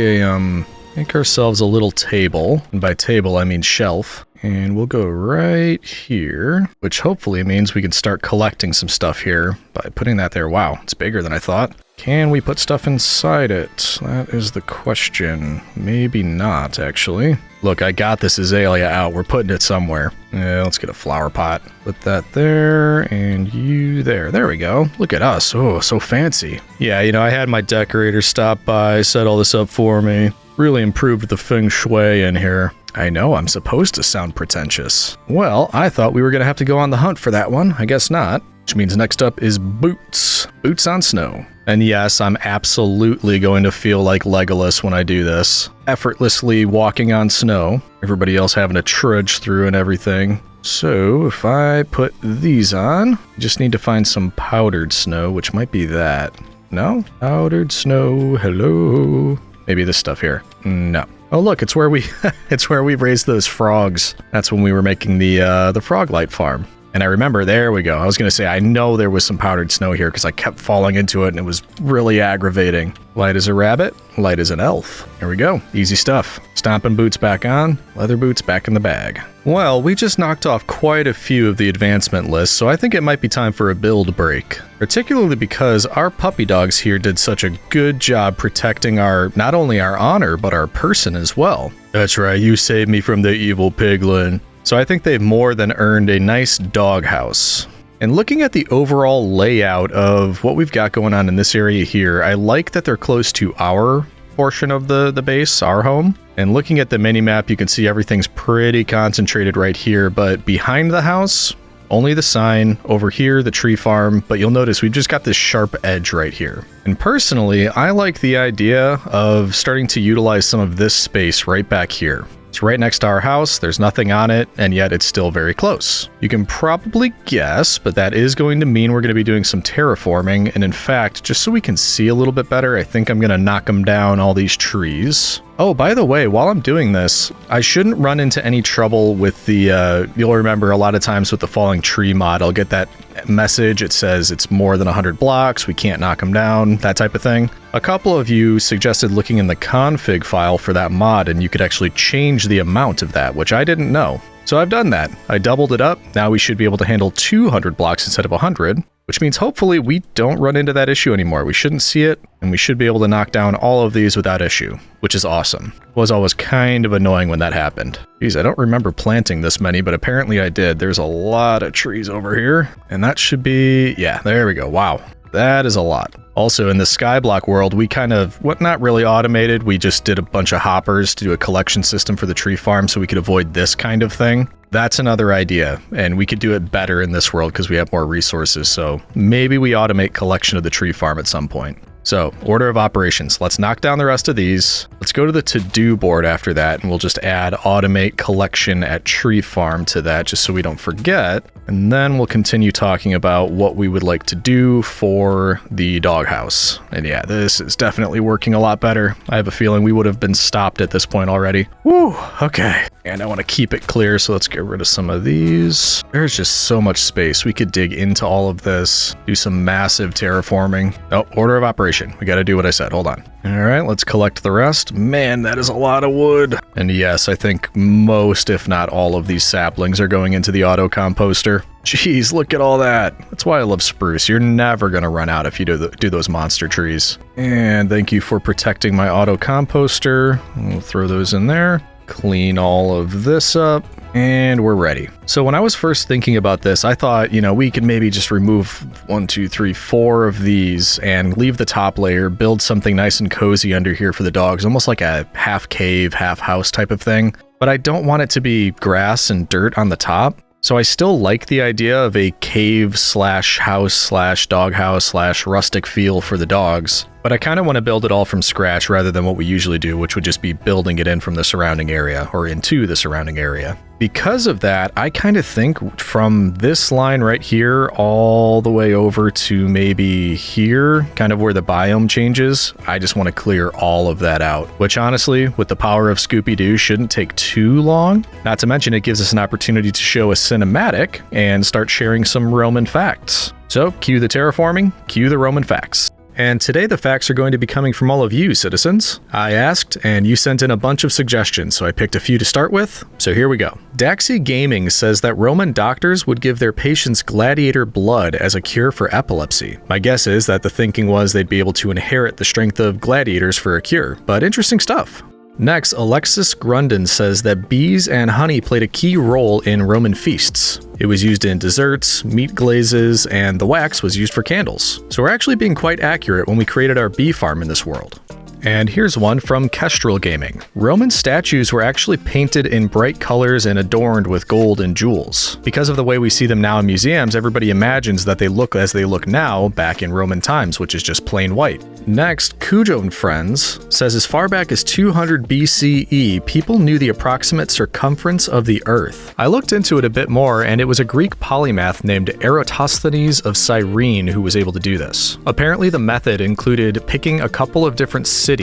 ourselves a little table. And by table, I mean shelf. And we'll go right here, which hopefully means we can start collecting some stuff here by putting that there. Wow, it's bigger than I thought. Can we put stuff inside it? That is the question. Maybe not, actually. Look, I got this azalea out. We're putting it somewhere. Yeah, let's get a flower pot. Put that there, and you there. There we go. Look at us. Oh, so fancy. Yeah, you know, I had my decorator stop by, set all this up for me. Really improved the feng shui in here. I know, I'm supposed to sound pretentious. Well, I thought we were going to have to go on the hunt for that one. I guess not. Which means next up is boots. Boots on snow. And yes, I'm absolutely going to feel like Legolas when I do this. Effortlessly walking on snow. Everybody else having to trudge through and everything. So if I put these on, I just need to find some powdered snow, which might be that. No? Powdered snow, hello. Maybe this stuff here. No. Oh look, it's where we it's where we raised those frogs. That's when we were making the frog light farm. And I remember, there we go. I was going to say, I know there was some powdered snow here because I kept falling into it and it was really aggravating. Light as a rabbit, light as an elf. Here we go. Easy stuff. Stomping boots back on, leather boots back in the bag. Well, we just knocked off quite a few of the advancement lists, so I think it might be time for a build break. Particularly because our puppy dogs here did such a good job protecting not only our honor, but our person as well. That's right, you saved me from the evil piglin. So I think they've more than earned a nice doghouse. And looking at the overall layout of what we've got going on in this area here, I like that they're close to our portion of the base, our home. And looking at the mini-map, you can see everything's pretty concentrated right here, but behind the house, only the sign, over here, the tree farm, but you'll notice we've just got this sharp edge right here. And personally, I like the idea of starting to utilize some of this space right back here. It's right next to our house, there's nothing on it, and yet it's still very close. You can probably guess, but that is going to mean we're going to be doing some terraforming, and in fact, just so we can see a little bit better, I think I'm going to knock them down, all these trees. Oh, by the way, while I'm doing this, I shouldn't run into any trouble with the, you'll remember a lot of times with the falling tree mod, I'll get that message, it says it's more than 100 blocks, we can't knock them down, that type of thing. A couple of you suggested looking in the config file for that mod, and you could actually change the amount of that, which I didn't know. So I've done that. I doubled it up. Now we should be able to handle 200 blocks instead of 100, which means hopefully we don't run into that issue anymore. We shouldn't see it, and we should be able to knock down all of these without issue, which is awesome. It was always kind of annoying when that happened. Geez, I don't remember planting this many, but apparently I did. There's a lot of trees over here, and that should be, yeah, there we go. Wow. That is a lot. Also, in the Skyblock world, we kind of, not really automated, we just did a bunch of hoppers to do a collection system for the tree farm so we could avoid this kind of thing. That's another idea, and we could do it better in this world because we have more resources, so maybe we automate collection of the tree farm at some point. So, order of operations. Let's knock down the rest of these. Let's go to the to-do board after that, and we'll just add automate collection at tree farm to that, just so we don't forget. And then we'll continue talking about what we would like to do for the doghouse. And yeah, this is definitely working a lot better. I have a feeling we would have been stopped at this point already. Woo, okay. And I want to keep it clear, so let's get rid of some of these. There's just so much space. We could dig into all of this, do some massive terraforming. Oh, order of operations. We got to do what I said. Hold on. All right, let's collect the rest. Man, that is a lot of wood. And yes, I think most, if not all of these saplings are going into the auto composter. Jeez, look at all that. That's why I love spruce. You're never going to run out if you do those monster trees. And thank you for protecting my auto composter. We'll throw those in there. Clean all of this up. And we're ready. So when I was first thinking about this, I thought, you know, we could maybe just remove 1, 2, 3, 4 of these and leave the top layer, build something nice and cozy under here for the dogs, almost like a half cave, half house type of thing. but I don't want it to be grass and dirt on the top. So I still like the idea of a cave slash house slash doghouse slash rustic feel for the dogs, but I kind of want to build it all from scratch rather than what we usually do, which would just be building it in from the surrounding area or into the surrounding area. Because of that, I kind of think from this line right here all the way over to maybe here, kind of where the biome changes, I just want to clear all of that out, which honestly, with the power of Scooby-Doo, shouldn't take too long. Not to mention it gives us an opportunity to show a cinematic and start sharing some Roman facts. So cue the terraforming, cue the Roman facts. And today the facts are going to be coming from all of you, citizens. I asked, and you sent in a bunch of suggestions, so I picked a few to start with. So here we go. Daxi Gaming says that Roman doctors would give their patients gladiator blood as a cure for epilepsy. My guess is that the thinking was they'd be able to inherit the strength of gladiators for a cure, but interesting stuff. Next, Alexis Grundon says that bees and honey played a key role in Roman feasts. It was used in desserts, meat glazes, and the wax was used for candles. So we're actually being quite accurate when we created our bee farm in this world. And here's one from Kestrel Gaming. Roman statues were actually painted in bright colors and adorned with gold and jewels. Because of the way we see them now in museums, everybody imagines that they look as they look now back in Roman times, which is just plain white. Next, Cujo and Friends says as far back as 200 BCE, people knew the approximate circumference of the Earth. I looked into it a bit more, and it was a Greek polymath named Eratosthenes of Cyrene who was able to do this. Apparently, the method included picking a couple of different cities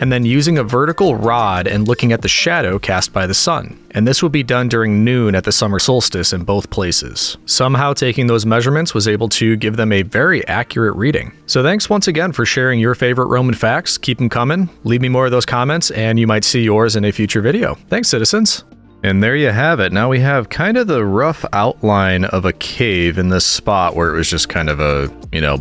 and then using a vertical rod and looking at the shadow cast by the sun. And this would be done during noon at the summer solstice in both places. Somehow taking those measurements was able to give them a very accurate reading. So thanks once again for sharing your favorite Roman facts. Keep them coming. Leave me more of those comments and you might see yours in a future video. Thanks, citizens. And there you have it. Now we have kind of the rough outline of a cave in this spot where it was just kind of a,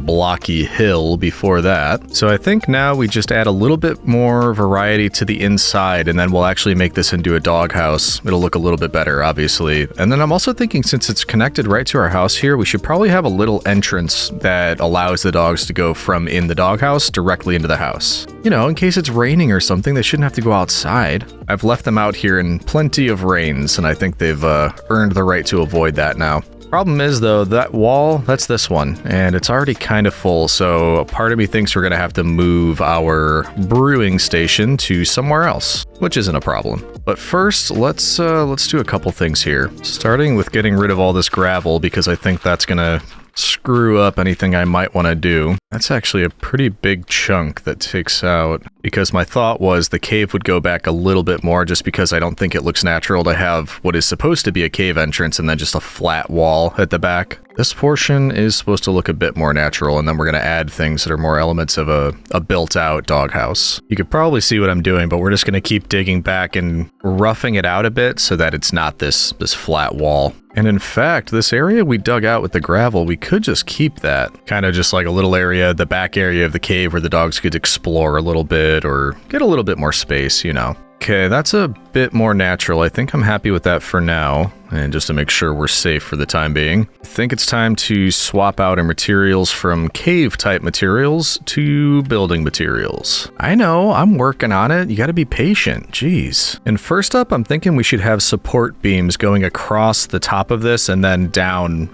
blocky hill before that. So I think now we just add a little bit more variety to the inside, and then we'll actually make this into a doghouse. It'll look a little bit better, obviously. And then I'm also thinking, since it's connected right to our house here, we should probably have a little entrance that allows the dogs to go from in the doghouse directly into the house. In case it's raining or something, they shouldn't have to go outside. I've left them out here in plenty of rains, and I think they've earned the right to avoid that now. Problem is, though, that wall, that's this one, and it's already kind of full, so a part of me thinks we're going to have to move our brewing station to somewhere else, which isn't a problem. But first, let's do a couple things here, starting with getting rid of all this gravel, because I think that's going to screw up anything I might want to do. That's actually a pretty big chunk that takes out, because my thought was the cave would go back a little bit more just because I don't think it looks natural to have what is supposed to be a cave entrance and then just a flat wall at the back. This portion is supposed to look a bit more natural, and then we're going to add things that are more elements of a built-out doghouse. You could probably see what I'm doing, but we're just going to keep digging back and roughing it out a bit so that it's not this flat wall. And in fact, this area we dug out with the gravel, we could just keep that. Kind of just like a little area, the back area of the cave where the dogs could explore a little bit or get a little bit more space, Okay, that's a bit more natural. I think I'm happy with that for now. And just to make sure we're safe for the time being, I think it's time to swap out our materials from cave-type materials to building materials. I know, I'm working on it. You gotta be patient, jeez. And first up, I'm thinking we should have support beams going across the top of this and then down,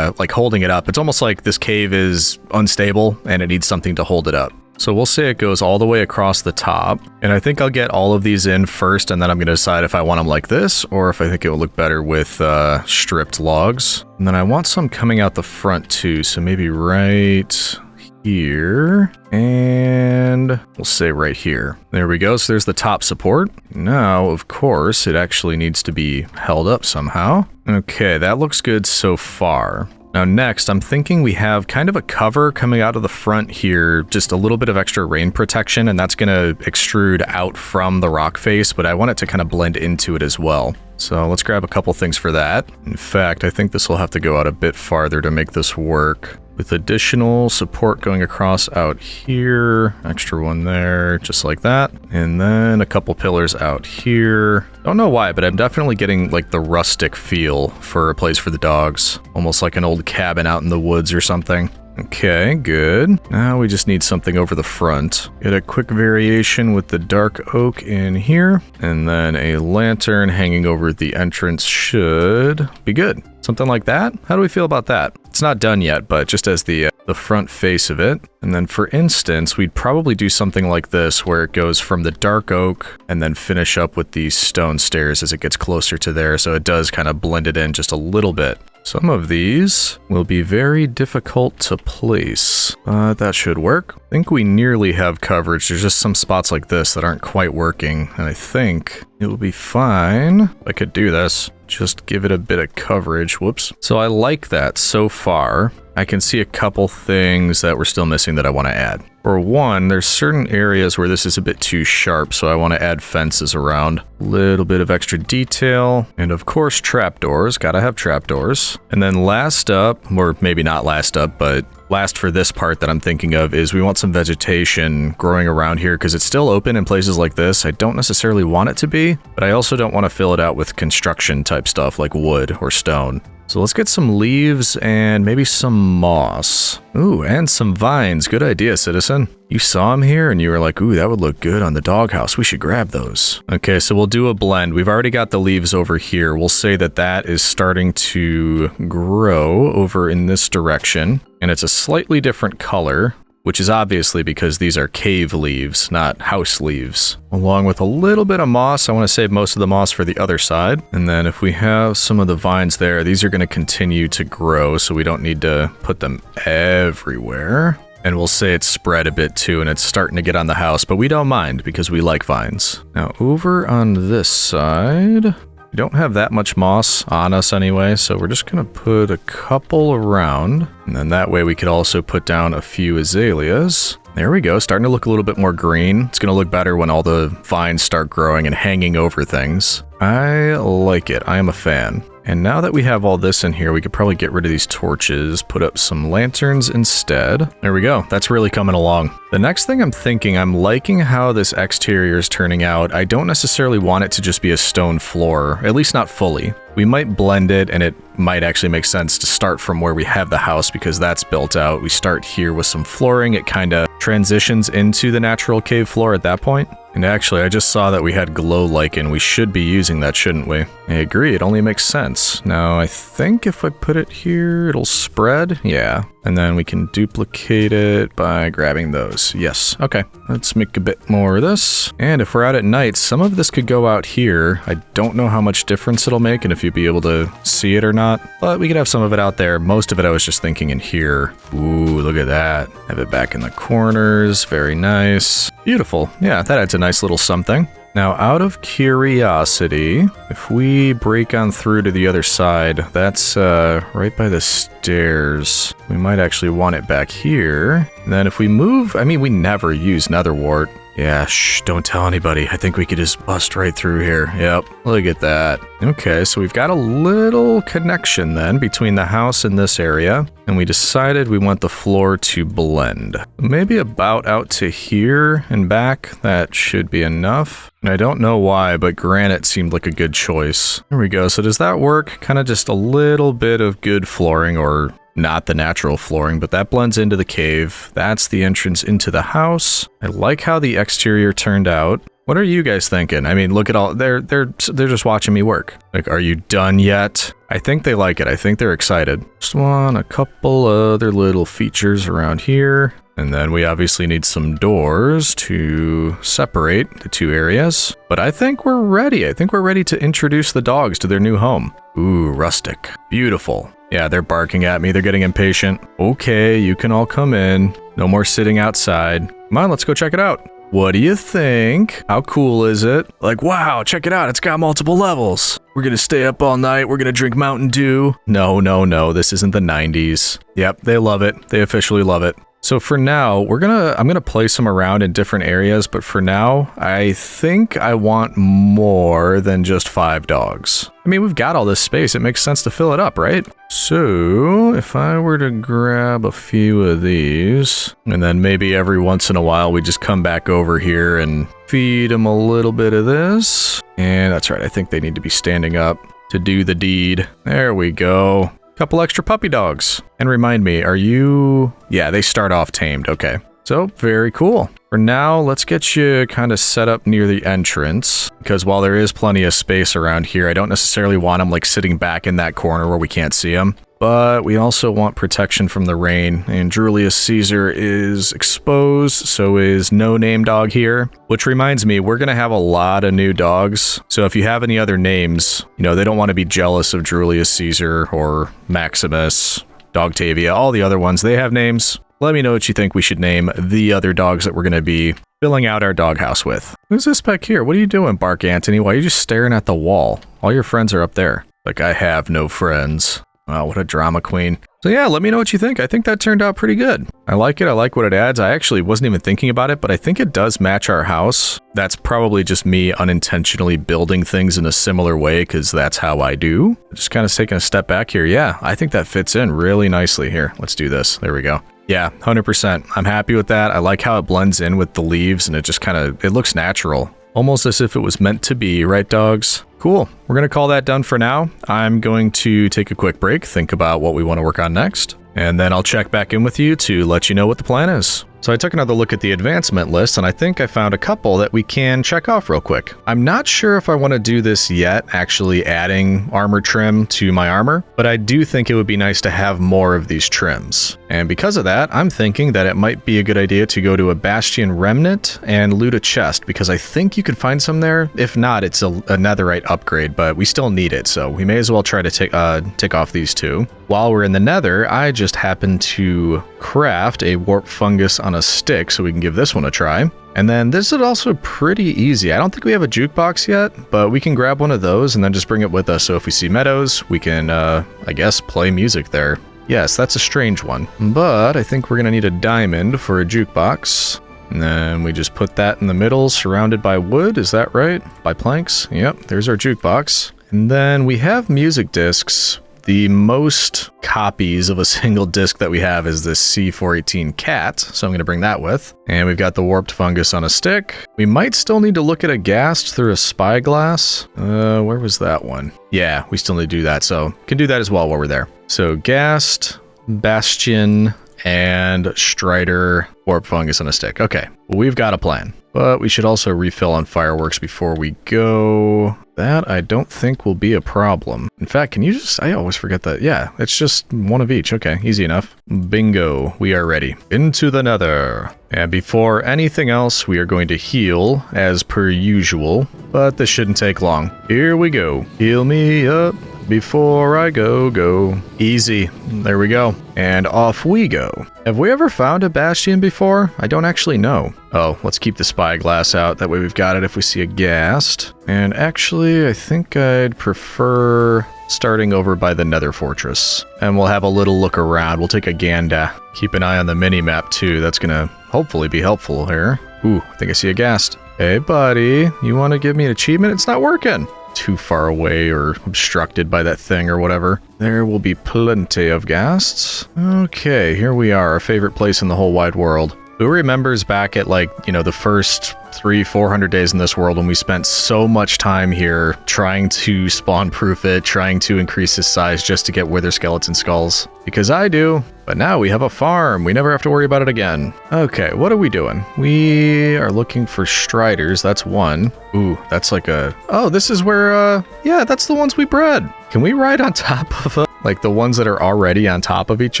like holding it up. It's almost like this cave is unstable and it needs something to hold it up. So we'll say it goes all the way across the top, and I think I'll get all of these in first, and then I'm going to decide if I want them like this, or if I think it will look better with stripped logs. And then I want some coming out the front too, so maybe right here, and we'll say right here. There we go, so there's the top support. Now, of course, it actually needs to be held up somehow. Okay, that looks good so far. Now next, I'm thinking we have kind of a cover coming out of the front here, just a little bit of extra rain protection, and that's going to extrude out from the rock face, but I want it to kind of blend into it as well. So let's grab a couple things for that. In fact, I think this will have to go out a bit farther to make this work, with additional support going across out here, extra one there, just like that. And then a couple pillars out here. Don't know why, but I'm definitely getting like the rustic feel for a place for the dogs. Almost like an old cabin out in the woods or something. Okay, good. Now we just need something over the front. Get a quick variation with the dark oak in here, and then a lantern hanging over the entrance should be good. Something like that? How do we feel about that? It's not done yet, but just as the front face of it. And then for instance, we'd probably do something like this where it goes from the dark oak and then finish up with these stone stairs as it gets closer to there. So it does kind of blend it in just a little bit. Some of these will be very difficult to place, but that should work. I think we nearly have coverage. There's just some spots like this that aren't quite working, and I think it will be fine. I could do this. Just give it a bit of coverage. Whoops. So I like that so far. I can see a couple things that we're still missing that I want to add. For one, there's certain areas where this is a bit too sharp, so I want to add fences around. A little bit of extra detail, and of course trapdoors. Gotta have trapdoors. And then last up, or maybe not last up, but last for this part that I'm thinking of is we want some vegetation growing around here because it's still open in places like this. I don't necessarily want it to be, but I also don't want to fill it out with construction type stuff like wood or stone. So let's get some leaves and maybe some moss. Ooh, and some vines. Good idea, citizen. You saw them here and you were like, ooh, that would look good on the doghouse. We should grab those. Okay, so we'll do a blend. We've already got the leaves over here. We'll say that that is starting to grow over in this direction. And it's a slightly different color, which is obviously because these are cave leaves, not house leaves. Along with a little bit of moss. I want to save most of the moss for the other side. And then if we have some of the vines there, these are going to continue to grow, so we don't need to put them everywhere. And we'll say it's spread a bit too, and it's starting to get on the house, but we don't mind because we like vines. Now over on this side, we don't have that much moss on us anyway, so we're just going to put a couple around. And then that way we could also put down a few azaleas. There we go, starting to look a little bit more green. It's going to look better when all the vines start growing and hanging over things. I like it. I am a fan. And now that we have all this in here, we could probably get rid of these torches, put up some lanterns instead. There we go. That's really coming along. The next thing I'm thinking, I'm liking how this exterior is turning out. I don't necessarily want it to just be a stone floor, at least not fully. We might blend it, and it might actually make sense to start from where we have the house because that's built out. We start here with some flooring. It kind of transitions into the natural cave floor at that point. And actually, I just saw that we had glow lichen. We should be using that, shouldn't we? I agree, it only makes sense. Now, I think if I put it here, it'll spread. Yeah. And then we can duplicate it by grabbing those. Yes. Okay. Let's make a bit more of this. And if we're out at night, some of this could go out here. I don't know how much difference it'll make and if you'd be able to see it or not, but we could have some of it out there. Most of it I was just thinking in here. Ooh, look at that. Have it back in the corners. Very nice. Beautiful. Yeah, that adds a nice little something. Now, out of curiosity, if we break on through to the other side, that's right by the stairs. We might actually want it back here. And then if we move, I mean, we never use nether wart. Yeah, shh, don't tell anybody. I think we could just bust right through here. Yep, look at that. Okay, so we've got a little connection then between the house and this area, and we decided we want the floor to blend. Maybe about out to here and back, that should be enough. And I don't know why, but granite seemed like a good choice. There we go, so does that work? Kind of just a little bit of good flooring, or not the natural flooring, but that blends into the cave. That's the entrance into the house. I like how the exterior turned out. What are you guys thinking? I mean, look at all, they're just watching me work. Like, are you done yet? I think they like it. I think they're excited. Just want a couple other little features around here. And then we obviously need some doors to separate the two areas. But I think we're ready. I think we're ready to introduce the dogs to their new home. Ooh, rustic. Beautiful. Yeah, they're barking at me. They're getting impatient. Okay, you can all come in. No more sitting outside. Come on, let's go check it out. What do you think? How cool is it? Like, wow, check it out. It's got multiple levels. We're gonna stay up all night. We're gonna drink Mountain Dew. No, this isn't the 90s. Yep, they love it. They officially love it. So for now, I'm gonna place them around in different areas, but for now, I think I want more than just 5 dogs. I mean, we've got all this space. It makes sense to fill it up, right? So if I were to grab a few of these, and then maybe every once in a while, we just come back over here and feed them a little bit of this. And that's right, I think they need to be standing up to do the deed. There we go. Couple extra puppy dogs. And remind me, are you... Yeah, they start off tamed. Okay. So, very cool. For now, let's get you kind of set up near the entrance, because while there is plenty of space around here, I don't necessarily want them like sitting back in that corner where we can't see them. But we also want protection from the rain, and Julius Caesar is exposed, so is No Name Dog here. Which reminds me, we're going to have a lot of new dogs, so if you have any other names, you know, they don't want to be jealous of Julius Caesar or Maximus, Dogtavia, all the other ones, they have names. Let me know what you think we should name the other dogs that we're going to be filling out our doghouse with. Who's this back here? What are you doing, Bark Anthony? Why are you just staring at the wall? All your friends are up there. Like, I have no friends. Wow, what a drama queen. So yeah, let me know what you think. I think that turned out pretty good. I like it. I like what it adds. I actually wasn't even thinking about it, but I think it does match our house. That's probably just me unintentionally building things in a similar way, because that's how I do. Just kind of taking a step back here. Yeah, I think that fits in really nicely here. Let's do this. There we go. Yeah, 100%. I'm happy with that. I like how it blends in with the leaves, and it just kind of, it looks natural. Almost as if it was meant to be, right, dogs? Cool. We're going to call that done for now. I'm going to take a quick break, think about what we want to work on next, and then I'll check back in with you to let you know what the plan is. So I took another look at the advancement list, and I think I found a couple that we can check off real quick. I'm not sure if I want to do this yet, actually adding armor trim to my armor, but I do think it would be nice to have more of these trims. And because of that, I'm thinking that it might be a good idea to go to a Bastion Remnant and loot a chest, because I think you could find some there. If not, it's a netherite upgrade, but we still need it, so we may as well try to tick off these two. While we're in the nether, I just happened to craft a warp fungus on a stick, so we can give this one a try. And then this is also pretty easy. I don't think we have a jukebox yet, but we can grab one of those and then just bring it with us, so if we see meadows, we can, I guess, play music there. Yes, that's a strange one, but I think we're gonna need a diamond for a jukebox. And then we just put that in the middle, surrounded by wood, is that right? By planks? Yep, there's our jukebox. And then we have music discs. The most copies of a single disc that we have is this C418 cat, so I'm going to bring that with. And we've got the warped fungus on a stick. We might still need to look at a ghast through a spyglass. Where was that one? Yeah, we still need to do that, so can do that as well while we're there. So ghast, bastion, and strider, warp fungus on a stick. Okay, well, we've got a plan. But we should also refill on fireworks before we go. That I don't think will be a problem. In fact, can you just... I always forget that. Yeah, it's just one of each. Okay, easy enough. Bingo, we are ready. Into the nether. And before anything else, we are going to heal as per usual. But this shouldn't take long. Here we go. Heal me up before I go. Easy. There we go. And off we go. Have we ever found a bastion before? I don't actually know. Oh, let's keep the spyglass out. That way we've got it if we see a ghast. And actually, I think I'd prefer starting over by the nether fortress. And we'll have a little look around. We'll take a gander. Keep an eye on the mini-map too. That's gonna hopefully be helpful here. Ooh, I think I see a ghast. Hey buddy, you want to give me an achievement? It's not working. Too far away or obstructed by that thing or whatever. There will be plenty of ghasts. Okay, here we are, our favorite place in the whole wide world. Who remembers back at, like, you know, the first 300-400 days in this world when we spent so much time here trying to spawn proof it, trying to increase his size just to get wither skeleton skulls? Because I do. But now we have a farm. We never have to worry about it again. Okay, what are we doing? We are looking for striders. That's one. Ooh, that's like a... Oh, this is where, yeah, that's the ones we bred. Can we ride on top of, like, the ones that are already on top of each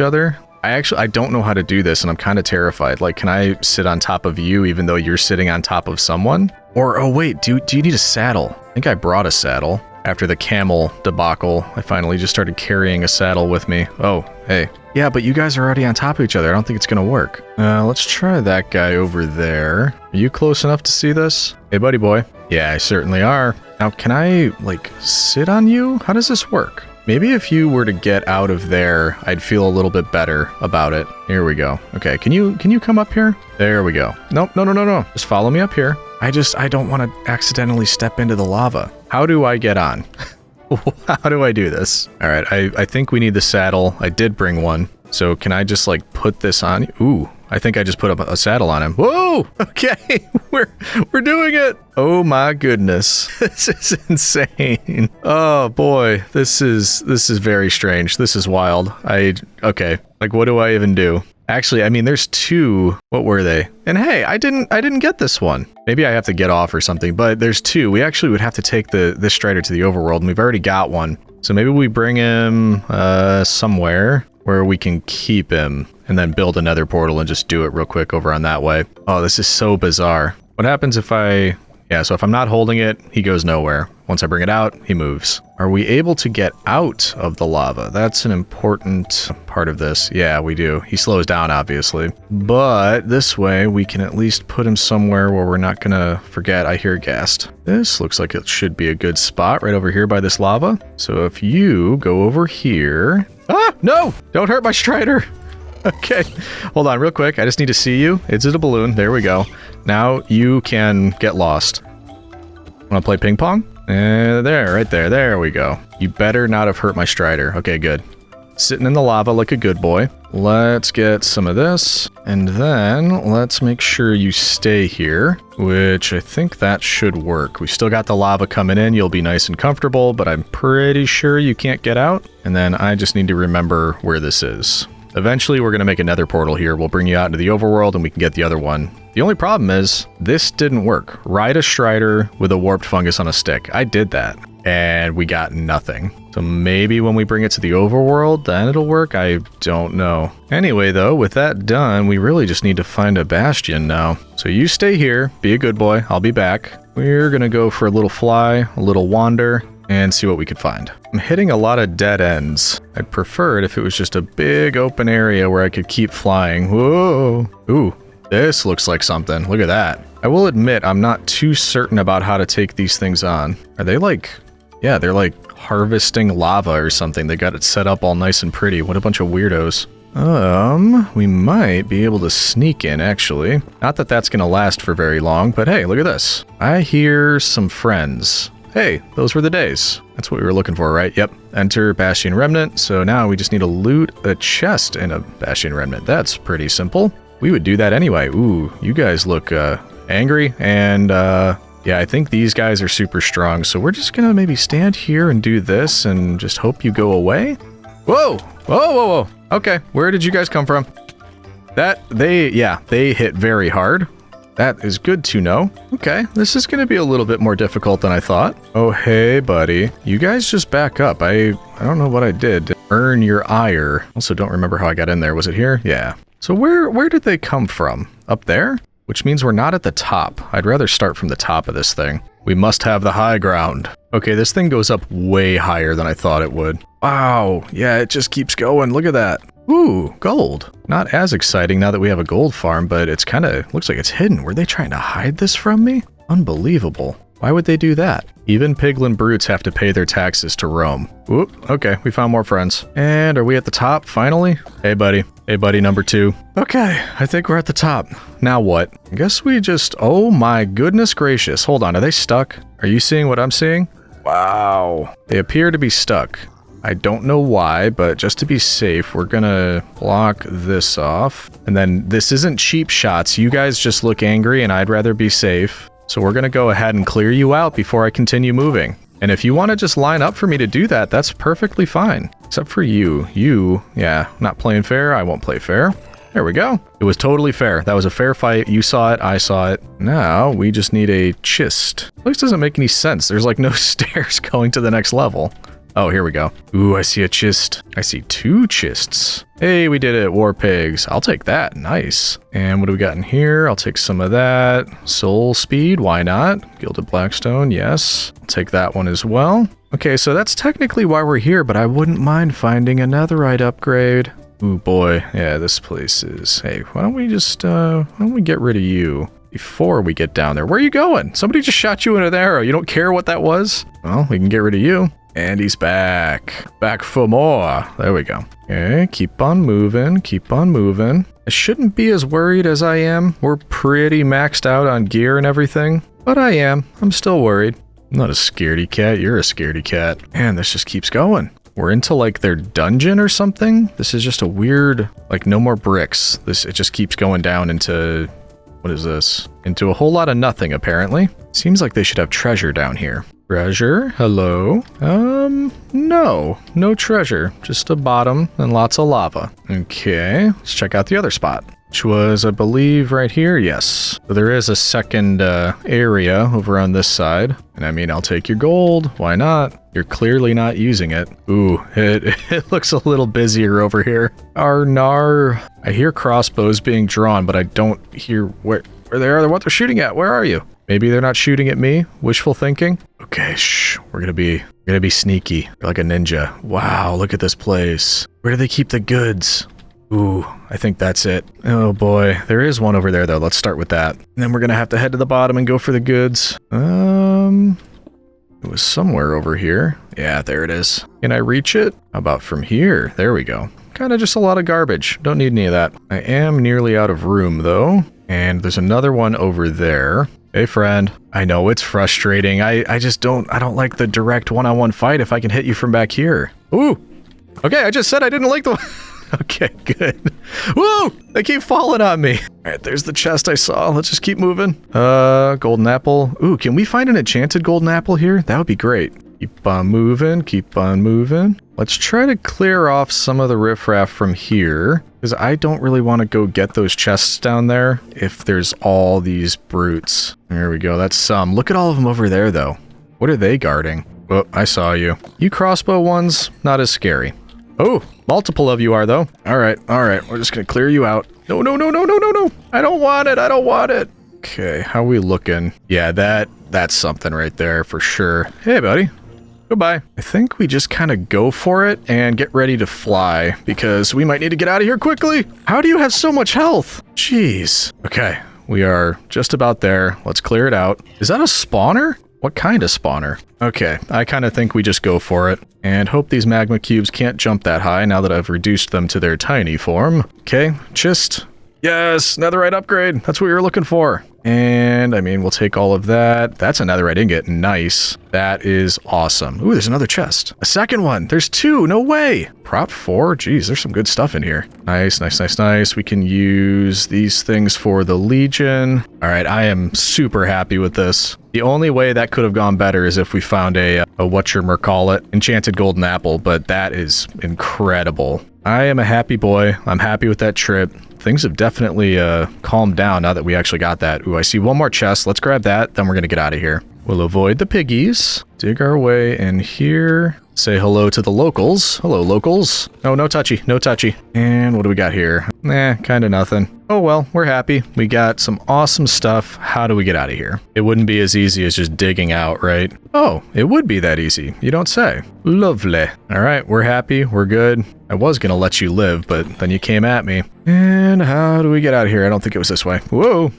other? I don't know how to do this, and I'm kind of terrified. Like, can I sit on top of you even though you're sitting on top of someone? Or, oh wait, do you need a saddle? I think I brought a saddle. After the camel debacle, I finally just started carrying a saddle with me. Oh, hey. Yeah, but you guys are already on top of each other. I don't think it's gonna work. Let's try that guy over there. Are you close enough to see this? Hey, buddy boy. Yeah, I certainly are. Now, can I, like, sit on you? How does this work? Maybe if you were to get out of there, I'd feel a little bit better about it. Here we go. Okay, can you come up here? There we go. Nope, no. Just follow me up here. I don't want to accidentally step into the lava. How do I get on? How do I do this? All right, I think we need the saddle. I did bring one. So can I just, like, put this on? Ooh, I think I just put up a saddle on him. Whoa! Okay, we're doing it. Oh my goodness, this is insane. Oh boy, this is very strange. This is wild. Okay, like what do I even do? Actually, I mean, there's two. What were they? And hey, I didn't get this one. Maybe I have to get off or something, but there's two. We actually would have to take this strider to the overworld, and we've already got one. So maybe we bring him somewhere where we can keep him and then build another portal and just do it real quick over on that way. Oh, this is so bizarre. What happens if so if I'm not holding it, he goes nowhere. Once I bring it out, he moves. Are we able to get out of the lava? That's an important part of this. Yeah, we do. He slows down, obviously. But this way, we can at least put him somewhere where we're not gonna forget. I hear ghast. This looks like it should be a good spot right over here by this lava. So if you go over here... Ah, no! Don't hurt my strider! Okay, hold on real quick. I just need to see you. It's a balloon. There we go. Now you can get lost. Want to play ping pong? There, right there. There we go. You better not have hurt my strider. Okay, good. Sitting in the lava like a good boy. Let's get some of this. And then let's make sure you stay here, which I think that should work. We've still got the lava coming in. You'll be nice and comfortable, but I'm pretty sure you can't get out. And then I just need to remember where this is. Eventually, we're going to make another portal here. We'll bring you out into the overworld and we can get the other one. The only problem is, this didn't work. Ride a strider with a warped fungus on a stick. I did that, and we got nothing. So maybe when we bring it to the overworld, then it'll work? I don't know. Anyway, though, with that done, we really just need to find a bastion now. So you stay here, be a good boy, I'll be back. We're going to go for a little fly, a little wander, and see what we could find. I'm hitting a lot of dead ends. I'd prefer it if it was just a big open area where I could keep flying. Whoa! Ooh, this looks like something. Look at that. I will admit, I'm not too certain about how to take these things on. Are they like... Yeah, they're like harvesting lava or something. They got it set up all nice and pretty. What a bunch of weirdos. We might be able to sneak in, actually. Not that that's gonna last for very long, but hey, look at this. I hear some friends. Hey, those were the days. That's what we were looking for, right? Yep. Enter Bastion Remnant. So now we just need to loot a chest in a Bastion Remnant. That's pretty simple. We would do that anyway. Ooh, you guys look angry. And yeah, I think these guys are super strong. So we're just gonna maybe stand here and do this and just hope you go away. Whoa! Whoa, whoa, whoa. Okay, where did you guys come from? They hit very hard. That is good to know. Okay, this is going to be a little bit more difficult than I thought. Oh, hey, buddy. You guys just back up. I don't know what I did to earn your ire. Also, don't remember how I got in there. Was it here? Yeah. So where did they come from? Up there? Which means we're not at the top. I'd rather start from the top of this thing. We must have the high ground. Okay, this thing goes up way higher than I thought it would. Wow. Yeah, it just keeps going. Look at that. Ooh, gold. Not as exciting now that we have a gold farm, but it's kind of looks like it's hidden. Were they trying to hide this from me? Unbelievable. Why would they do that? Even piglin brutes have to pay their taxes to roam. Whoop, okay, we found more friends. And are we at the top, finally? Hey, buddy. Hey, buddy, number 2. Okay, I think we're at the top. Now what? I guess we just... Oh my goodness gracious. Hold on, are they stuck? Are you seeing what I'm seeing? Wow. They appear to be stuck. I don't know why, but just to be safe, we're gonna block this off. And then this isn't cheap shots. You guys just look angry and I'd rather be safe. So we're gonna go ahead and clear you out before I continue moving. And if you want to just line up for me to do that, that's perfectly fine. Except for you. Yeah, not playing fair. I won't play fair. There we go. It was totally fair. That was a fair fight. You saw it. I saw it. Now we just need a chest. This doesn't make any sense. There's like no stairs going to the next level. Oh, here we go. Ooh, I see a chest. I see 2 chests. Hey, we did it. War pigs. I'll take that. Nice. And what do we got in here? I'll take some of that. Soul speed. Why not? Gilded Blackstone. Yes. I'll take that one as well. Okay, so that's technically why we're here, but I wouldn't mind finding a netherite upgrade. Ooh, boy. Yeah, this place is... Hey, why don't we just, why don't we get rid of you before we get down there? Where are you going? Somebody just shot you in an arrow. You don't care what that was? Well, we can get rid of you. And he's back. Back for more. There we go. Okay, keep on moving. Keep on moving. I shouldn't be as worried as I am. We're pretty maxed out on gear and everything. But I am. I'm still worried. I'm not a scaredy cat. You're a scaredy cat. Man, this just keeps going. we're into like their dungeon or something. This is just a weird, like no more bricks. It just keeps going down into, what is this? Into a whole lot of nothing apparently. Seems like they should have treasure down here. Treasure, hello? No treasure, just a bottom and lots of lava. Okay, let's check out the other spot, which was, I believe, right here. Yes. So there is a second area over on this side. And I mean, I'll take your gold. Why not? You're clearly not using it. Ooh, it looks a little busier over here. Arnar. I hear crossbows being drawn, but I don't hear where they are, what they're shooting at. Where are you? Maybe they're not shooting at me. Wishful thinking. Okay, shh. We're gonna be sneaky, like a ninja. Wow, look at this place. Where do they keep the goods? Ooh, I think that's it. Oh boy, there is one over there though. Let's start with that. And then we're gonna have to head to the bottom and go for the goods. It was somewhere over here. Yeah, there it is. Can I reach it? How about from here? There we go. Kind of just a lot of garbage. Don't need any of that. I am nearly out of room though. And there's another one over there. Hey friend, I know it's frustrating. I don't like the direct one-on-one fight if I can hit you from back here. Ooh, okay, I just said I didn't like the okay, good. Whoa, they keep falling on me. All right, there's the chest I saw. Let's just keep moving. Golden apple. Ooh, can we find an enchanted golden apple here? That would be great. Keep on moving, keep on moving. Let's try to clear off some of the riffraff from here, because I don't really want to go get those chests down there if there's all these brutes. There we go, that's some. Look at all of them over there, though. What are they guarding? Oh, I saw you. You crossbow ones, not as scary. Oh, multiple of you are, though. All right, we're just going to clear you out. No. I don't want it. Okay, how are we looking? Yeah, that's something right there for sure. Hey, buddy. Goodbye. I think we just kind of go for it and get ready to fly because we might need to get out of here quickly. How do you have so much health? Jeez. Okay, we are just about there. Let's clear it out. Is that a spawner? What kind of spawner? Okay, I kind of think we just go for it and hope these magma cubes can't jump that high now that I've reduced them to their tiny form. Okay, just... Yes, netherite upgrade. That's what we were looking for. And, I mean, we'll take all of that. That's a netherite ingot. Nice. That is awesome. Ooh, there's another chest. A second one. There's two. No way. Prop 4? Jeez, there's some good stuff in here. Nice. We can use these things for the Legion. All right, I am super happy with this. The only way that could have gone better is if we found a whatchamacallit, enchanted golden apple, but that is incredible. I am a happy boy. I'm happy with that trip. Things have definitely calmed down now that we actually got that. Ooh, I see one more chest. Let's grab that, then we're gonna get out of here. We'll avoid the piggies. Dig our way in here. Say hello to the locals. Hello, locals. Oh, no touchy. And what do we got here? Nah, kind of nothing. Oh well, we're happy. We got some awesome stuff. How do we get out of here? It wouldn't be as easy as just digging out, right? Oh, it would be that easy. You don't say. Lovely. All right, we're happy. We're good. I was gonna let you live, but then you came at me. And how do we get out of here? I don't think it was this way. Whoa.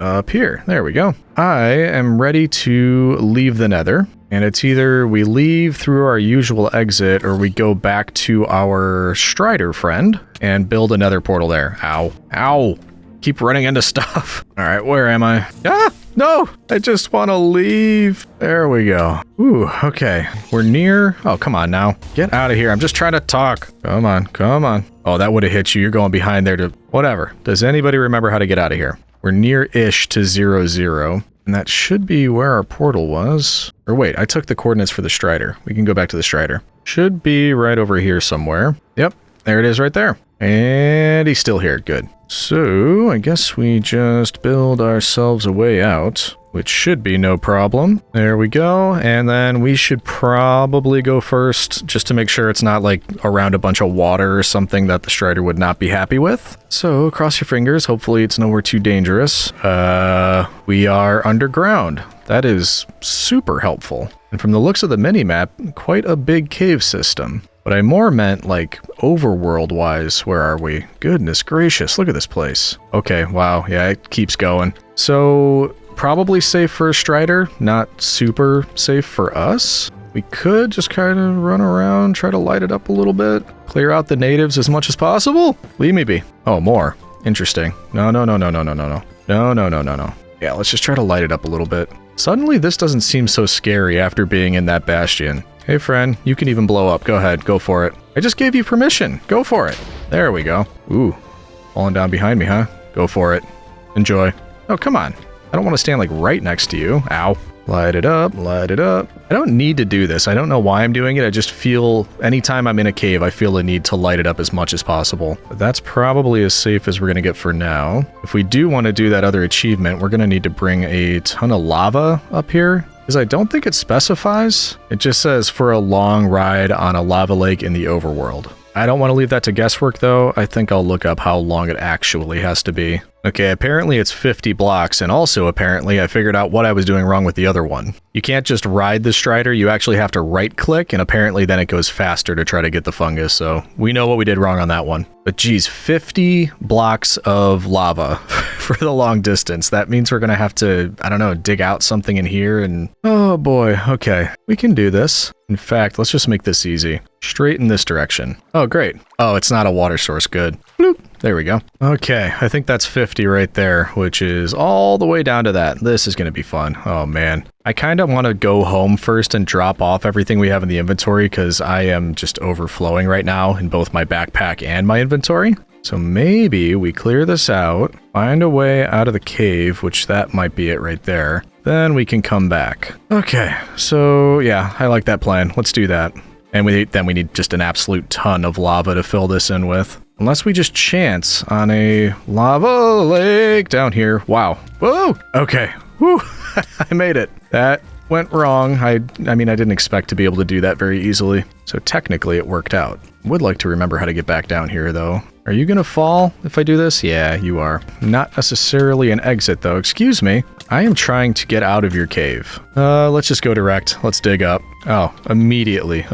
Up here. There we go. I am ready to leave the nether. And it's either we leave through our usual exit or we go back to our Strider friend and build another portal there. Ow. Ow. Keep running into stuff. All right, where am I? Ah, no, I just want to leave. There we go. Ooh, okay. We're near. Oh, come on now. Get out of here. I'm just trying to talk. Come on. Oh, that would have hit you. You're going behind there to whatever. Does anybody remember how to get out of here? We're near-ish to 0, and that should be where our portal was. Or wait, I took the coordinates for the Strider. We can go back to the Strider. Should be right over here somewhere. Yep, there it is right there. And he's still here. Good. So, I guess we just build ourselves a way out, which should be no problem. There we go. And then we should probably go first just to make sure it's not like around a bunch of water or something that the Strider would not be happy with. So, cross your fingers. Hopefully it's nowhere too dangerous. We are underground. That is super helpful. And from the looks of the mini-map, quite a big cave system. But I more meant, like, overworld-wise. Where are we? Goodness gracious, look at this place. Okay, wow, yeah, it keeps going. So, probably safe for a Strider, not super safe for us. We could just kind of run around, try to light it up a little bit. Clear out the natives as much as possible. Leave me be. Oh, more. Interesting. No. Yeah, let's just try to light it up a little bit. Suddenly, this doesn't seem so scary after being in that bastion. Hey, friend, you can even blow up. Go ahead, go for it. I just gave you permission. Go for it. There we go. Ooh, falling down behind me, huh? Go for it. Enjoy. Oh, come on. I don't want to stand like right next to you. Ow. Light it up, light it up. I don't need to do this. I don't know why I'm doing it. I just feel anytime I'm in a cave, I feel a need to light it up as much as possible. But that's probably as safe as we're going to get for now. If we do want to do that other achievement, we're going to need to bring a ton of lava up here. Because I don't think it specifies. It just says for a long ride on a lava lake in the overworld. I don't want to leave that to guesswork though. I think I'll look up how long it actually has to be. Okay, apparently it's 50 blocks, and also apparently I figured out what I was doing wrong with the other one. You can't just ride the strider, you actually have to right-click, and apparently then it goes faster to try to get the fungus, so we know what we did wrong on that one. But geez, 50 blocks of lava for the long distance. That means we're gonna have to, I don't know, dig out something in here and... Oh boy, okay. We can do this. In fact, let's just make this easy. Straight in this direction. Oh, great. Oh, it's not a water source, good. Bloop. There we go. Okay, I think that's 50 right there, which is all the way down to that. This is going to be fun. Oh, man. I kind of want to go home first and drop off everything we have in the inventory because I am just overflowing right now in both my backpack and my inventory. So maybe we clear this out, find a way out of the cave, which that might be it right there. Then we can come back. Okay, so yeah, I like that plan. Let's do that. And then we need just an absolute ton of lava to fill this in with. Unless we just chance on a lava lake down here. Wow. Whoa! Okay. Woo! I made it. That went wrong. I mean, I didn't expect to be able to do that very easily. So technically it worked out. Would like to remember how to get back down here though. Are you gonna fall if I do this? Yeah, you are. Not necessarily an exit though. Excuse me. I am trying to get out of your cave. Let's just go direct. Let's dig up. Oh, immediately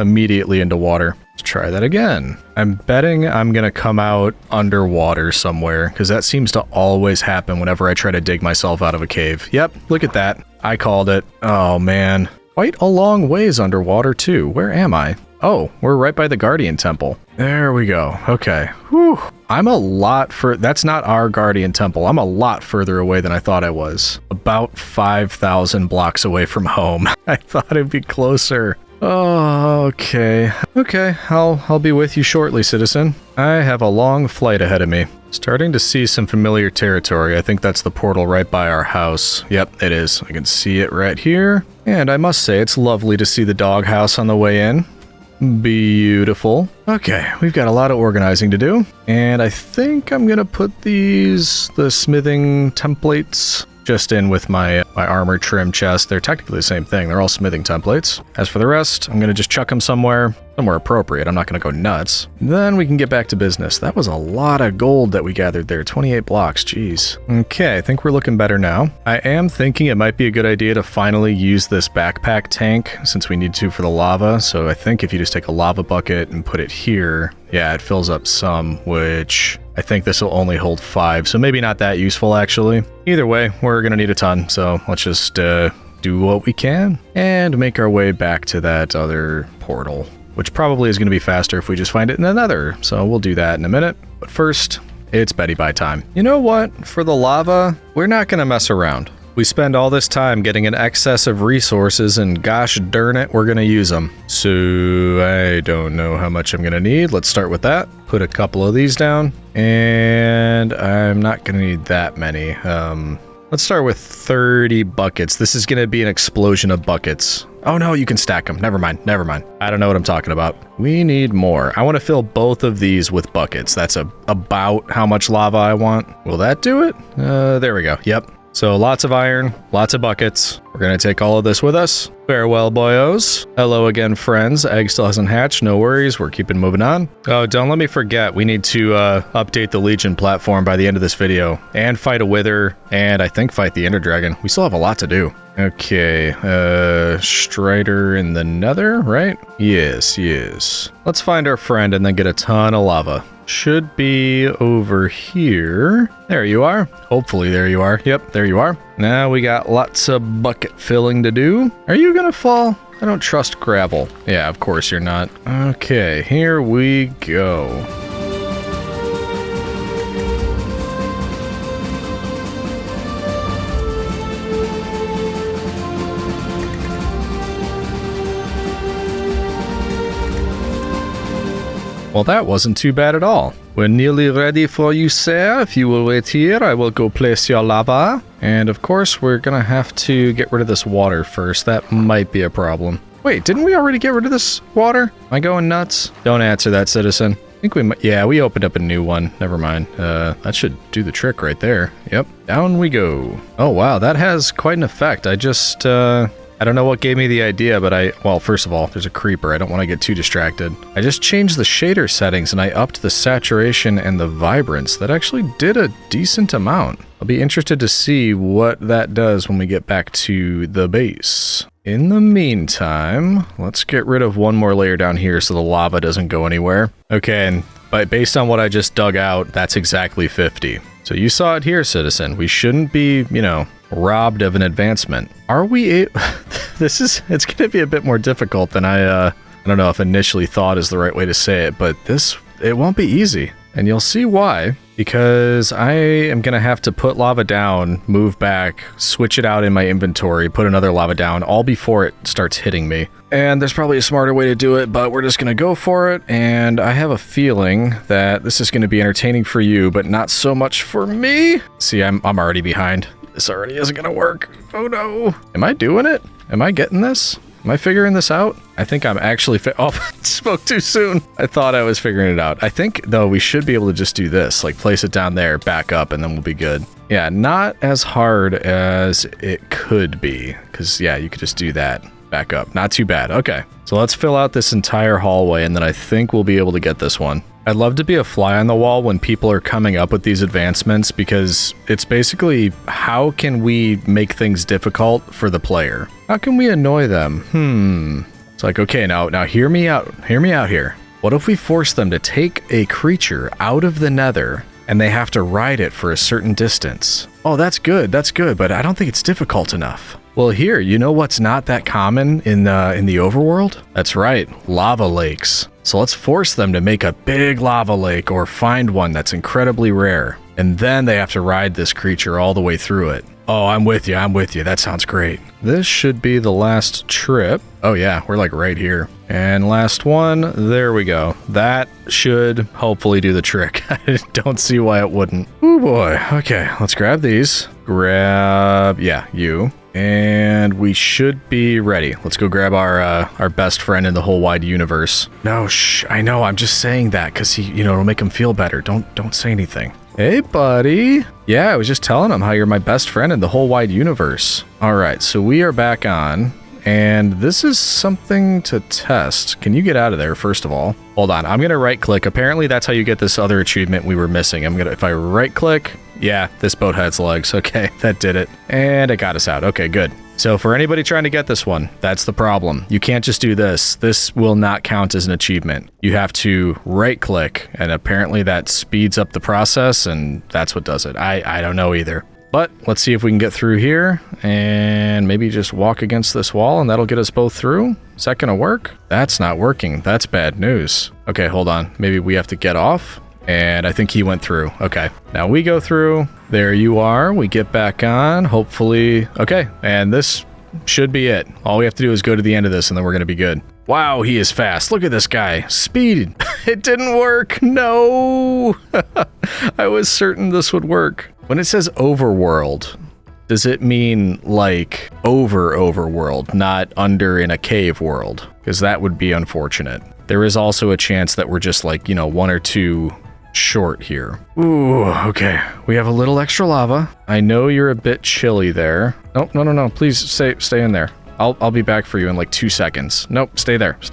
into water. Let's try that again. I'm betting I'm gonna come out underwater somewhere because that seems to always happen whenever I try to dig myself out of a cave. Yep, look at that. I called it. Oh man. Quite a long ways underwater too. Where am I? Oh, we're right by the Guardian Temple. There we go. Okay. Whew. I'm a lot that's not our Guardian Temple. I'm a lot further away than I thought I was. About 5,000 blocks away from home. I thought it'd be closer. Oh, okay. Okay, I'll be with you shortly, citizen. I have a long flight ahead of me. Starting to see some familiar territory. I think that's the portal right by our house. Yep, it is. I can see it right here. And I must say, it's lovely to see the doghouse on the way in. Beautiful. Okay, we've got a lot of organizing to do. And I think I'm gonna put the smithing templates just in with my armor trim chest. They're technically the same thing. They're all smithing templates. As for the rest, I'm gonna just chuck them somewhere appropriate. I'm not gonna go nuts. Then we can get back to business. That was a lot of gold that we gathered there. 28 blocks, jeez. Okay, I think we're looking better now. I am thinking it might be a good idea to finally use this backpack tank since we need to for the lava. So I think if you just take a lava bucket and put it here, yeah, it fills up some, which I think this will only hold 5. So maybe not that useful actually. Either way, we're gonna need a ton. So let's just do what we can and make our way back to that other portal, which probably is going to be faster if we just find it in the nether. So we'll do that in a minute. But first, it's Betty Bye time. You know what? For the lava, we're not going to mess around. We spend all this time getting an excess of resources and gosh darn it, we're going to use them. So I don't know how much I'm going to need. Let's start with that. Put a couple of these down. And I'm not going to need that many. Let's start with 30 buckets. This is going to be an explosion of buckets. Oh no, you can stack them. Never mind. I don't know what I'm talking about. We need more. I want to fill both of these with buckets. That's about how much lava I want. Will that do it? There we go. Yep. So lots of iron, lots of buckets. We're going to take all of this with us. Farewell, boyos. Hello again, friends. Egg still hasn't hatched. No worries. We're keeping moving on. Oh, don't let me forget. We need to update the Legion platform by the end of this video. And fight a Wither. And I think fight the Ender Dragon. We still have a lot to do. Okay. Strider in the nether, right? Yes. Let's find our friend and then get a ton of lava. Should be over here. There you are. Hopefully there you are. Yep, there you are. Now we got lots of bucket filling to do. Are you gonna fall? I don't trust gravel. Yeah, of course you're not. Okay, here we go. Well, that wasn't too bad at all. We're nearly ready for you, sir. If you will wait here, I will go place your lava. And of course, we're gonna have to get rid of this water first. That might be a problem. Wait, didn't we already get rid of this water? Am I going nuts? Don't answer that, citizen. I think we might, yeah, we opened up a new one. Never mind. That should do the trick right there. Yep, down we go. Oh, wow, that has quite an effect. I just, I don't know what gave me the idea, but well, first of all, there's a creeper. I don't want to get too distracted. I just changed the shader settings and I upped the saturation and the vibrance. That actually did a decent amount. I'll be interested to see what that does when we get back to the base. In the meantime, let's get rid of one more layer down here so the lava doesn't go anywhere. Okay, and based on what I just dug out, that's exactly 50. So you saw it here, citizen. We shouldn't be, you know, robbed of an advancement. Are we it's gonna be a bit more difficult than I don't know if initially thought is the right way to say it, but it won't be easy. And you'll see why, because I am gonna have to put lava down, move back, switch it out in my inventory, put another lava down, all before it starts hitting me. And there's probably a smarter way to do it, but we're just gonna go for it, and I have a feeling that this is gonna be entertaining for you, but not so much for me. See, I'm already behind. This already isn't gonna work. Oh no. Am I doing it? Am I getting this? Am I figuring this out? I think I'm actually oh, spoke too soon. I thought I was figuring it out. I think, though, we should be able to just do this. Like, place it down there, back up, and then we'll be good. Yeah, not as hard as it could be. Because, yeah, you could just do that. Back up. Not too bad. Okay. So let's fill out this entire hallway, and then I think we'll be able to get this one. I'd love to be a fly on the wall when people are coming up with these advancements, because it's basically, how can we make things difficult for the player? How can we annoy them? It's like, okay, now hear me out. Hear me out here. What if we force them to take a creature out of the nether and they have to ride it for a certain distance? Oh, that's good, but I don't think it's difficult enough. Well, here, you know what's not that common in the overworld? That's right, lava lakes. So let's force them to make a big lava lake or find one that's incredibly rare. And then they have to ride this creature all the way through it. Oh, I'm with you. That sounds great. This should be the last trip. Oh yeah, we're like right here. And last one, there we go. That should hopefully do the trick. I don't see why it wouldn't. Oh boy, okay, let's grab these. Yeah, you. And we should be ready. Let's go grab our best friend in the whole wide universe. No, shh, I know, I'm just saying that because it'll make him feel better. Don't say anything. Hey, buddy. Yeah, I was just telling him how you're my best friend in the whole wide universe. All right, so we are back on, and this is something to test. Can you get out of there, first of all? Hold on, I'm gonna right-click. Apparently, that's how you get this other achievement we were missing. If I right-click, yeah, this boat has legs. Okay, that did it. And it got us out. Okay, good. So for anybody trying to get this one, that's the problem. You can't just do this. This will not count as an achievement. You have to right-click, and apparently that speeds up the process, and that's what does it. I don't know either. But let's see if we can get through here, and maybe just walk against this wall, and that'll get us both through. Is that gonna work? That's not working. That's bad news. Okay, hold on. Maybe we have to get off. And I think he went through. Okay, now we go through. There you are. We get back on, hopefully. Okay, and this should be it. All we have to do is go to the end of this and then we're gonna be good. Wow, he is fast. Look at this guy. Speed. It didn't work. No. I was certain this would work. When it says overworld, does it mean like overworld, not under in a cave world? Because that would be unfortunate. There is also a chance that we're just like, one or two short here. Ooh, okay. We have a little extra lava. I know you're a bit chilly there. Nope, no. Please stay in there. I'll be back for you in like 2 seconds. Nope, stay there. Just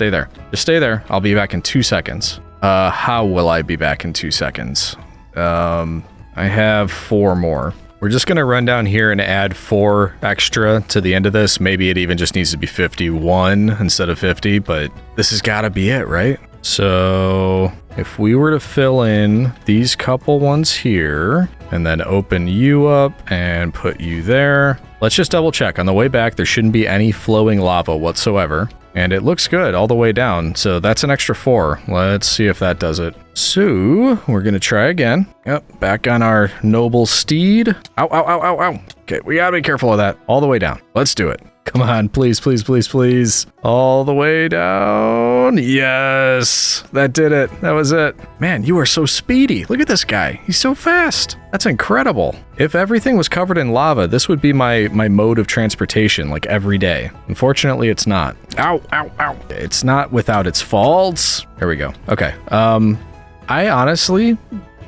stay there. I'll be back in 2 seconds. How will I be back in 2 seconds? I have 4 more. We're just gonna run down here and add 4 extra to the end of this. Maybe it even just needs to be 51 instead of 50, but this has gotta be it, right? So if we were to fill in these couple ones here and then open you up and put you there, let's just double check. On the way back, there shouldn't be any flowing lava whatsoever. And it looks good all the way down. So that's an extra 4. Let's see if that does it. So we're going to try again. Yep, back on our noble steed. Ow. Okay, we got to be careful of that. All the way down. Let's do it. Come on, please, please, please, please. All the way down. Yes, that did it. That was it. Man, you are so speedy. Look at this guy. He's so fast. That's incredible. If everything was covered in lava, this would be my mode of transportation, like every day. Unfortunately, it's not. Ow, ow, ow. It's not without its faults. There we go. Okay. I honestly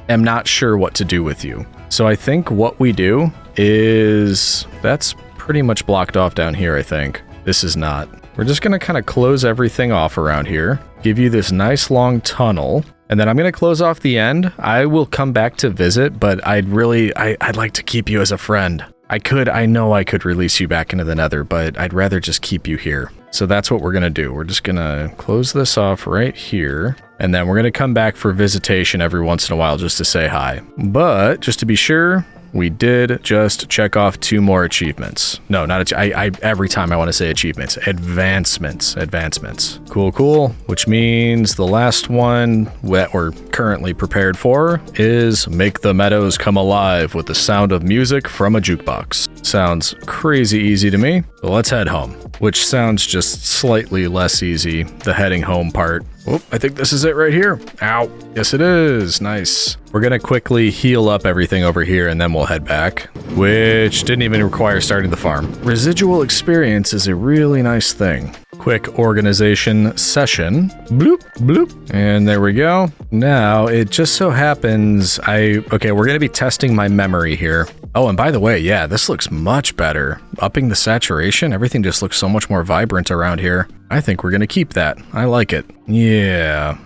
am not sure what to do with you. So I think what we do is that's pretty much blocked off down here, I think. This is not. We're just going to kind of close everything off around here, give you this nice long tunnel, and then I'm going to close off the end. I will come back to visit, but I'd like to keep you as a friend. I know I could release you back into the Nether, but I'd rather just keep you here. So that's what we're going to do. We're just going to close this off right here, and then we're going to come back for visitation every once in a while just to say hi. But just to be sure, we did just check off 2 more achievements. No, not every time I want to say achievements. Advancements. Cool. Which means the last one that we're currently prepared for is make the meadows come alive with the sound of music from a jukebox. Sounds crazy easy to me. So let's head home, which sounds just slightly less easy, the heading home part. Oh, I think this is it right here. Ow. Yes, it is. Nice. We're going to quickly heal up everything over here and then we'll head back, which didn't even require starting the farm. Residual experience is a really nice thing. Quick organization session. Bloop, bloop. And there we go. Now, it just so happens okay, we're going to be testing my memory here. Oh, and by the way, yeah, this looks much better. Upping the saturation, everything just looks so much more vibrant around here. I think we're going to keep that. I like it. Yeah.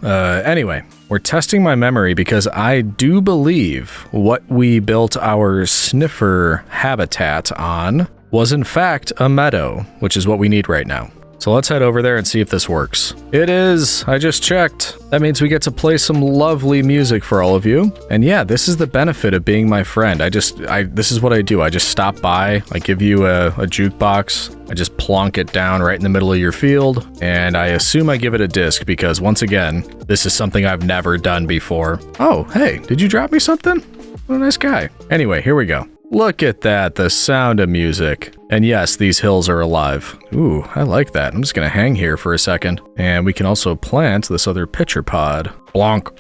Anyway, we're testing my memory because I do believe what we built our sniffer habitat on was in fact a meadow, which is what we need right now. So let's head over there and see if this works. It is. I just checked. That means we get to play some lovely music for all of you. And yeah, this is the benefit of being my friend. This is what I do. I just stop by, I give you a jukebox, I just plonk it down right in the middle of your field, and I assume I give it a disc because once again, this is something I've never done before. Oh, hey, did you drop me something? What a nice guy. Anyway, here we go. Look at that, the sound of music. And yes, these hills are alive. Ooh, I like that. I'm just gonna hang here for a second. And we can also plant this other pitcher pod. Blonk.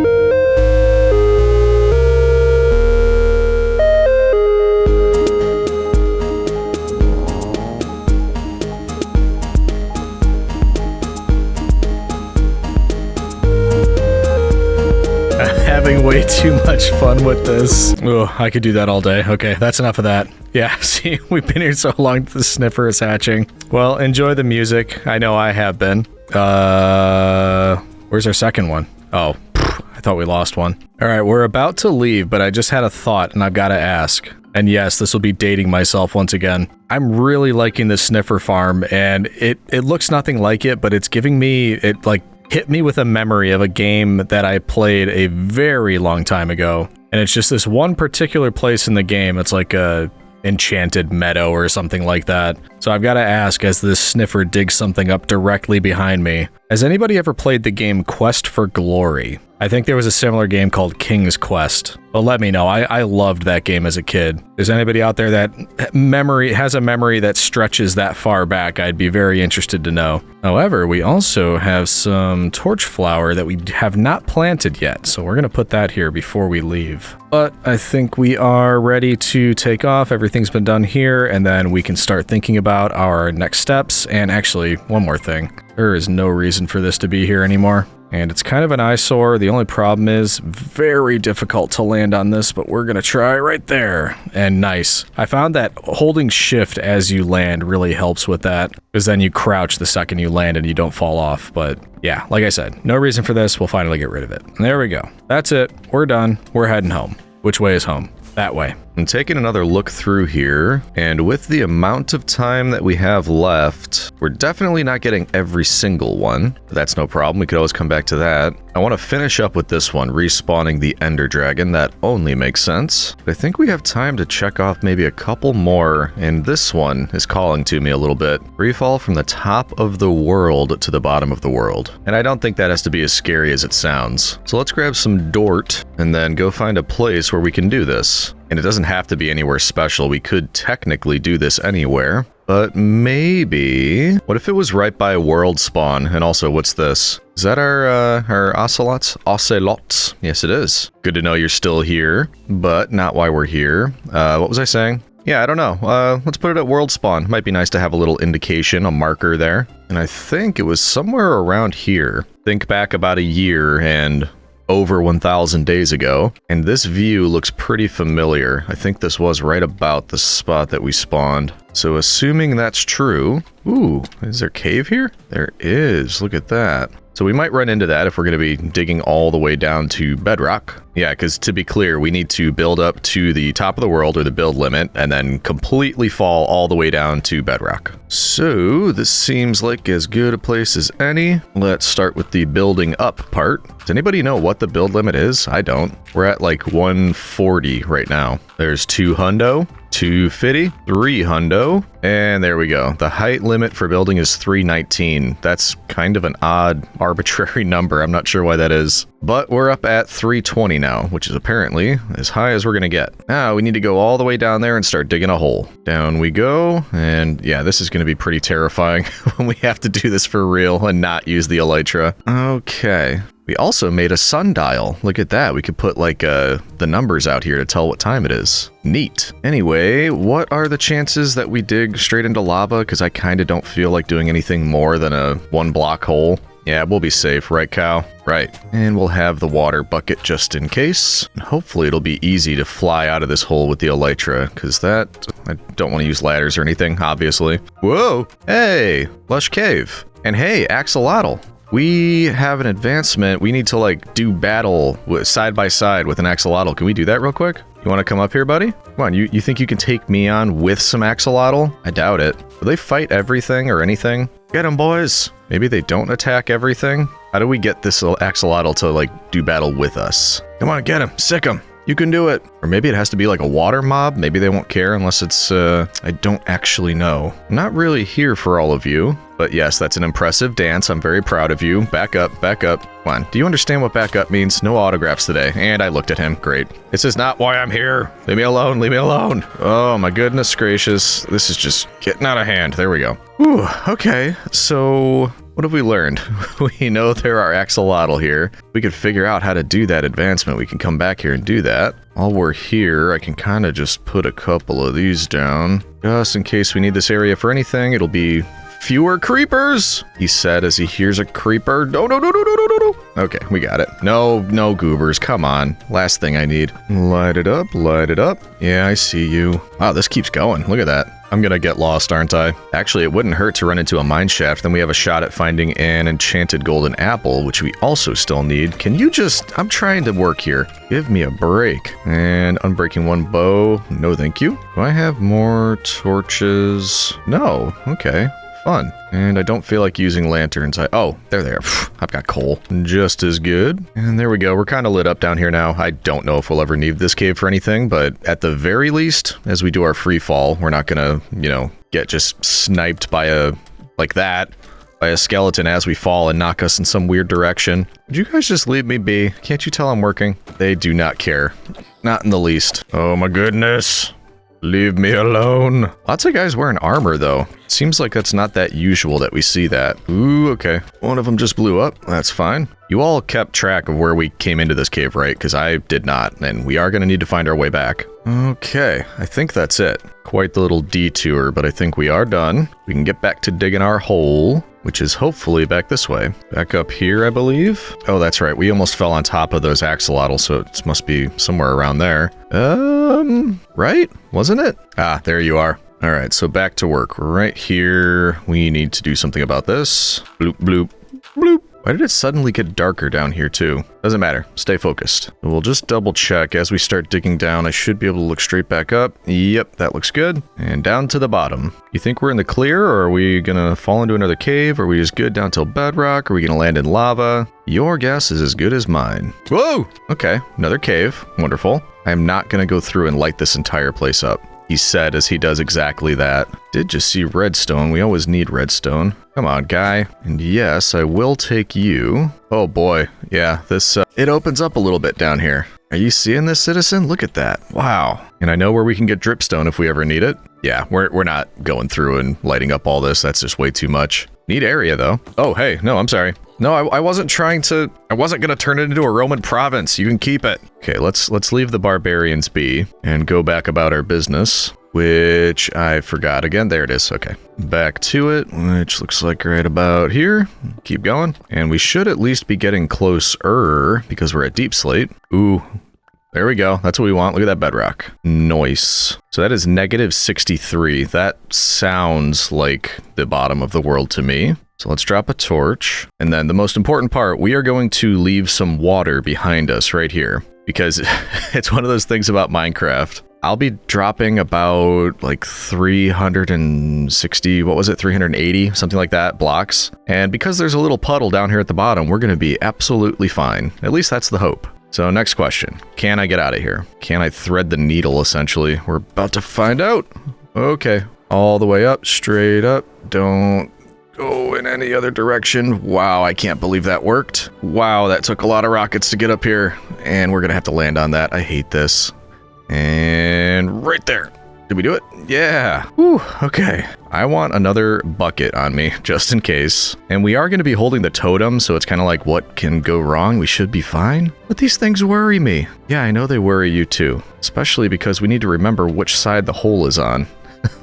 Having way too much fun with this. Oh, I could do that all day. Okay, that's enough of that. Yeah, see, we've been here so long the sniffer is hatching. Well, enjoy the music. I know I have been. Where's our second one? Oh, I thought we lost one. All right, we're about to leave, but I just had a thought and I've got to ask. And yes, this will be dating myself once again. I'm really liking this sniffer farm and it looks nothing like it, but it's giving me, hit me with a memory of a game that I played a very long time ago. And it's just this one particular place in the game. It's like a enchanted meadow or something like that. So I've got to ask, as this sniffer digs something up directly behind me, has anybody ever played the game Quest for Glory? I think there was a similar game called King's Quest. Well, let me know. I loved that game as a kid. Is anybody out there that has a memory that stretches that far back? I'd be very interested to know. However, we also have some torch flower that we have not planted yet, so we're going to put that here before we leave. But I think we are ready to take off. Everything's been done here, and then we can start thinking about our next steps. And actually, one more thing. There is no reason for this to be here anymore. And it's kind of an eyesore. The only problem is very difficult to land on this, but we're going to try right there. And nice. I found that holding shift as you land really helps with that, because then you crouch the second you land and you don't fall off. But yeah, like I said, no reason for this. We'll finally get rid of it. And there we go. That's it. We're done. We're heading home. Which way is home? That way. I'm taking another look through here, and with the amount of time that we have left, we're definitely not getting every single one. But that's no problem. We could always come back to that. I want to finish up with this one, respawning the Ender Dragon. That only makes sense. But I think we have time to check off maybe a couple more, and this one is calling to me a little bit. Free fall from the top of the world to the bottom of the world. And I don't think that has to be as scary as it sounds. So let's grab some Dort, and then go find a place where we can do this. And it doesn't have to be anywhere special. We could technically do this anywhere. But maybe... What if it was right by world spawn? And also, what's this? Is that our ocelots? Ocelots? Yes, it is. Good to know you're still here, but not why we're here. What was I saying? Yeah, I don't know. Let's put it at world spawn. Might be nice to have a little indication, a marker there. And I think it was somewhere around here. Think back about a year and over 1,000 days ago, and this view looks pretty familiar. I think this was right about the spot that we spawned. So assuming that's true... Ooh, is there a cave here? There is. Look at that. So we might run into that if we're going to be digging all the way down to bedrock. Yeah, because to be clear, we need to build up to the top of the world, or the build limit, and then completely fall all the way down to bedrock. So this seems like as good a place as any. Let's start with the building up part. Does anybody know what the build limit is? I don't. We're at like 140 right now. There's 2 hundo. 250, 3 hundo, and there we go. The height limit for building is 319. That's kind of an odd, arbitrary number. I'm not sure why that is. But we're up at 320 now, which is apparently as high as we're gonna get. Now we need to go all the way down there and start digging a hole. Down we go, and yeah, this is gonna be pretty terrifying when we have to do this for real and not use the elytra. Okay. We also made a sundial. Look at that. We could put like the numbers out here to tell what time it is. Neat. Anyway, what are the chances that we dig straight into lava? Because I kind of don't feel like doing anything more than a 1 block hole. Yeah, we'll be safe, right, cow? Right. And we'll have the water bucket just in case. And hopefully it'll be easy to fly out of this hole with the elytra, because that... I don't want to use ladders or anything, obviously. Whoa! Hey! Lush cave. And hey, axolotl. We have an advancement. We need to, like, do battle side by side with an axolotl. Can we do that real quick? You want to come up here, buddy? Come on, you think you can take me on with some axolotl? I doubt it. Do they fight everything or anything? Get them, boys! Maybe they don't attack everything? How do we get this axolotl to, like, do battle with us? Come on, get him! Sick him! You can do it! Or maybe it has to be like a water mob? Maybe they won't care unless it's, I don't actually know. I'm not really here for all of you. But yes, that's an impressive dance. I'm very proud of you. Back up, back up. Come on, do you understand what back up means? No autographs today. And I looked at him. Great. This is not why I'm here. Leave me alone, leave me alone. Oh my goodness gracious. This is just getting out of hand. There we go. Whew, okay. So... what have we learned? We know there are axolotl here. We could figure out how to do that advancement. We can come back here and do that. While we're here, I can kind of just put a couple of these down. Just in case we need this area for anything, it'll be fewer creepers, he said as he hears a creeper. No, no, no, no, no, no, no, no. Okay, we got it. No, no goobers, come on. Last thing I need. Light it up, light it up. Yeah, I see you. Wow, this keeps going. Look at that. I'm gonna get lost, aren't I? Actually, it wouldn't hurt to run into a mine shaft. Then we have a shot at finding an enchanted golden apple, which we also still need. Can you just... I'm trying to work here. Give me a break. And unbreaking 1 bow. No, thank you. Do I have more torches? No. Okay. Fun. And I don't feel like using lanterns. Oh, there they are. I've got coal. Just as good. And there we go. We're kind of lit up down here now. I don't know if we'll ever need this cave for anything, but at the very least, as we do our free fall, we're not gonna, you know, get just sniped by a, like that, by a skeleton as we fall and knock us in some weird direction. Would you guys just leave me be? Can't you tell I'm working? They do not care. Not in the least. Oh my goodness. Leave me alone. Lots of guys wearing armor, though. Seems like that's not that usual that we see that. Ooh, okay. One of them just blew up. That's fine. You all kept track of where we came into this cave, right? Because I did not, and we are going to need to find our way back. Okay, I think that's it. Quite the little detour, but I think we are done. We can get back to digging our hole, which is hopefully back this way. Back up here, I believe. Oh, that's right. We almost fell on top of those axolotls, so it must be somewhere around there. Right? Wasn't it? Ah, there you are. All right, so back to work. Right here. We need to do something about this. Bloop, bloop, bloop. Why did it suddenly get darker down here too? Doesn't matter. Stay focused. We'll just double check. As we start digging down, I should be able to look straight back up. Yep, that looks good. And down to the bottom. You think we're in the clear, or are we gonna fall into another cave? Are we just good down till bedrock? Are we gonna land in lava? Your guess is as good as mine. Whoa! Okay, another cave. Wonderful. I am not gonna go through and light this entire place up, he said as he does exactly that. Did just see redstone. We always need redstone. Come on, guy. And yes, I will take you. Oh boy. Yeah, this, it opens up a little bit down here. Are you seeing this, citizen? Look at that. Wow. And I know where we can get dripstone if we ever need it. Yeah, we're not going through and lighting up all this. That's just way too much. Neat area, though. Oh, hey, no, I'm sorry. No, I wasn't gonna turn it into a Roman province. You can keep it. Okay, let's leave the barbarians be and go back about our business, which I forgot again. There it is. Okay, back to it, which looks like right about here. Keep going. And we should at least be getting closer because we're at deep slate. Ooh. There we go. That's what we want. Look at that bedrock. Nice. So that is -63. That sounds like the bottom of the world to me. So let's drop a torch. And then the most important part, we are going to leave some water behind us right here. Because it's one of those things about Minecraft. I'll be dropping about like 360, what was it, 380, something like that, blocks. And because there's a little puddle down here at the bottom, we're going to be absolutely fine. At least that's the hope. So next question, can I get out of here? Can I thread the needle, essentially? We're about to find out. Okay, all the way up, straight up. Don't go in any other direction. Wow, I can't believe that worked. Wow, that took a lot of rockets to get up here. And we're gonna have to land on that. I hate this. And right there. Did we do it? Yeah. Whew, okay. I want another bucket on me, just in case. And we are going to be holding the totem, so it's kind of like, what can go wrong? We should be fine. But these things worry me. Yeah, I know they worry you too. Especially because we need to remember which side the hole is on.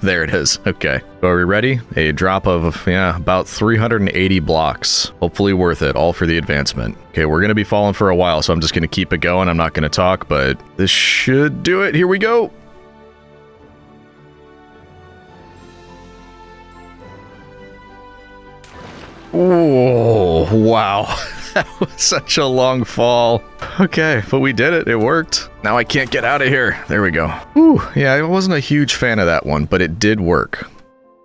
There it is. Okay. So are we ready? A drop of, yeah, about 380 blocks. Hopefully worth it, all for the advancement. Okay, we're going to be falling for a while, so I'm just going to keep it going. I'm not going to talk, but this should do it. Here we go. Oh, wow. That was such a long fall. Okay, but we did it. It worked. Now I can't get out of here. There we go. Whew. Yeah, I wasn't a huge fan of that one, but it did work.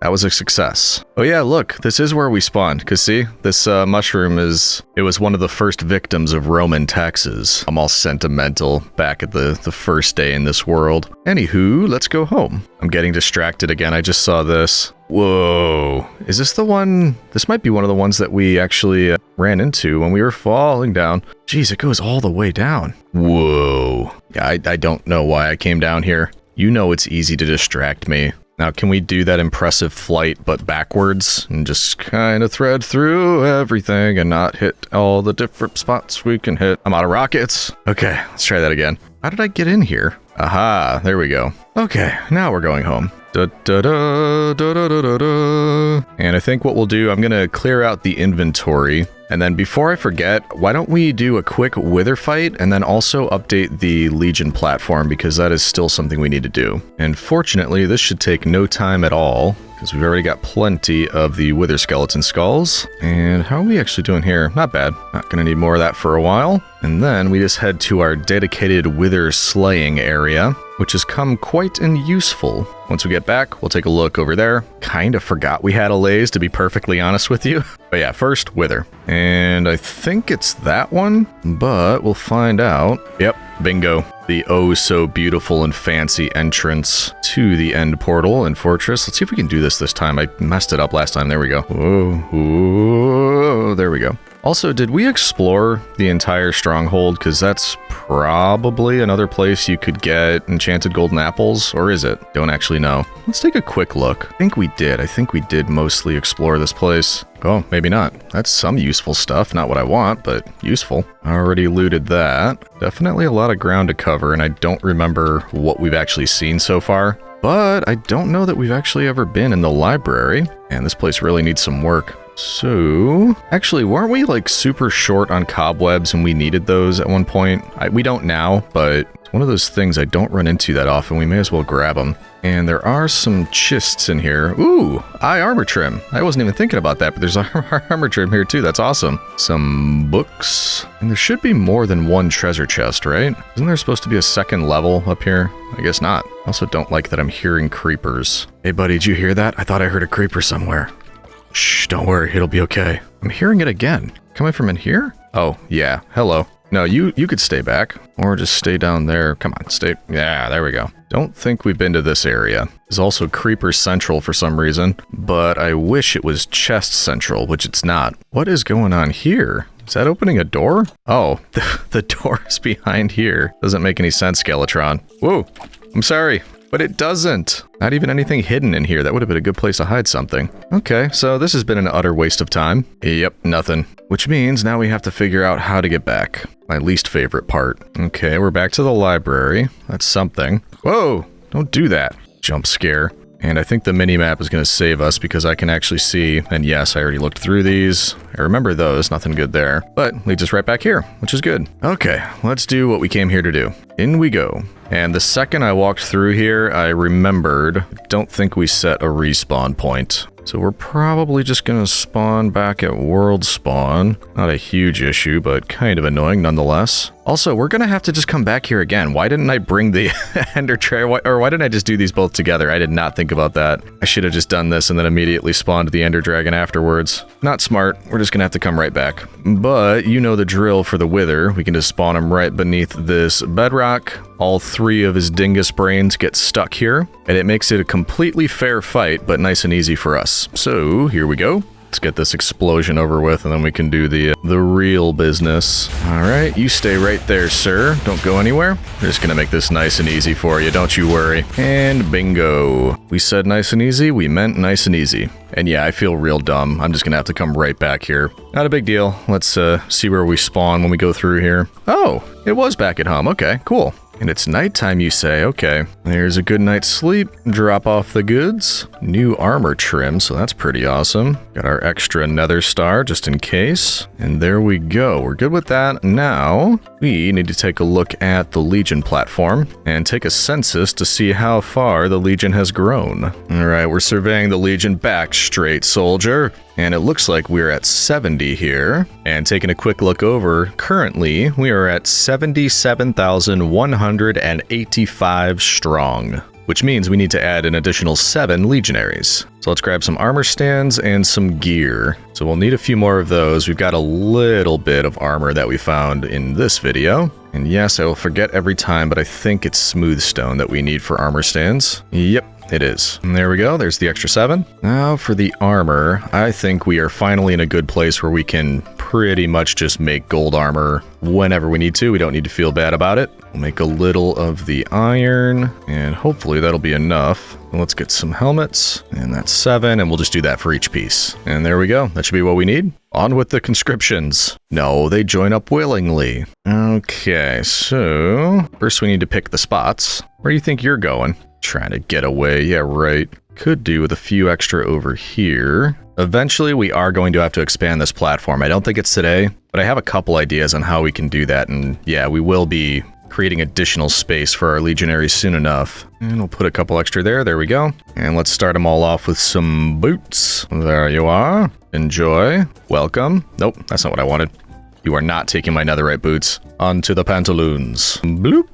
That was a success. Oh yeah, look, this is where we spawned. Cause see, this mushroom it was one of the first victims of Roman taxes. I'm all sentimental back at the first day in this world. Anywho, let's go home. I'm getting distracted again. I just saw this. Whoa, is this the one? This might be one of the ones that we actually ran into when we were falling down. Jeez, it goes all the way down. Whoa. Yeah, I don't know why I came down here. You know it's easy to distract me. Now, can we do that impressive flight, but backwards, and just kind of thread through everything and not hit all the different spots we can hit? I'm out of rockets. Okay, let's try that again. How did I get in here? Aha, there we go. Okay, now we're going home. Da, da, da, da, da, da, da. And I think what we'll do, I'm going to clear out the inventory. And then before I forget, why don't we do a quick wither fight and then also update the Legion platform, because that is still something we need to do. And fortunately, this should take no time at all, because we've already got plenty of the wither skeleton skulls. And how are we actually doing here? Not bad. Not going to need more of that for a while. And then we just head to our dedicated wither slaying area, which has come quite in useful. Once we get back, we'll take a look over there. Kind of forgot we had a laze, to be perfectly honest with you. But yeah, first, wither. And I think it's that one, but we'll find out. Yep, bingo. The oh so beautiful and fancy entrance to the end portal and fortress. Let's see if we can do this time. I messed it up last time. There we go. Whoa, whoa, there we go. Also, did we explore the entire stronghold? Because that's probably another place you could get enchanted golden apples, or is it? Don't actually know. Let's take a quick look. I think we did. I think we did mostly explore this place. Oh, maybe not. That's some useful stuff. Not what I want, but useful. Already looted that. Definitely a lot of ground to cover, and I don't remember what we've actually seen so far. But I don't know that we've actually ever been in the library, and this place really needs some work. So, actually, weren't we like super short on cobwebs and we needed those at one point? We don't now, but it's one of those things I don't run into that often. We may as well grab them. And there are some chests in here. Ooh, eye armor trim. I wasn't even thinking about that, but there's armor trim here too. That's awesome. Some books. And there should be more than one treasure chest, right? Isn't there supposed to be a second level up here? I guess not. I also don't like that I'm hearing creepers. Hey buddy, did you hear that? I thought I heard a creeper somewhere. Shh, don't worry, it'll be okay. I'm hearing it again. Coming from in here? Oh, yeah, hello. No, you could stay back, or just stay down there. Come on, stay. Yeah, there we go. Don't think we've been to this area. There's also Creeper Central for some reason, but I wish it was Chest Central, which it's not. What is going on here? Is that opening a door? Oh, the door is behind here. Doesn't make any sense, Skeletron. Whoa, I'm sorry. But it doesn't. Not even anything hidden in here. That would have been a good place to hide something. Okay, so this has been an utter waste of time. Yep, nothing. Which means now we have to figure out how to get back. My least favorite part. Okay, we're back to the library. That's something. Whoa, don't do that. Jump scare. And I think the mini-map is going to save us because I can actually see, and yes, I already looked through these. I remember those, nothing good there. But leads us right back here, which is good. Okay, let's do what we came here to do. In we go. And the second I walked through here, I remembered, don't think we set a respawn point. So we're probably just going to spawn back at world spawn. Not a huge issue, but kind of annoying nonetheless. Also, we're going to have to just come back here again. Why didn't I bring the ender tray? Or why didn't I just do these both together? I did not think about that. I should have just done this and then immediately spawned the ender dragon afterwards. Not smart. We're just going to have to come right back. But you know the drill for the wither. We can just spawn him right beneath this bedrock. All 3 of his dingus brains get stuck here. And it makes it a completely fair fight, but nice and easy for us. So here we go. Let's get this explosion over with, and then we can do the real business. All right, you stay right there, sir. Don't go anywhere. We're just gonna make this nice and easy for you, don't you worry. And bingo. We said nice and easy, we meant nice and easy. And yeah, I feel real dumb. I'm just gonna have to come right back here. Not a big deal. Let's see where we spawn when we go through here. Oh, it was back at home. Okay, cool. And it's nighttime, you say. Okay, there's a good night's sleep. Drop off the goods. New armor trim, so that's pretty awesome. Got our extra nether star just in case. And there we go. We're good with that. Now, we need to take a look at the Legion platform and take a census to see how far the Legion has grown. All right, we're surveying the Legion back straight, soldier. And it looks like we're at 70 here. And taking a quick look over, currently we are at 77,185 strong, which means we need to add an additional 7 legionaries. So let's grab some armor stands and some gear. So we'll need a few more of those. We've got a little bit of armor that we found in this video. And yes, I will forget every time, but I think it's smooth stone that we need for armor stands. Yep. It is. And there we go. There's the extra 7. Now for the armor, I think we are finally in a good place where we can pretty much just make gold armor whenever we need to. We don't need to feel bad about it. We'll make a little of the iron, and hopefully that'll be enough. Let's get some helmets, and that's 7, and we'll just do that for each piece. And there we go. That should be what we need. On with the conscriptions. No, they join up willingly. Okay, so first we need to pick the spots. Where do you think you're going? Trying to get away. Yeah, right. Could do with a few extra over here. Eventually, we are going to have to expand this platform. I don't think it's today, but I have a couple ideas on how we can do that. And yeah, we will be creating additional space for our legionaries soon enough. And we'll put a couple extra there. There we go. And let's start them all off with some boots. There you are. Enjoy. Welcome. Nope, that's not what I wanted. You are not taking my netherite boots. Onto the pantaloons. Bloop.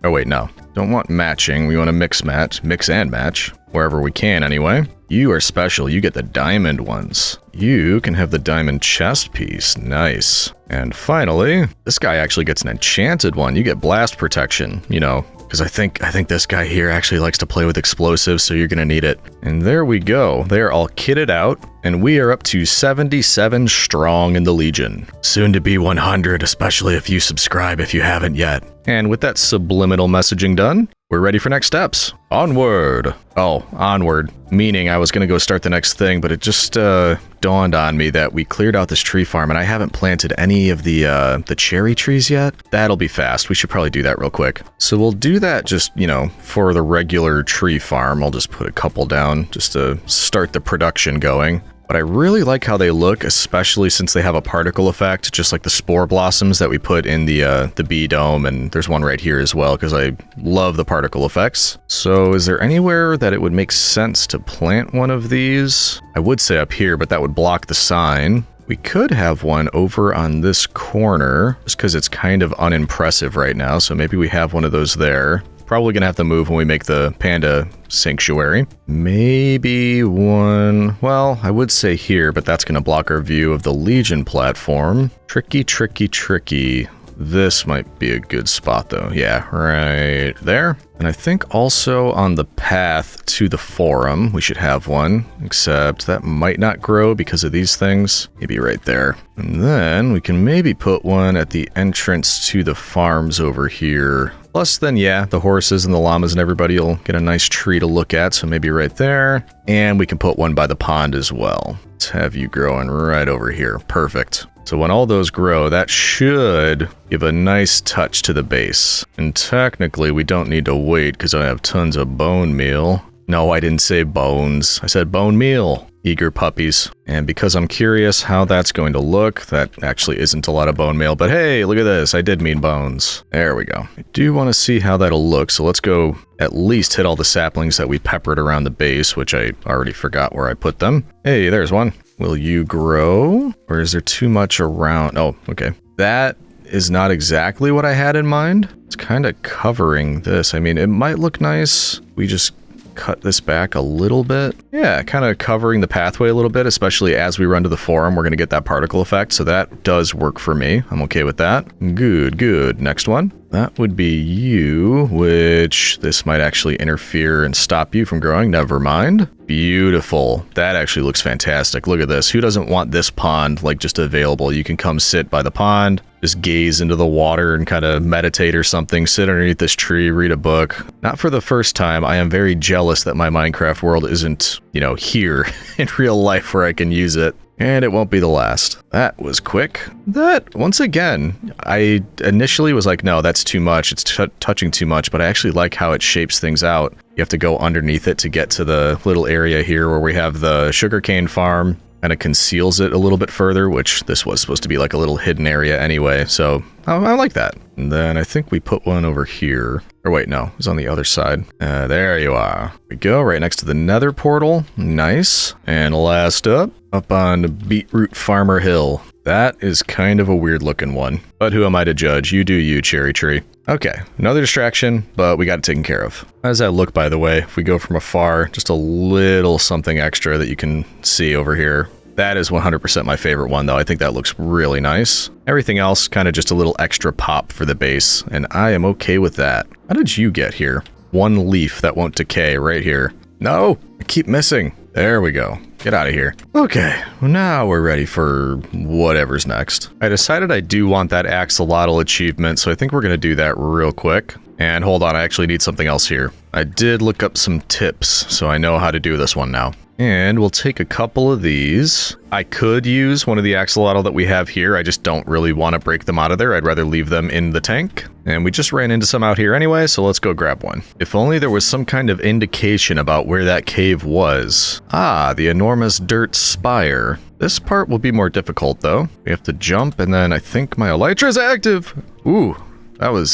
Oh wait, no. Don't want matching. We want to mix and match. Wherever we can, anyway. You are special. You get the diamond ones. You can have the diamond chest piece. Nice. And finally, this guy actually gets an enchanted one. You get blast protection, you know, because I think this guy here actually likes to play with explosives, so you're going to need it. And there we go. They're all kitted out, and we are up to 77 strong in the Legion. Soon to be 100, especially if you subscribe if you haven't yet. And with that subliminal messaging done, we're ready for next steps. Onward. Oh, onward. Meaning I was going to go start the next thing, but it just dawned on me that we cleared out this tree farm and I haven't planted any of the cherry trees yet. That'll be fast. We should probably do that real quick. So we'll do that just, you know, for the regular tree farm. I'll just put a couple down just to start the production going. But I really like how they look, especially since they have a particle effect, just like the spore blossoms that we put in the bee dome, and there's one right here as well, because I love the particle effects. So is there anywhere that it would make sense to plant one of these? I would say up here, but that would block the sign. We could have one over on this corner, just because it's kind of unimpressive right now, so maybe we have one of those there. Probably gonna have to move when we make the panda sanctuary. Maybe one, well, I would say here, but that's gonna block our view of the Legion platform. Tricky, tricky, tricky. This might be a good spot though. Yeah, right there. And I think also on the path to the forum, we should have one, except that might not grow because of these things. Maybe right there. And then we can maybe put one at the entrance to the farms over here. Plus, then, yeah, the horses and the llamas and everybody will get a nice tree to look at, so maybe right there. And we can put one by the pond as well. Let's have you growing right over here. Perfect. So when all those grow, that should give a nice touch to the base. And technically, we don't need to wait because I have tons of bone meal. No, I didn't say bones. I said bone meal. Eager puppies. And because I'm curious how that's going to look, that actually isn't a lot of bone meal, but hey, look at this. I did mean bones. There we go. I do want to see how that'll look, so let's go at least hit all the saplings that we peppered around the base, which I already forgot where I put them. Hey, there's one. Will you grow? Or is there too much around? Oh, okay. That is not exactly what I had in mind. It's kind of covering this. I mean, it might look nice. We just cut this back a little bit. Yeah, kind of covering the pathway a little bit, especially as we run to the forum, we're going to get that particle effect. So that does work for me. I'm okay with that. Good, good. Next one. That would be you, which this might actually interfere and stop you from growing. Never mind. Beautiful. That actually looks fantastic. Look at this. Who doesn't want this pond like just available? You can come sit by the pond, just gaze into the water and kind of meditate or something, sit underneath this tree, read a book. Not for the first time. I am very jealous that my Minecraft world isn't, you know, here in real life where I can use it. And it won't be the last. That was quick. That, once again, I initially was like, no, that's too much. It's touching too much, but I actually like how it shapes things out. You have to go underneath it to get to the little area here where we have the sugarcane farm. Kind of conceals it a little bit further, which this was supposed to be like a little hidden area anyway, so I like that. And then I think we put one over here. Or wait, no, it's on the other side. There you are. There we go, right next to the nether portal. Nice. And last up on Beetroot Farmer Hill. That is kind of a weird looking one. But who am I to judge? You do you, Cherry Tree. Okay, another distraction, but we got it taken care of. How does that look, by the way? If we go from afar, just a little something extra that you can see over here. That is 100% my favorite one, though. I think that looks really nice. Everything else, kind of just a little extra pop for the base, and I am okay with that. How did you get here? One leaf that won't decay right here. No, I keep missing. There we go. Get out of here. Okay, well, now we're ready for whatever's next. I decided I do want that axolotl achievement, so I think we're going to do that real quick. And hold on, I actually need something else here. I did look up some tips, so I know how to do this one now. And we'll take a couple of these. I could use one of the axolotl that we have here. I just don't really want to break them out of there. I'd rather leave them in the tank. And we just ran into some out here anyway, so let's go grab one. If only there was some kind of indication about where that cave was. Ah, the enormous dirt spire. This part will be more difficult, though. We have to jump, and then I think my elytra is active. Ooh, that was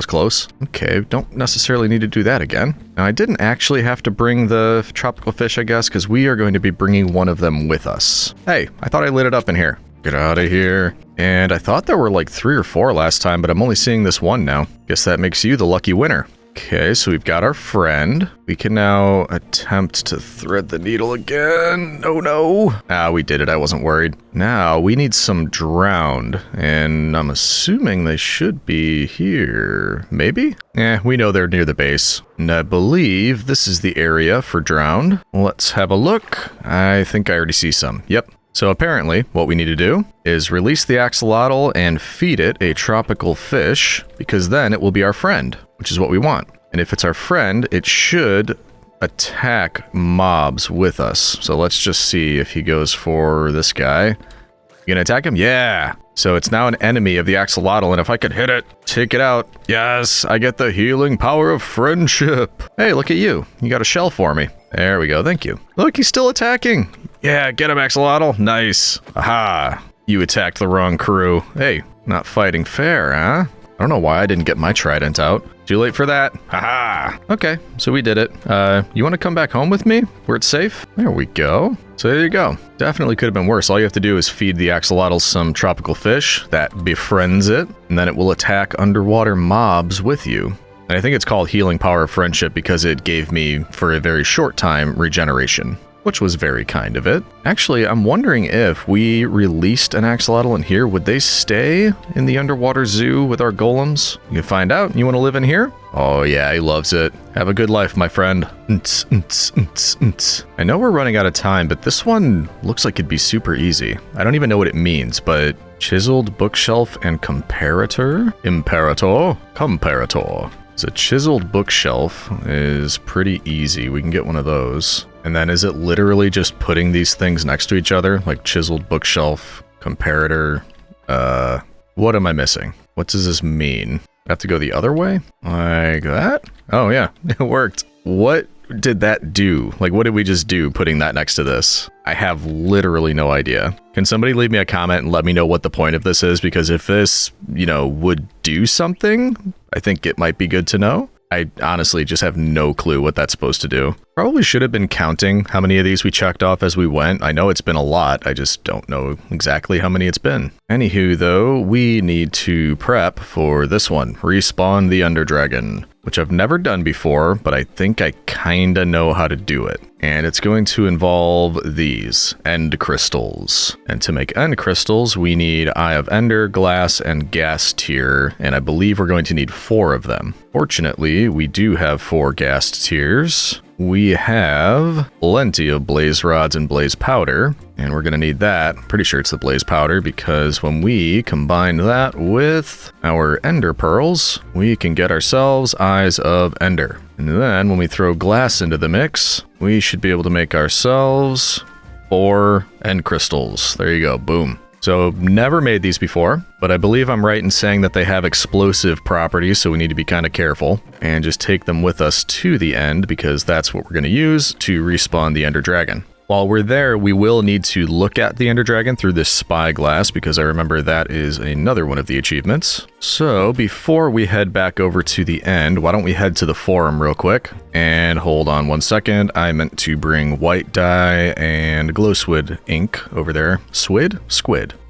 close. Okay, don't necessarily need to do that again. Now, I didn't actually have to bring the tropical fish, I guess, because we are going to be bringing one of them with us. Hey, I thought I lit it up in here. Get out of here. And I thought there were like 3 or 4 last time, but I'm only seeing this one now. Guess that makes you the lucky winner. Okay, so we've got our friend. We can now attempt to thread the needle again. Oh no. Ah, we did it. I wasn't worried. Now, we need some drowned, and I'm assuming they should be here. Maybe? We know they're near the base. And I believe this is the area for drowned. Let's have a look. I think I already see some. Yep. So apparently, what we need to do is release the axolotl and feed it a tropical fish, because then it will be our friend, which is what we want. And if it's our friend, it should attack mobs with us. So let's just see if he goes for this guy. You gonna attack him? Yeah! So it's now an enemy of the axolotl, and if I could hit it, take it out. Yes, I get the healing power of friendship. Hey, look at you. You got a shell for me. There we go, thank you. Look, he's still attacking. Yeah, get him, axolotl. Nice. Aha. You attacked the wrong crew. Hey, not fighting fair, huh? I don't know why I didn't get my trident out. Too late for that. Haha. Okay, so we did it. You want to come back home with me where it's safe? There we go. So there you go. Definitely could have been worse. All you have to do is feed the axolotl some tropical fish that befriends it, and then it will attack underwater mobs with you. And I think it's called Healing Power of Friendship because it gave me, for a very short time, regeneration, which was very kind of it. Actually, I'm wondering if we released an axolotl in here, would they stay in the underwater zoo with our golems? You can find out. You want to live in here? Oh yeah, he loves it. Have a good life, my friend. I know we're running out of time, but this one looks like it'd be super easy. I don't even know what it means, but Chiseled bookshelf and comparator? Comparator. So chiseled bookshelf is pretty easy. We can get one of those. And then is it literally just putting these things next to each other? Like chiseled bookshelf, comparator. What am I missing? What does this mean? I have to go the other way? Like that? Oh yeah, it worked. What did that do? Like, what did we just do putting that next to this? I have literally no idea. Can somebody leave me a comment and let me know what the point of this is? Because if this, would do something, I think it might be good to know. I honestly just have no clue what that's supposed to do. Probably should have been counting how many of these we checked off as we went. I know it's been a lot. I just don't know exactly how many it's been. Anywho, though, we need to prep for this one. Respawn the Ender Dragon, which I've never done before, but I think I kinda know how to do it. And it's going to involve these end crystals. And to make end crystals, we need Eye of Ender, Glass, and Gas Tier. And I believe we're going to need 4 of them. Fortunately, we do have 4 gas tiers. We have plenty of blaze rods and blaze powder, and we're going to need that. Pretty sure it's the blaze powder, because when we combine that with our ender pearls, we can get ourselves Eyes of Ender. And then when we throw glass into the mix, we should be able to make ourselves 4 end crystals. There you go, boom. So never made these before, but I believe I'm right in saying that they have explosive properties, so we need to be kind of careful and just take them with us to the end, because that's what we're going to use to respawn the Ender Dragon. While we're there, we will need to look at the Ender Dragon through this spyglass, because I remember that is another one of the achievements. So before we head back over to the end, why don't we head to the forum real quick? And hold on one second, I meant to bring white dye and glow squid ink over there. Squid.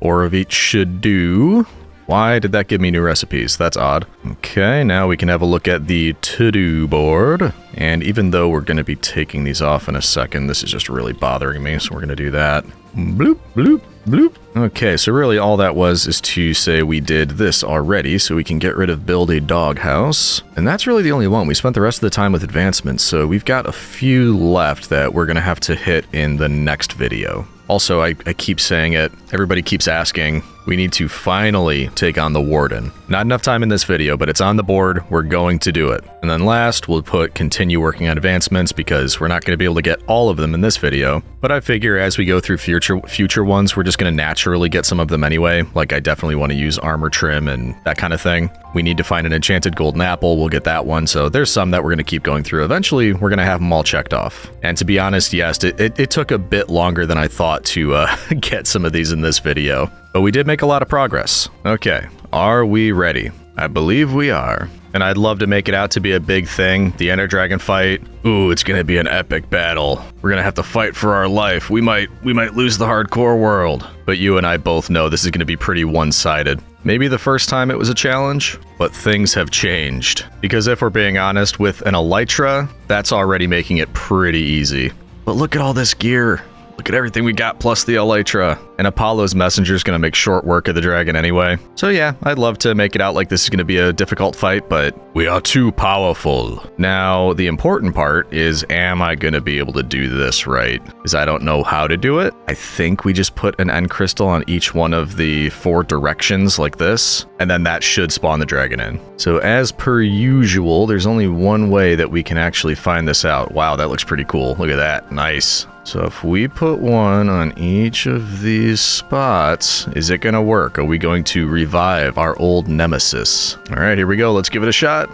4 of each should do. Why did that give me new recipes? That's odd. Okay, now we can have a look at the to-do board. And even though we're going to be taking these off in a second, this is just really bothering me, so we're going to do that. Bloop, bloop, bloop. Okay, so really all that was is to say we did this already, so we can get rid of build a doghouse. And that's really the only one. We spent the rest of the time with advancements, so we've got a few left that we're going to have to hit in the next video. Also, I keep saying it, everybody keeps asking, we need to finally take on the Warden. Not enough time in this video, but it's on the board, we're going to do it. And then last, we'll put continue working on advancements, because we're not going to be able to get all of them in this video. But I figure as we go through future ones, we're just going to naturally get some of them anyway. Like, I definitely want to use armor trim and that kind of thing. We need to find an enchanted golden apple, we'll get that one. So there's some that we're going to keep going through. Eventually, we're going to have them all checked off. And to be honest, yes, it took a bit longer than I thought to get some of these in this video. But we did make a lot of progress. Okay, are we ready? I believe we are. And I'd love to make it out to be a big thing. The Ender Dragon fight. Ooh, it's gonna be an epic battle. We're gonna have to fight for our life. We might lose the hardcore world. But you and I both know this is gonna be pretty one-sided. Maybe the first time it was a challenge, but things have changed. Because if we're being honest, with an Elytra, that's already making it pretty easy. But look at all this gear. Look at everything we got plus the Elytra. And Apollo's messenger is going to make short work of the dragon anyway. So yeah, I'd love to make it out like this is going to be a difficult fight, but we are too powerful. Now, the important part is, am I going to be able to do this right? Because I don't know how to do it. I think we just put an end crystal on each one of the 4 directions like this, and then that should spawn the dragon in. So as per usual, there's only one way that we can actually find this out. Wow, that looks pretty cool. Look at that. Nice. So if we put one on each of these spots, is it going to work? Are we going to revive our old nemesis? All right, here we go. Let's give it a shot.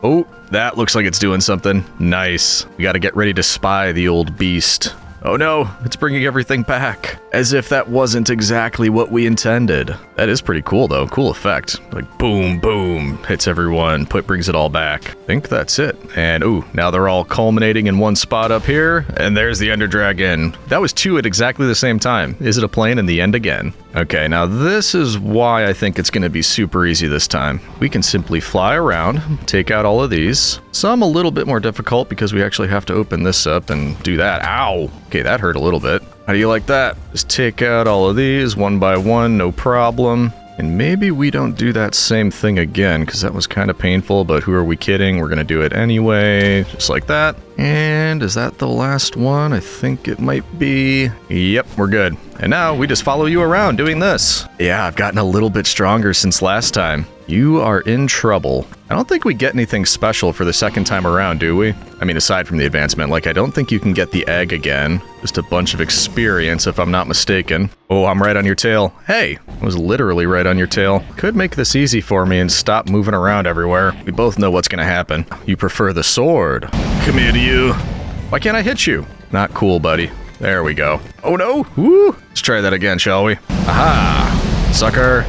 Oh, that looks like it's doing something. Nice. We got to get ready to spy the old beast. Oh no, it's bringing everything back. As if that wasn't exactly what we intended. That is pretty cool though, cool effect. Like boom, boom, hits everyone, brings it all back. I think that's it. And ooh, now they're all culminating in one spot up here, and there's the Ender Dragon. That was 2 at exactly the same time. Is it a plane in the end again? Okay, now this is why I think it's gonna be super easy this time. We can simply fly around, take out all of these. Some a little bit more difficult because we actually have to open this up and do that. Ow! Okay, that hurt a little bit. How do you like that? Just take out all of these one by one, no problem. And maybe we don't do that same thing again, because that was kind of painful, but who are we kidding? We're going to do it anyway, just like that. And is that the last one? I think it might be. Yep, we're good. And now we just follow you around doing this. Yeah, I've gotten a little bit stronger since last time. You are in trouble. I don't think we get anything special for the second time around, do we? I mean, aside from the advancement, like, I don't think you can get the egg again. Just a bunch of experience, if I'm not mistaken. Oh, I'm right on your tail. Hey, I was literally right on your tail. Could make this easy for me and stop moving around everywhere. We both know what's gonna happen. You prefer the sword. Come here to you. Why can't I hit you? Not cool, buddy. There we go. Oh no! Woo! Let's try that again, shall we? Aha! Sucker.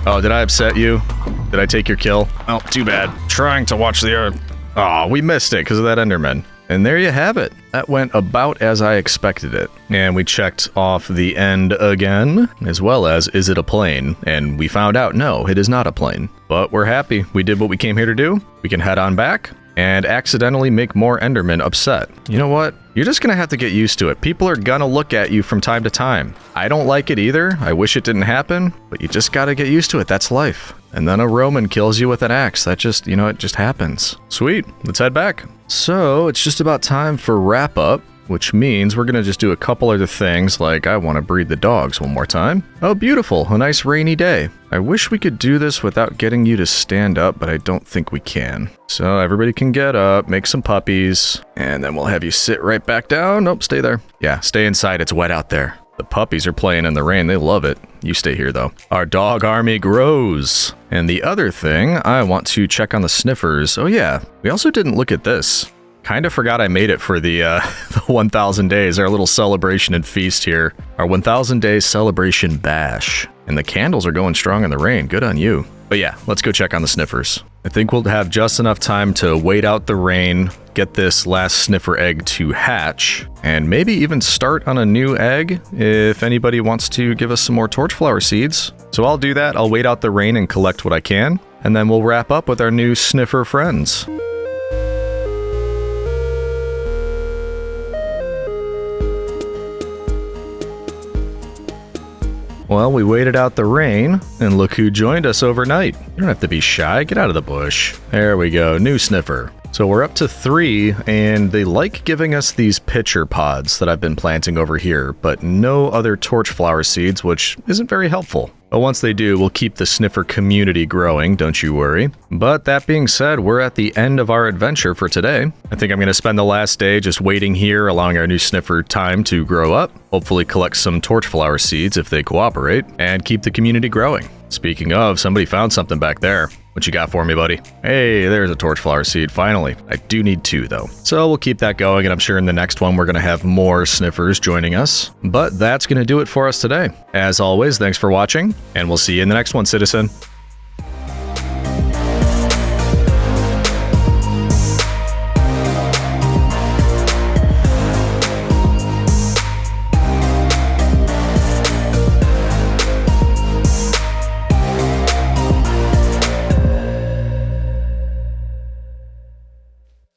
Oh, did I upset you? Did I take your kill? Oh, too bad. Trying to watch the earth. Oh, we missed it because of that Enderman. And there you have it. That went about as I expected it. And we checked off the end again, as well as, is it a plane? And we found out, no, it is not a plane. But we're happy. We did what we came here to do. We can head on back and accidentally make more Endermen upset. You know what? You're just gonna have to get used to it. People are gonna look at you from time to time. I don't like it either. I wish it didn't happen, but you just gotta get used to it. That's life. And then a Roman kills you with an axe. That just, you know, it just happens. Sweet, let's head back. So it's just about time for wrap up, which means we're gonna just do a couple other things, like I wanna breed the dogs one more time. Oh, beautiful, a nice rainy day. I wish we could do this without getting you to stand up, but I don't think we can. So everybody can get up, make some puppies, and then we'll have you sit right back down. Nope, stay there. Yeah, stay inside, it's wet out there. The puppies are playing in the rain, they love it. You stay here though. Our dog army grows. And the other thing, I want to check on the sniffers. Oh yeah, we also didn't look at this. Kind of forgot I made it for the 1,000 days, our little celebration and feast here. Our 1,000 days celebration bash. And the candles are going strong in the rain, good on you. But yeah, let's go check on the sniffers. I think we'll have just enough time to wait out the rain, get this last sniffer egg to hatch, and maybe even start on a new egg if anybody wants to give us some more torchflower seeds. So I'll do that, I'll wait out the rain and collect what I can, and then we'll wrap up with our new sniffer friends. Well, we waited out the rain, and look who joined us overnight. You don't have to be shy, get out of the bush. There we go, new sniffer. So we're up to 3, and they like giving us these pitcher pods that I've been planting over here, but no other torchflower seeds, which isn't very helpful. But once they do, we'll keep the sniffer community growing, don't you worry. But that being said, we're at the end of our adventure for today. I think I'm going to spend the last day just waiting here, allowing our new sniffer time to grow up, hopefully collect some torchflower seeds if they cooperate, and keep the community growing. Speaking of, somebody found something back there. What you got for me, buddy? Hey, there's a torchflower seed, finally. I do need 2, though. So we'll keep that going, and I'm sure in the next one we're going to have more sniffers joining us. But that's going to do it for us today. As always, thanks for watching, and we'll see you in the next one, citizen.